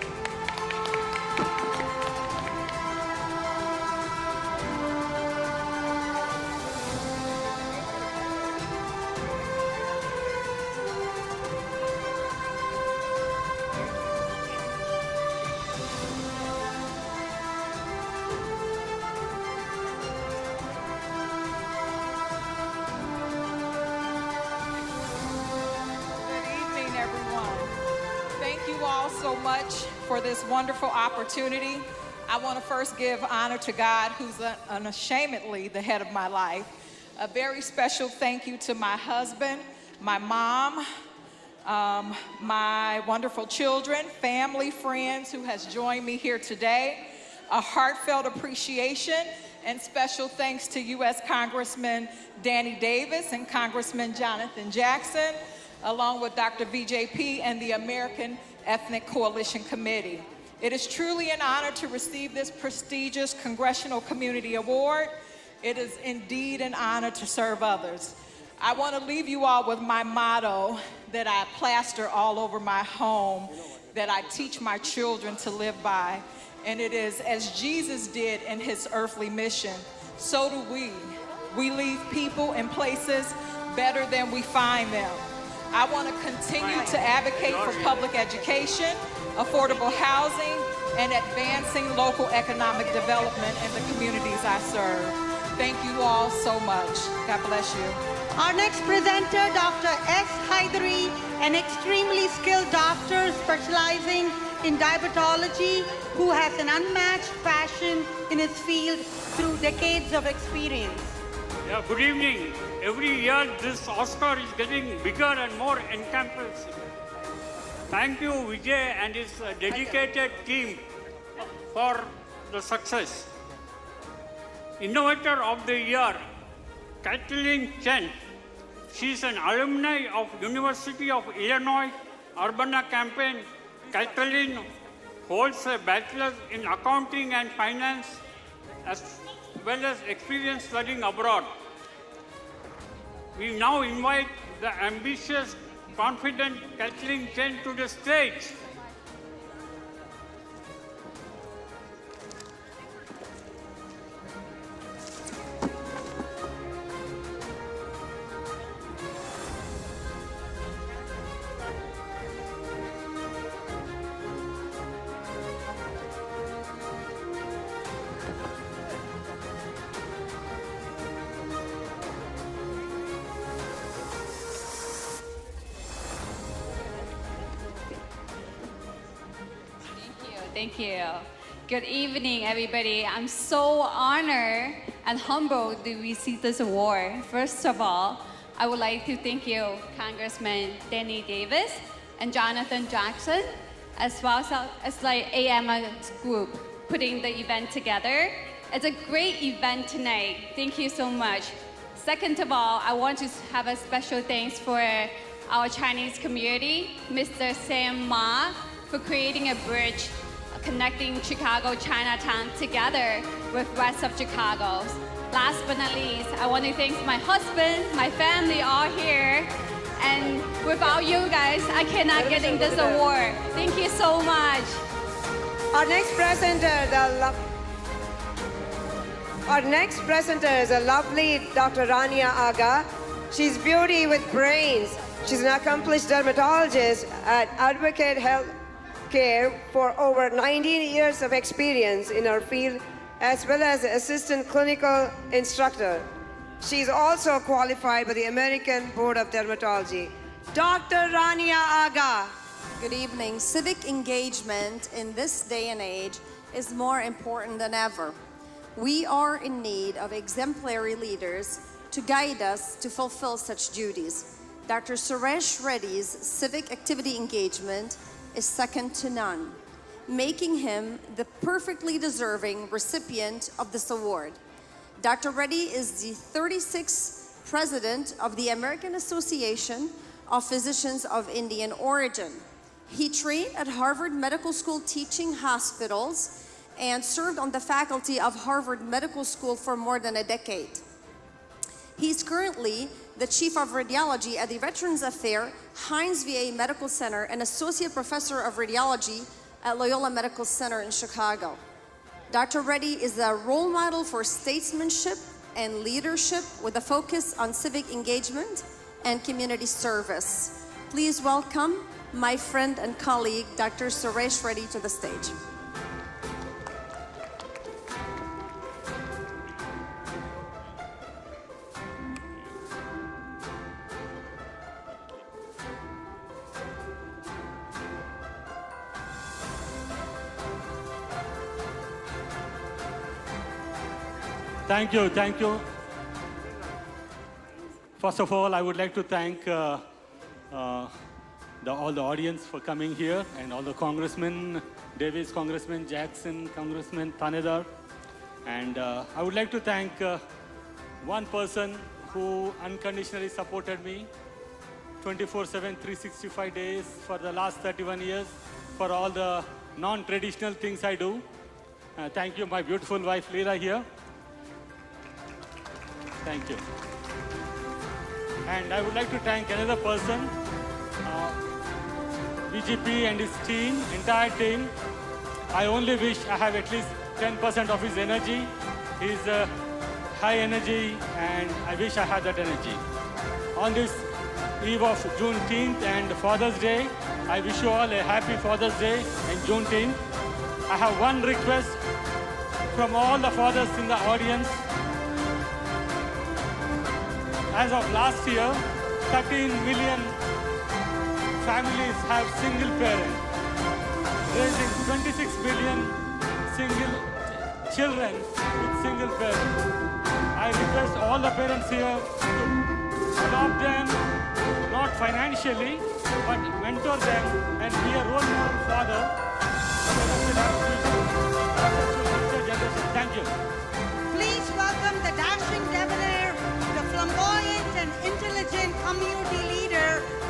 So much for this wonderful opportunity. I want to first give honor to God, who's unashamedly the head of my life. A very special thank you to my husband, my mom, my wonderful children, family, friends who has joined me here today. A heartfelt appreciation and special thanks to U.S. Congressman Danny Davis and Congressman Jonathan Jackson, along with Dr. Vijay P. and the American Ethnic Coalition Committee. It is truly an honor to receive this prestigious Congressional Community Award. It is indeed an honor to serve others. I want to leave you all with my motto that I plaster all over my home, that I teach my children to live by. And it is, as Jesus did in his earthly mission, so do we. We leave people and places better than we find them. I want to continue to advocate for public education, affordable housing, and advancing local economic development in the communities I serve. Thank you all so much. God bless you. Our next presenter, Dr. S. Haidari, an extremely skilled doctor specializing in diabetology who has an unmatched passion in his field through decades of experience. Yeah, good evening. Every year this Oscar is getting bigger and more encompassing. Thank you, Vijay and his dedicated team for the success. Innovator of the Year, Kathleen Chen. She's an alumni of University of Illinois Urbana campaign. Kathleen holds a bachelor's in accounting and finance as well as experience studying abroad. We now invite the ambitious, confident Kathleen Chen to the stage. Thank you. Good evening, everybody. I'm so honored and humbled to receive this award. First of all, I would like to thank you, Congressman Danny Davis and Jonathan Jackson, as well as like AMS Group, putting the event together. It's a great event tonight. Thank you so much. Second of all, I want to have a special thanks for our Chinese community, Mr. Sam Ma, for creating a bridge connecting Chicago, Chinatown together with rest of Chicago. Last but not least, I want to thank my husband, my family, all here. And without you guys, I cannot get this award. Thank you so much. Our next presenter is a lovely Dr. Rania Aga. She's beauty with brains. She's an accomplished dermatologist at Advocate Health Care for over 19 years of experience in her field, as well as assistant clinical instructor. She's also qualified by the American Board of Dermatology. Dr. Rania Aga. Good evening. Civic engagement in this day and age is more important than ever. We are in need of exemplary leaders to guide us to fulfill such duties. Dr. Suresh Reddy's civic activity engagement is second to none, making him the perfectly deserving recipient of this award. Dr. Reddy is the 36th president of the American Association of Physicians of Indian origin. He trained at Harvard Medical School teaching hospitals and served on the faculty of Harvard Medical School for more than a decade. He's currently the Chief of Radiology at the Veterans Affairs Heinz VA Medical Center and Associate Professor of Radiology at Loyola Medical Center in Chicago. Dr. Reddy is a role model for statesmanship and leadership with a focus on civic engagement and community service. Please welcome my friend and colleague, Dr. Suresh Reddy, to the stage. Thank you, thank you. First of all, I would like to thank all the audience for coming here and all the Congressmen, Davis, Congressman Jackson, Congressman Thanedar. And I would like to thank one person who unconditionally supported me 24/7, 365 days for the last 31 years for all the non-traditional things I do. Thank you, my beautiful wife Leela here. Thank you. And I would like to thank another person, VGP and his team, entire team. I only wish I have at least 10% of his energy. He's high energy and I wish I had that energy. On this eve of Juneteenth and Father's Day, I wish you all a happy Father's Day and Juneteenth. I have one request from all the fathers in the audience. As of last year, 13 million families have single parent, raising 26 million single children with single parent. I request all the parents here to adopt them, not financially, but mentor them and be a role model father so that we have future generation. Thank you. Please welcome the dashing debonair, the flamboyant and intelligent community leader,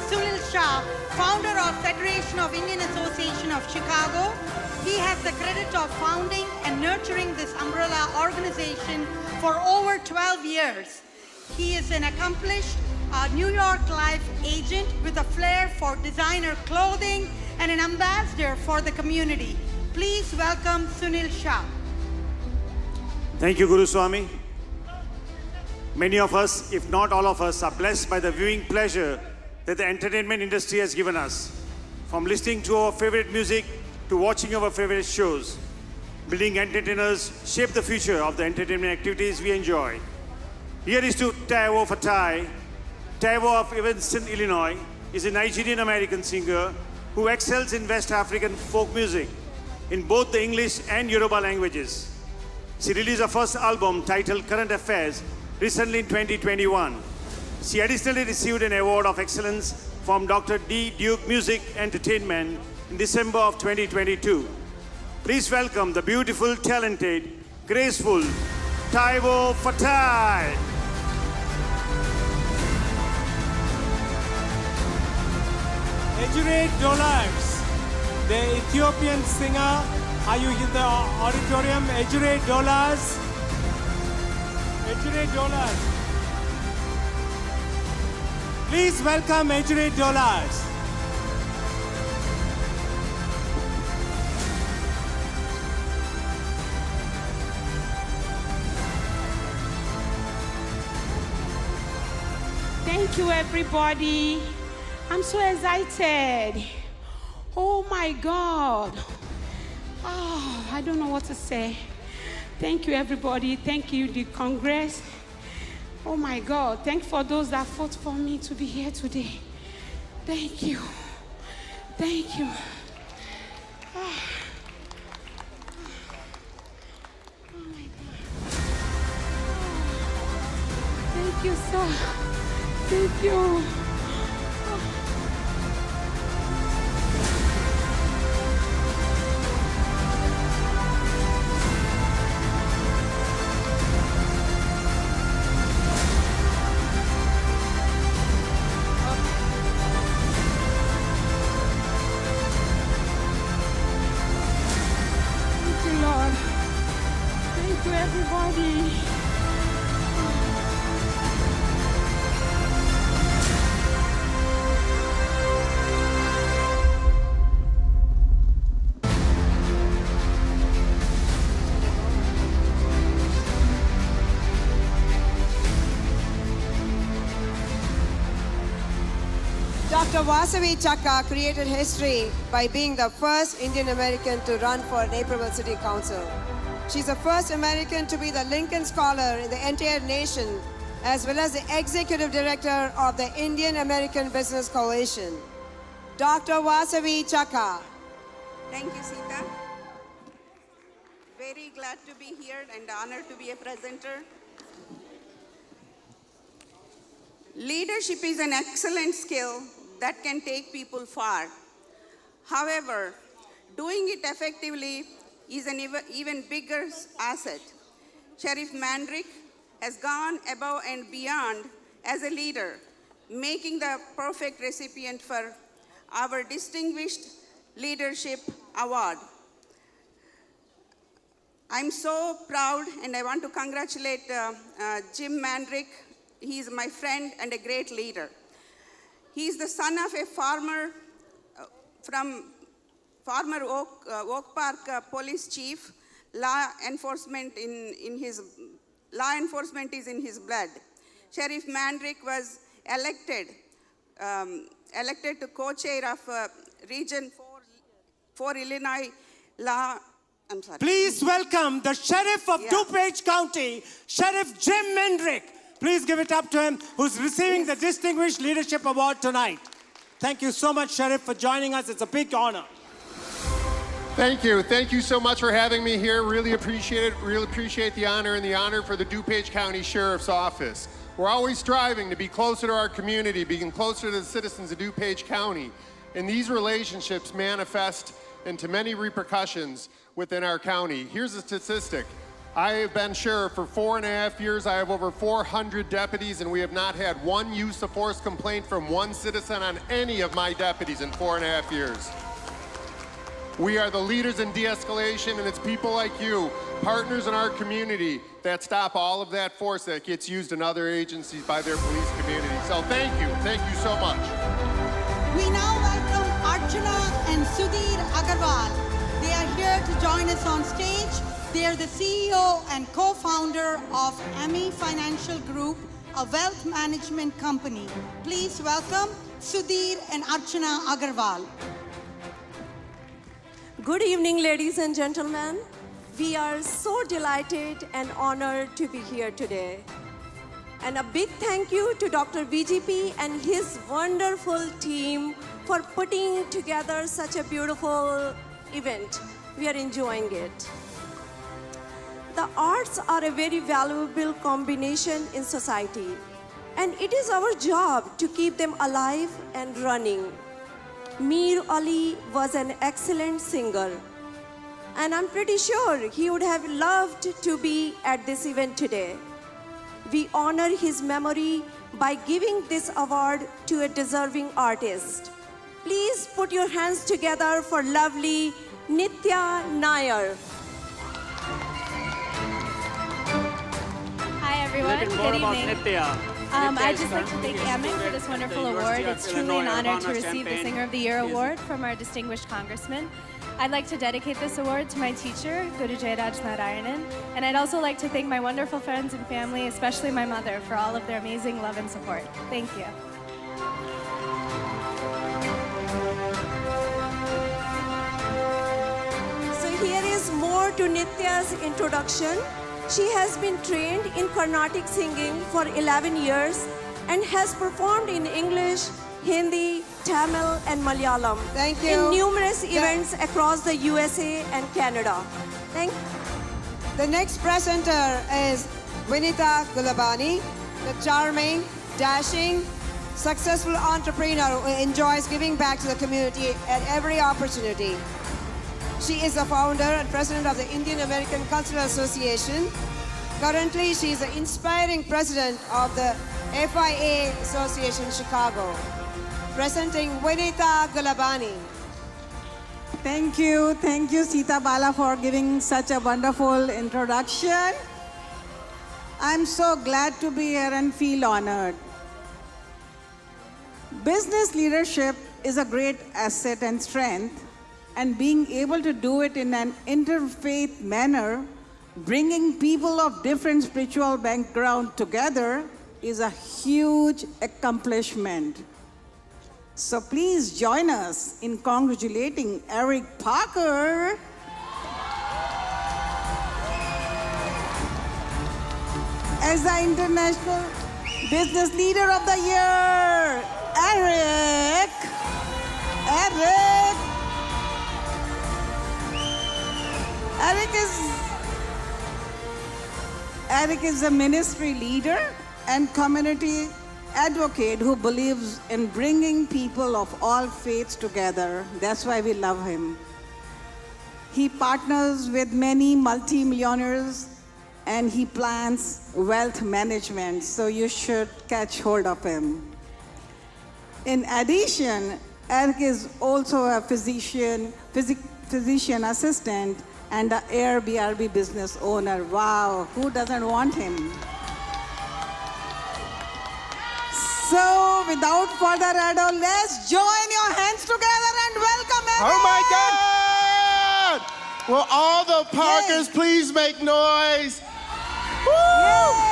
Sunil Shah, founder of Federation of Indian Association of Chicago. He has the credit of founding and nurturing this umbrella organization for over 12 years. He is an accomplished New York Life agent with a flair for designer clothing and an ambassador for the community. Please welcome Sunil Shah. Thank you, Guru Swami. Many of us, if not all of us, are blessed by the viewing pleasure that the entertainment industry has given us. From listening to our favorite music to watching our favorite shows, building entertainers shape the future of the entertainment activities we enjoy. Here is to Taiwo Fatai. Taiwo of Evanston, Illinois, is a Nigerian-American singer who excels in West African folk music in both the English and Yoruba languages. She released her first album titled Current Affairs recently in 2021. She additionally received an award of excellence from Dr. D. Duke Music Entertainment in December of 2022. Please welcome the beautiful, talented, graceful Taiwo Fatai. $8 the Ethiopian singer. Are you in the auditorium? $8. Please welcome $8. Thank you, everybody. I'm so excited. Oh my God. Oh, I don't know what to say. Thank you, everybody. Thank you, the Congress. Oh my God. Thank you for those that fought for me to be here today. Thank you. Thank you. Oh. Oh my God. Oh. Thank Thank you, sir. Thank you. Thank you, Lord. Thank you, everybody. Dr. Vasavi Chakka created history by being the first Indian American to run for Naperville City Council. She's the first American to be the Lincoln Scholar in the entire nation, as well as the Executive Director of the Indian American Business Coalition. Dr. Vasavi Chakka. Thank you, Sita. Very glad to be here and honored to be a presenter. Leadership is an excellent skill that can take people far. However, doing it effectively is an even bigger asset. Sheriff Mandrick has gone above and beyond as a leader, making the perfect recipient for our Distinguished Leadership Award. I'm so proud, and I want to congratulate Jim Mandrick. He's my friend and a great leader. He's the son of a farmer from former Oak Park police chief. Law enforcement is in his blood. Sheriff Mandrick was elected to co-chair of Region 4 Illinois Law. I'm sorry. Please welcome the Sheriff of DuPage County, Sheriff Jim Mandrick. Please give it up to him, who's receiving the Distinguished Leadership Award tonight. Thank you so much, Sheriff, for joining us. It's a big honor. Thank you. Thank you so much for having me here. Really appreciate it. Really appreciate the honor and the honor for the DuPage County Sheriff's Office. We're always striving to be closer to our community, being closer to the citizens of DuPage County. And these relationships manifest into many repercussions within our county. Here's a statistic. I have been sheriff for 4.5 years. I have over 400 deputies, and we have not had one use of force complaint from one citizen on any of my deputies in 4.5 years. We are the leaders in de-escalation, and it's people like you, partners in our community, that stop all of that force that gets used in other agencies by their police community. So thank you so much. We now welcome Archana and Sudhir Agarwal. They are here to join us on stage. They are the CEO and co-founder of AMI Financial Group, a wealth management company. Please welcome Sudhir and Archana Agarwal. Good evening, ladies and gentlemen. We are so delighted and honored to be here today. And a big thank you to Dr. VGP and his wonderful team for putting together such a beautiful event. We are enjoying it. The arts are a very valuable combination in society, and it is our job to keep them alive and running. Mir Ali was an excellent singer, and I'm pretty sure he would have loved to be at this event today. We honor his memory by giving this award to a deserving artist. Please put your hands together for lovely Nitya Nair. Hi everyone, good evening. I'd just like to thank AMIC for this wonderful award. It's truly an honor to receive the Singer of the Year award from our distinguished Congressman. I'd like to dedicate this award to my teacher, Guru Jayaraj Narayanan, and I'd also like to thank my wonderful friends and family, especially my mother, for all of their amazing love and support. Thank you. So here is more to Nitya's introduction. She has been trained in Carnatic singing for 11 years and has performed in English, Hindi, Tamil, and Malayalam. Thank you. In numerous events across the USA and Canada. Thank you. The next presenter is Vinita Gulabani. the charming, dashing, successful entrepreneur who enjoys giving back to the community at every opportunity. She is the founder and president of the Indian American Cultural Association. Currently, she is the inspiring president of the FIA Association Chicago. Presenting Vinita Gulabani. Thank you, Sita Bala, for giving such a wonderful introduction. I'm so glad to be here and feel honored. Business leadership is a great asset and strength, and being able to do it in an interfaith manner, bringing people of different spiritual background together, is a huge accomplishment. So please join us in congratulating Eric Parker as the International Business Leader of the Year. Eric is a ministry leader and community advocate who believes in bringing people of all faiths together. That's why we love him. He partners with many multi-millionaires and he plans wealth management, so you should catch hold of him. In addition, Eric is also a physician assistant and an Airbnb business owner. Wow, who doesn't want him? So, without further ado, let's join your hands together and welcome Eric! Oh my God! Will all the Parkers please make noise? Woo!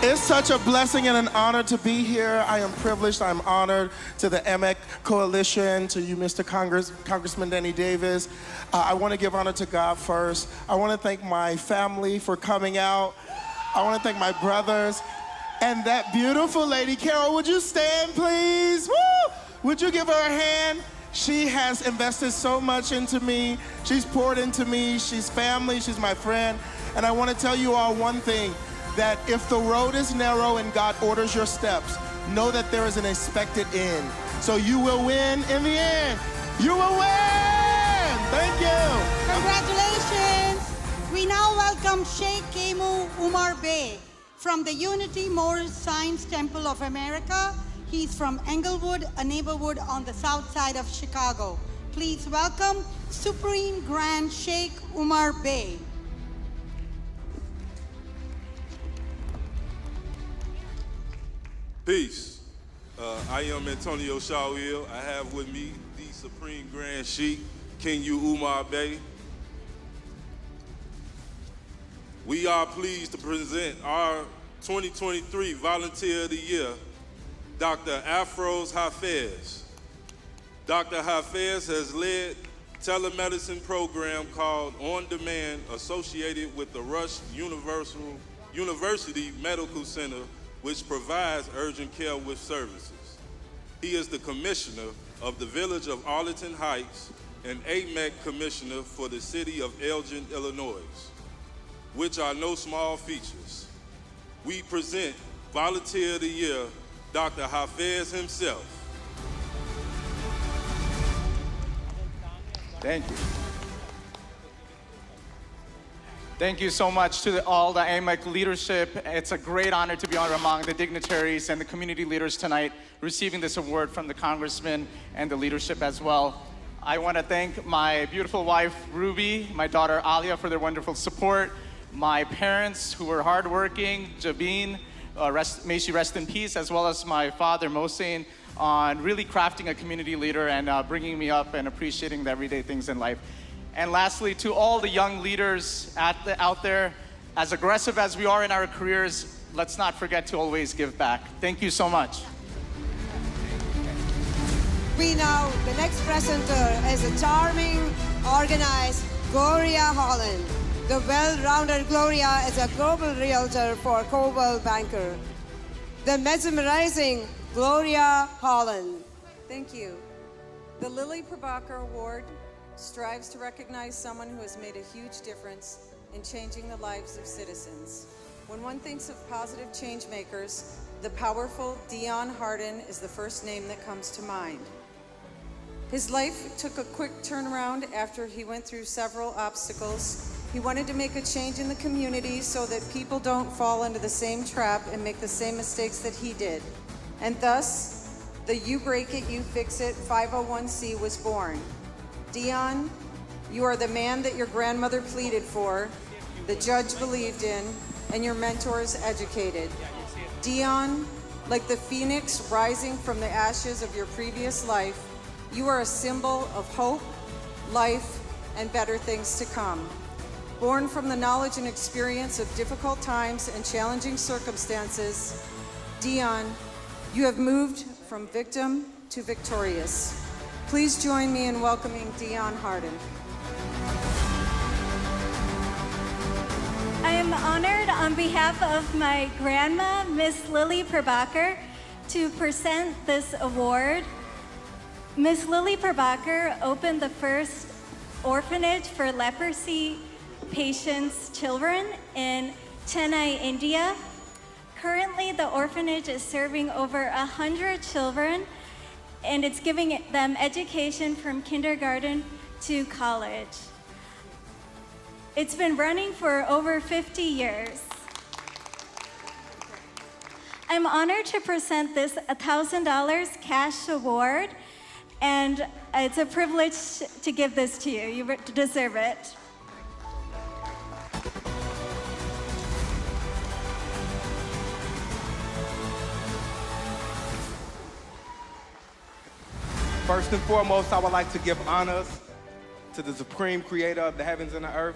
It's such a blessing and an honor to be here. I am privileged, I'm honored to the EMEC Coalition, to you, Mr. Congressman Danny Davis. I want to give honor to God first. I want to thank my family for coming out. I want to thank my brothers. And that beautiful lady, Carol, would you stand, please? Woo! Would you give her a hand? She has invested so much into me. She's poured into me. She's family. She's my friend. And I want to tell you all one thing, that if the road is narrow and God orders your steps, know that there is an expected end. So you will win in the end. You will win! Thank you. Congratulations. We now welcome Sheikh Kemu Umar Bey from the Unity Moorish Science Temple of America. He's from Englewood, a neighborhood on the south side of Chicago. Please welcome Supreme Grand Sheikh Umar Bey. Peace. I am Antonio Shawil. I have with me the Supreme Grand Sheikh, King Umar Bey. We are pleased to present our 2023 Volunteer of the Year, Dr. Afroz Hafez. Dr. Hafez has led telemedicine program called On Demand, associated with the Rush University Medical Center, which provides urgent care with services. He is the commissioner of the Village of Arlington Heights and AMEC commissioner for the city of Elgin, Illinois, which are no small features. We present Volunteer of the Year, Dr. Hafez himself. Thank you. Thank you so much to all the AMEC leadership. It's a great honor to be honored among the dignitaries and the community leaders tonight, receiving this award from the Congressman and the leadership as well. I want to thank my beautiful wife, Ruby, my daughter, Alia, for their wonderful support, my parents who were hardworking, Jabin, may she rest in peace, as well as my father, Mohsen, on really crafting a community leader and bringing me up and appreciating the everyday things in life. And lastly, to all the young leaders out there, as aggressive as we are in our careers, let's not forget to always give back. Thank you so much. We know the next presenter is a charming, organized Gloria Holland. The well-rounded Gloria is a global realtor for Coldwell Banker. The mesmerizing Gloria Holland. Thank you. The Lily Prabhakar Award strives to recognize someone who has made a huge difference in changing the lives of citizens. When one thinks of positive change makers, the powerful Dion Hardin is the first name that comes to mind. His life took a quick turnaround after he went through several obstacles. He wanted to make a change in the community so that people don't fall into the same trap and make the same mistakes that he did. And thus, the You Break It, You Fix It 501c was born. Dion, you are the man that your grandmother pleaded for, the judge believed in, and your mentors educated. Dion, like the phoenix rising from the ashes of your previous life, you are a symbol of hope, life, and better things to come. Born from the knowledge and experience of difficult times and challenging circumstances, Dion, you have moved from victim to victorious. Please join me in welcoming Dion Hardin. I am honored on behalf of my grandma, Miss Lily Prabhakar, to present this award. Miss Lily Prabhakar opened the first orphanage for leprosy patients' children in Chennai, India. Currently, the orphanage is serving over 100 children, and it's giving them education from kindergarten to college. It's been running for over 50 years. I'm honored to present this $1,000 cash award, and it's a privilege to give this to you. You deserve it. First and foremost, I would like to give honors to the supreme creator of the heavens and the earth.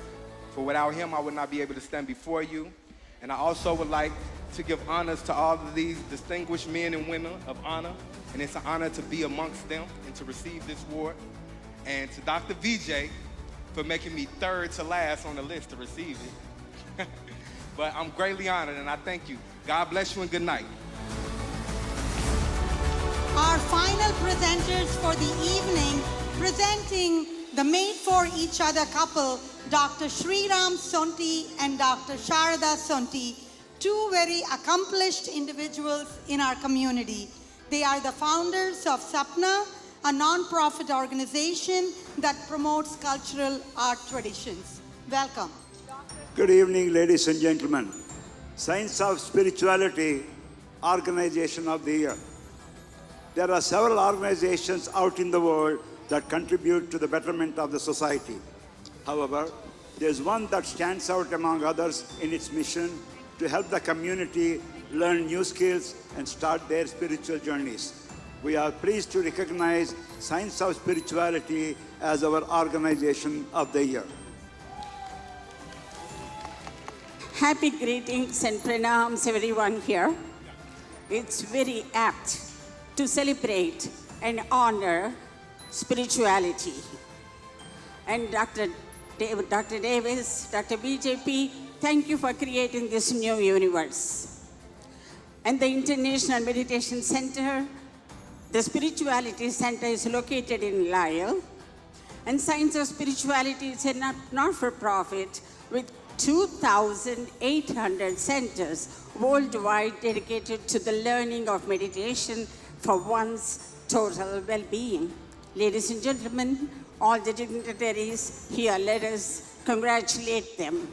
For without him, I would not be able to stand before you. And I also would like to give honors to all of these distinguished men and women of honor. And it's an honor to be amongst them and to receive this award. And to Dr. Vijay for making me third to last on the list to receive it. But I'm greatly honored and I thank you. God bless you and good night. Our final presenters for the evening, presenting the made-for-each-other couple, Dr. Sriram Sonti and Dr. Sharada Sonti, two very accomplished individuals in our community. They are the founders of Sapna, a non-profit organization that promotes cultural art traditions. Welcome. Good evening, ladies and gentlemen. Science of Spirituality Organization of the Year. There are several organizations out in the world that contribute to the betterment of the society. However, there's one that stands out among others in its mission to help the community learn new skills and start their spiritual journeys. We are pleased to recognize Science of Spirituality as our organization of the year. Happy greetings and pranams everyone here. It's very apt to celebrate and honor spirituality. And Dr. Davis, Dr. BJP, thank you for creating this new universe. And the International Meditation Center, the Spirituality Center is located in Lyle. And Science of Spirituality is a not-for-profit with 2,800 centers worldwide dedicated to the learning of meditation for one's total well-being. Ladies and gentlemen, all the dignitaries here, let us congratulate them.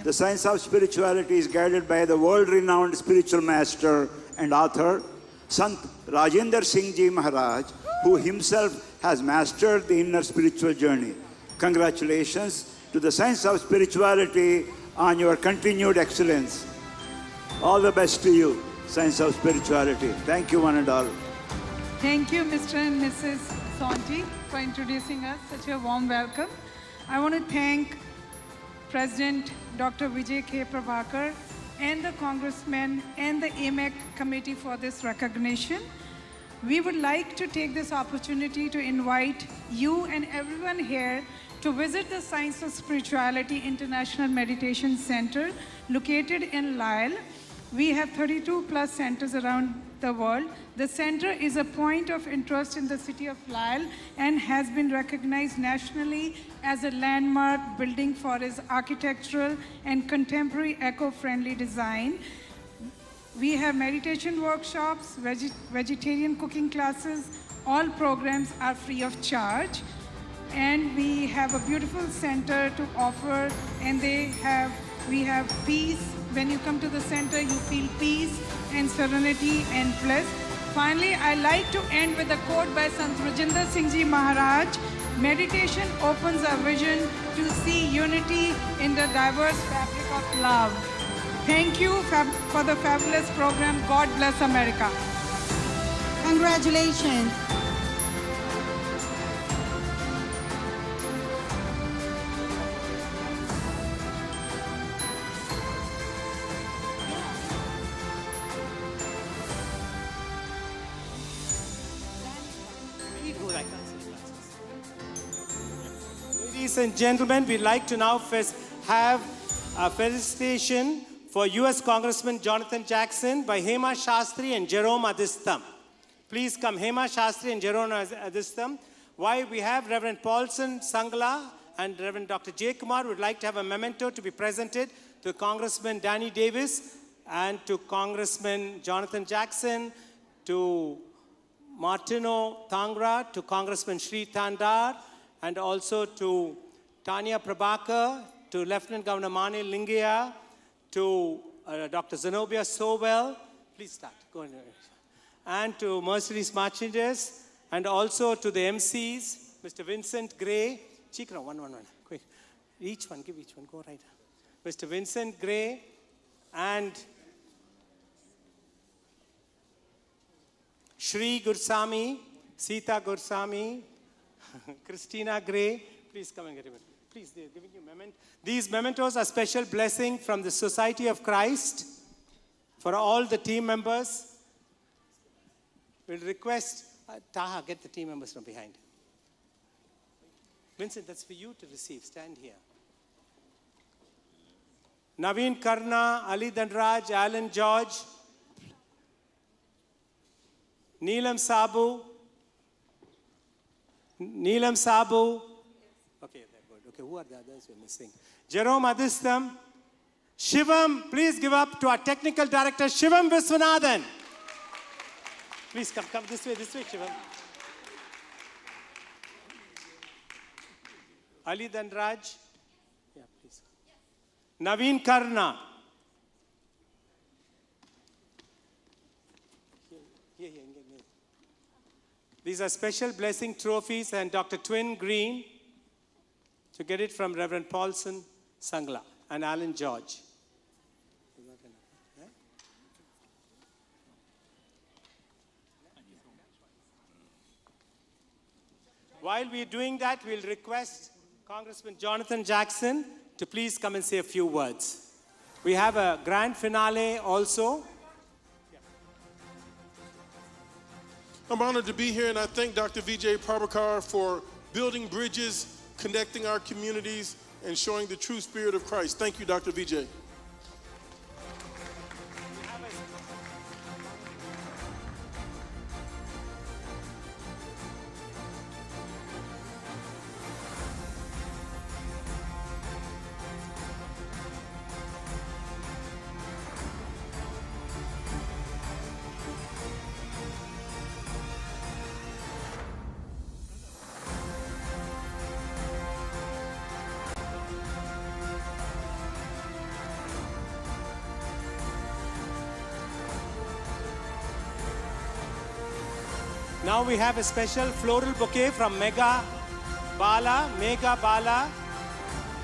The Science of Spirituality is guided by the world-renowned spiritual master and author, Sant Rajendra Singh Ji Maharaj, who himself has mastered the inner spiritual journey. Congratulations to the Science of Spirituality on your continued excellence. All the best to you, Science of Spirituality. Thank you, one and all. Thank you, Mr. and Mrs. Sonti, for introducing us. Such a warm welcome. I want to thank President Dr. Vijay G Prabhakar and the Congressman and the AMEC committee for this recognition. We would like to take this opportunity to invite you and everyone here to visit the Science of Spirituality International Meditation Center located in Lyle. We have 32 plus centers around the world. The center is a point of interest in the city of Lyle and has been recognized nationally as a landmark building for its architectural and contemporary eco-friendly design. We have meditation workshops, vegetarian cooking classes. All programs are free of charge. And we have a beautiful center to offer, and we have peace. When you come to the center, you feel peace and serenity and bliss. Finally, I like to end with a quote by Sant Rajinder Singh Ji Maharaj. Meditation opens our vision to see unity in the diverse fabric of love. Thank you for the fabulous program. God bless America. Congratulations. Ladies and gentlemen, we'd like to now have a felicitation for U.S. Congressman Jonathan Jackson by Hema Shastri and Jerome Adistam. Please come, Hema Shastri and Jerome Adistam. While we have Reverend Paulson Sangla and Reverend Dr. J. Kumar, would like to have a memento to be presented to Congressman Danny Davis and to Congressman Jonathan Jackson, to Martino Thangra, to Congressman Sri Tandar, and also to Tanya Prabhakar, to Lieutenant Governor Mani Lingaya, to Dr. Zenobia Sowell, please start, go ahead, and to Mercedes Marchinez, and also to the MCs, Mr. Vincent Gray, Chikra, one, quick, each one, give each one, go right. Mr. Vincent Gray, and Shri Gursami, Sita Gursami, Christina Gray, please come and get it. Please, they're giving you mementos. These mementos are special blessing from the Society of Christ for all the team members. We'll request, Taha, get the team members from behind. Vincent, that's for you to receive. Stand here. Naveen Karna, Ali Danraj, Alan George, Neelam Sabu. Okay, they're good. Okay, who are the others we're missing? Jerome Adistam. Shivam, please give up to our technical director, Shivam Viswanathan. Please come this way, Shivam. Ali Danraj. Yeah, please. Naveen Karna. Here. These are special blessing trophies and Dr. Twin Green to get it from Reverend Paulson Sangla and Alan George. While we're doing that, we'll request Congressman Jonathan Jackson to please come and say a few words. We have a grand finale also. I'm honored to be here, and I thank Dr. Vijay Prabhakar for building bridges, connecting our communities, and showing the true spirit of Christ. Thank you, Dr. Vijay. Now we have a special floral bouquet from Mega Bala,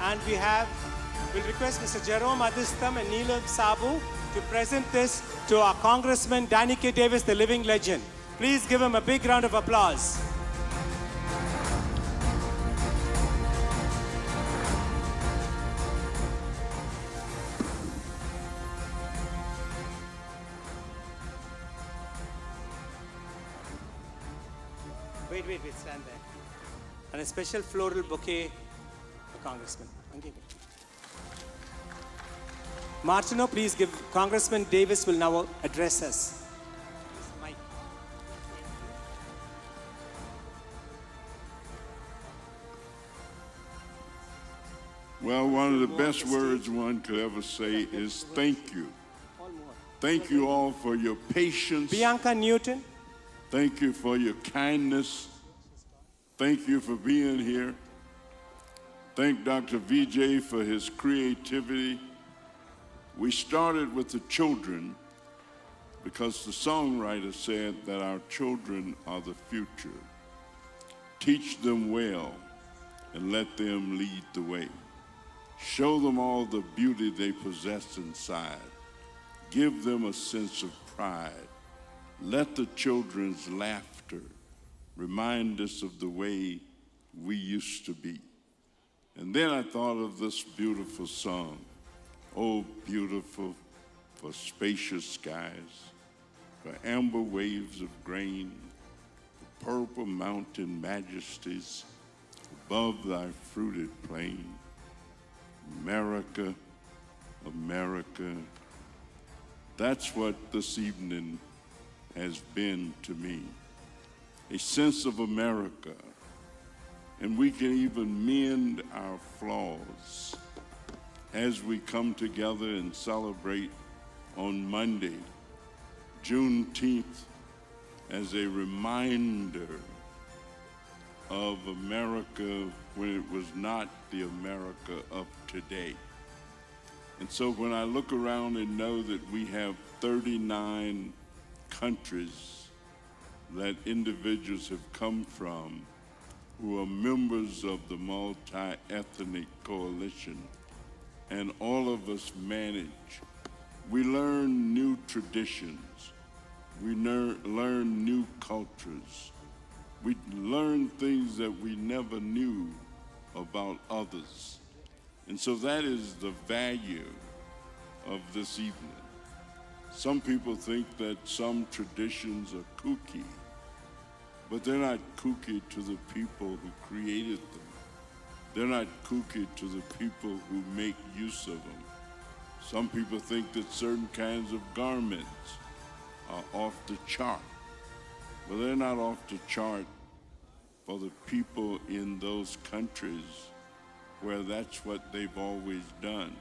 and we'll request Mr. Jerome Adistam and Neelam Sabu to present this to our Congressman Danny K. Davis, the living legend. Please give him a big round of applause. Wait, stand there. And a special floral bouquet for Congressman. Martino, please give, Congressman Davis will now address us. Well, one of the best words one could ever say is thank you. Thank you all for your patience. Bianca Newton. Thank you for your kindness. Thank you for being here. Thank Dr. Vijay for his creativity. We started with the children because the songwriter said that our children are the future. Teach them well and let them lead the way. Show them all the beauty they possess inside. Give them a sense of pride. Let the children's laughter remind us of the way we used to be. And then I thought of this beautiful song, Oh, beautiful for spacious skies, for amber waves of grain, for purple mountain majesties above thy fruited plain. America, America, that's what this evening has been to me. A sense of America. And we can even mend our flaws as we come together and celebrate on Monday, Juneteenth, as a reminder of America when it was not the America of today. And so when I look around and know that we have 39 countries that individuals have come from who are members of the multi-ethnic coalition, and all of us manage, we learn new traditions, we learn new cultures, we learn things that we never knew about others. And so that is the value of this evening. Some people think that some traditions are kooky, but they're not kooky to the people who created them. They're not kooky to the people who make use of them. Some people think that certain kinds of garments are off the chart, but they're not off the chart for the people in those countries where that's what they've always done.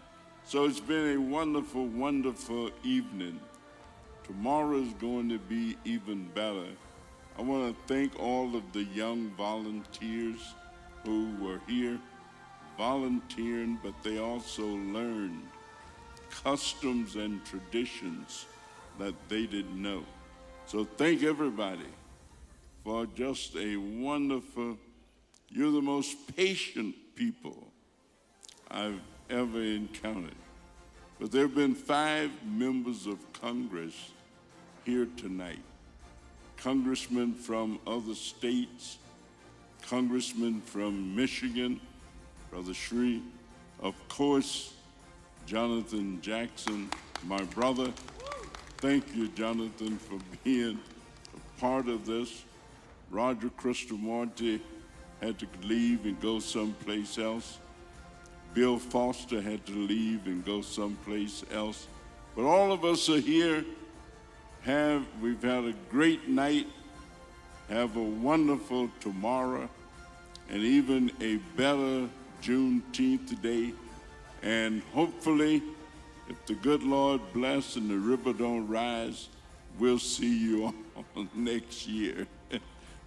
So it's been a wonderful, wonderful evening. Tomorrow is going to be even better. I want to thank all of the young volunteers who were here volunteering, but they also learned customs and traditions that they didn't know. So thank everybody for just a wonderful, you're the most patient people I've ever encountered. But there have been 5 members of Congress here tonight. Congressmen from other states, Congressman from Michigan, Brother Shree, of course, Jonathan Jackson, my brother. Thank you, Jonathan, for being a part of this. Roger Krishnamurti had to leave and go someplace else. Bill Foster had to leave and go someplace else. But all of us are here. We've had a great night. Have a wonderful tomorrow, and even a better Juneteenth day. And hopefully, if the good Lord bless and the river don't rise, we'll see you all next year.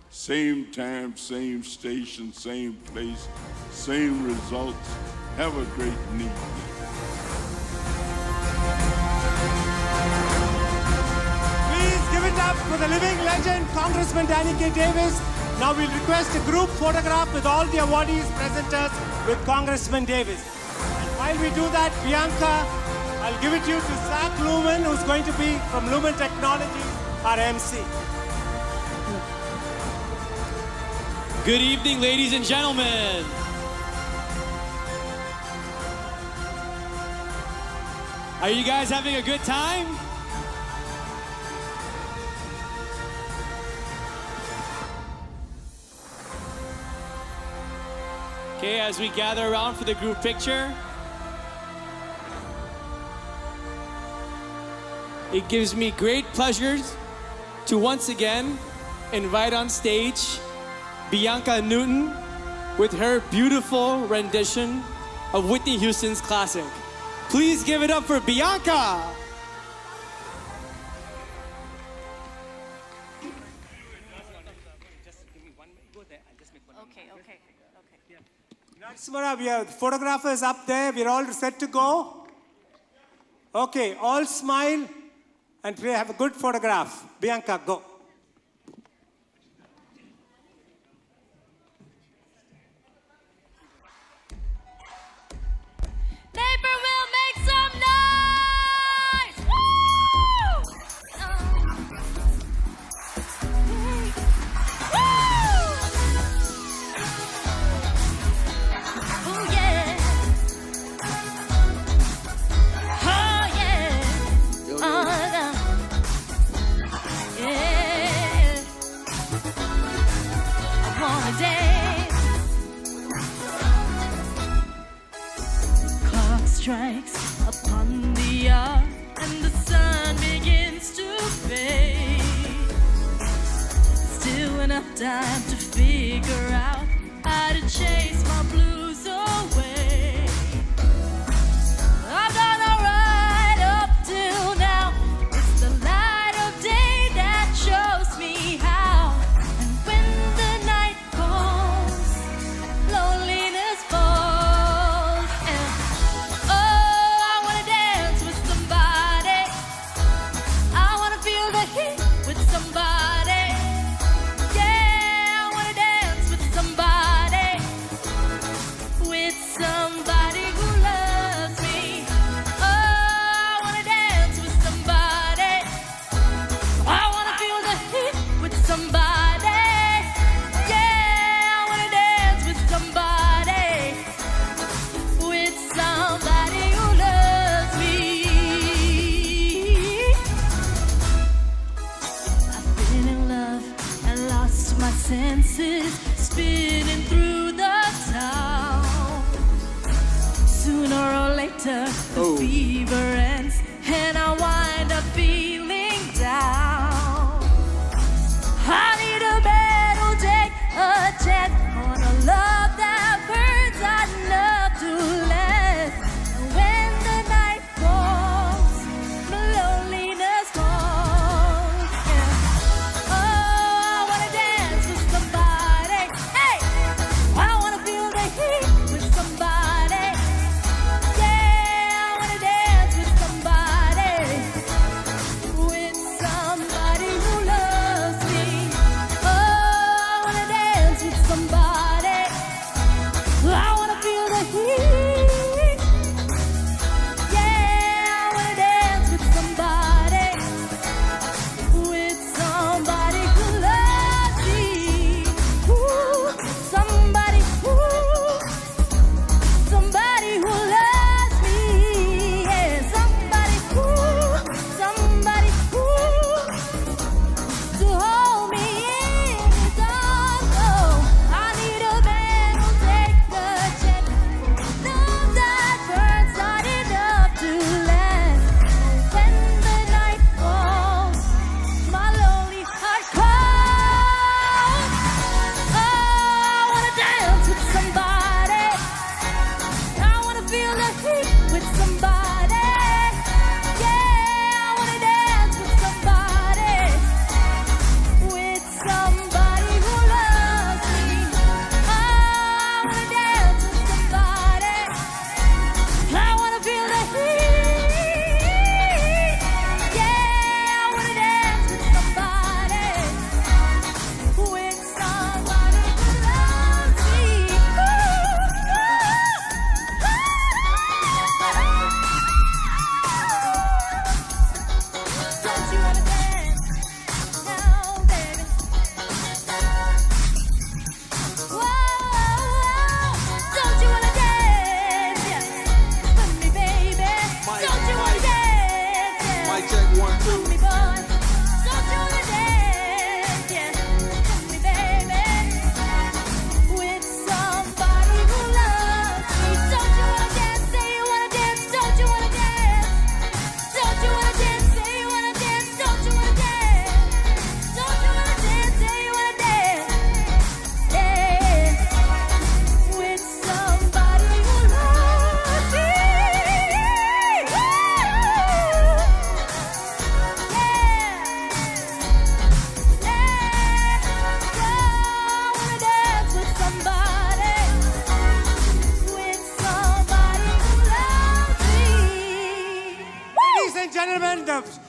Same time, same station, same place, same results. Have a great evening. Please give it up for the living legend, Congressman Danny K. Davis. Now we'll request a group photograph with all the awardees, presenters, with Congressman Davis. And while we do that, Bianca, I'll give it to you to Zach Lumen, who's going to be from Lumen Technologies, our MC. Good evening, ladies and gentlemen. Are you guys having a good time? Okay, as we gather around for the group picture, it gives me great pleasure to once again invite on stage Bianca Newton with her beautiful rendition of Whitney Houston's classic. Please give it up for Bianca. Natsumara, we have photographers up there. We're all set to go. Okay, all smile and we have a good photograph. Bianca, go. Naperville, make some noise! Woo! Oh yeah! Oh yeah! Yeah! I wanna dance. Clock strikes upon the hour and the sun begins to fade. Still enough time to figure out how to chase my blues away. I've done alright up till now. It's the light of day that shows me how. And when the night comes, loneliness falls. And oh, I wanna dance with somebody. I wanna feel the heat with somebody. Yeah, I wanna dance with somebody. With somebody who loves me. Oh, I wanna dance with somebody. I wanna feel the heat with somebody. Yeah, I wanna dance with somebody. With somebody who loves me. I've been in love and lost my senses, spinning through the town. Sooner or later, the fever ends, and I wind up feeling down. I need a man who'll take a chance on a love that burns enough to last. And when the night falls, the loneliness falls. And oh, I wanna dance with somebody. Hey, I wanna feel the heat with somebody. Yeah, I wanna dance with somebody. With somebody who loves me. Oh, I wanna dance with somebody. I wanna feel the heat. Yeah, I wanna dance with somebody. With somebody who loves me. Ooh, somebody, somebody who loves me. Yeah, somebody, somebody, to hold me in his arms. Oh, I need a man who'll take the chance. Love that burns hot enough to last. When the night falls, my lonely heart calls. Oh, I wanna dance with somebody. I wanna feel the heat with somebody. Yeah, I wanna dance with somebody. With somebody who loves me. I wanna dance with somebody. I wanna feel the heat. Yeah, I wanna dance with somebody. With somebody who loves me. Don't you wanna dance now, baby? Whoa, don't you wanna dance, yeah, with me, baby? Don't you wanna dance, yeah, Mic check, 1, 2. with me, boy?